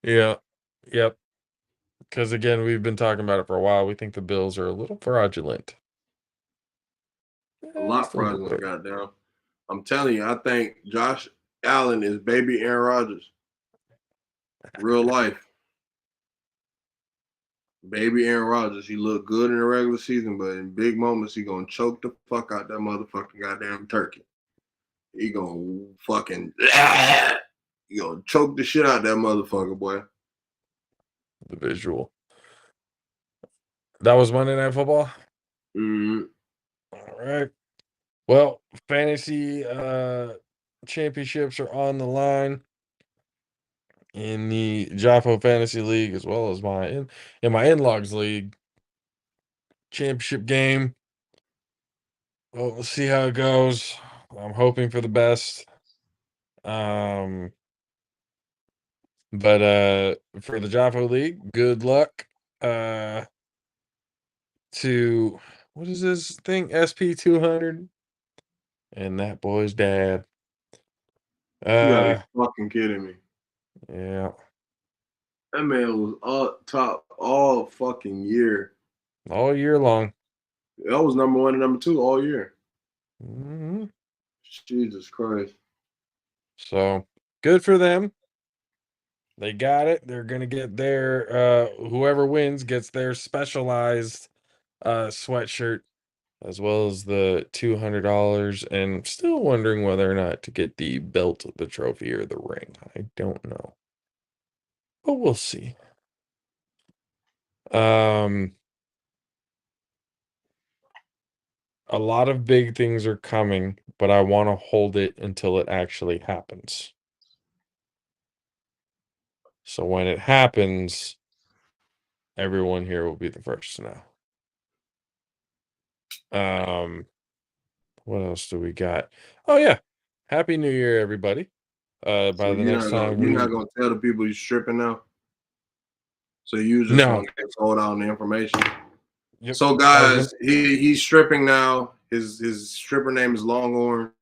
Yeah. Yep. Because again, we've been talking about it for a while. We think the Bills are a little fraudulent. A lot fraudulent, goddamn. I'm telling you, I think Josh Allen is baby Aaron Rodgers. Real life. Baby Aaron Rodgers. He looked good in the regular season, but in big moments, he gonna choke the fuck out that motherfucking goddamn turkey. He gonna fucking he gonna choke the shit out that motherfucker, boy. The visual. That was Monday Night Football. Mm-hmm. All right. Well, fantasy championships are on the line in the JAFFO Fantasy League, as well as in my in-logs league championship game. Well, we'll see how it goes. I'm hoping for the best. But for the JAFFO League, good luck. To what is this thing? SP200 and that boy's dad. You gotta be fucking kidding me. Yeah. That man was up top all fucking year. All year long. That was number one and number two all year. Mm-hmm. Jesus Christ. So good for them. They got it. They're gonna get their whoever wins gets their specialized sweatshirt as well as the $200, and still wondering whether or not to get the belt, the trophy, or the ring. I don't know. But we'll see. A lot of big things are coming, but I want to hold it until it actually happens. So when it happens, everyone here will be the first to know. What else do we got? Oh yeah. Happy New Year, everybody. By So the next time you're not gonna tell the people you're stripping now. So you just No. gonna get sold out on the information. Yep. So guys, he's stripping now. His stripper name is Longhorn.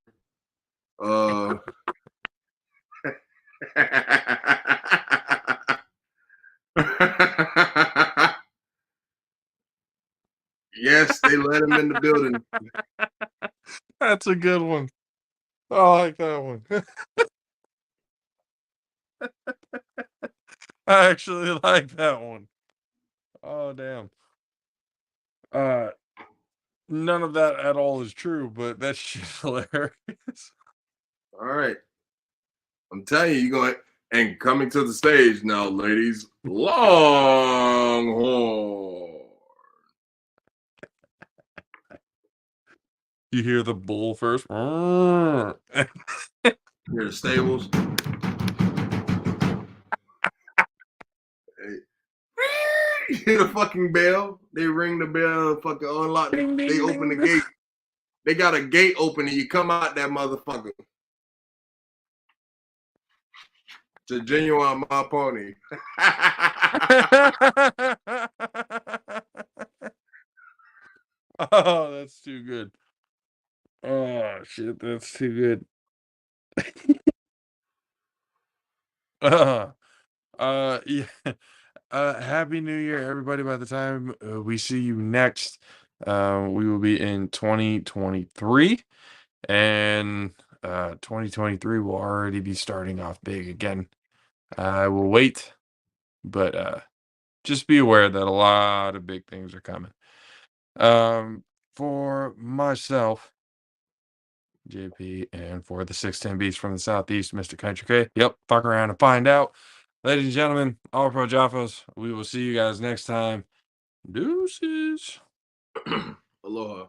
Yes, they let him in the building. That's a good one. I like that one. I actually like that one. Oh damn. None of that at all is true, but that's shit's hilarious. All right. I'm telling you, you're going and coming to the stage now, ladies. Longhorn. You hear the bull first. Hear the stables. You hear the fucking bell. They ring the bell, fucking unlock. Ding, ding, They open ding. the gate. They got a gate open and you come out that motherfucker. To Genuine My Pony. Oh, that's too good. Oh shit, that's too good. Yeah. Happy New Year, everybody. By the time we see you next, we will be in 2023, and 2023 will already be starting off big again. I will wait, but just be aware that a lot of big things are coming. For myself, JP, and for the 610 Beats from the Southeast, Mr. Country K. Yep, fuck around and find out. Ladies and gentlemen, all pro JAFFOs, we will see you guys next time. Deuces. Aloha.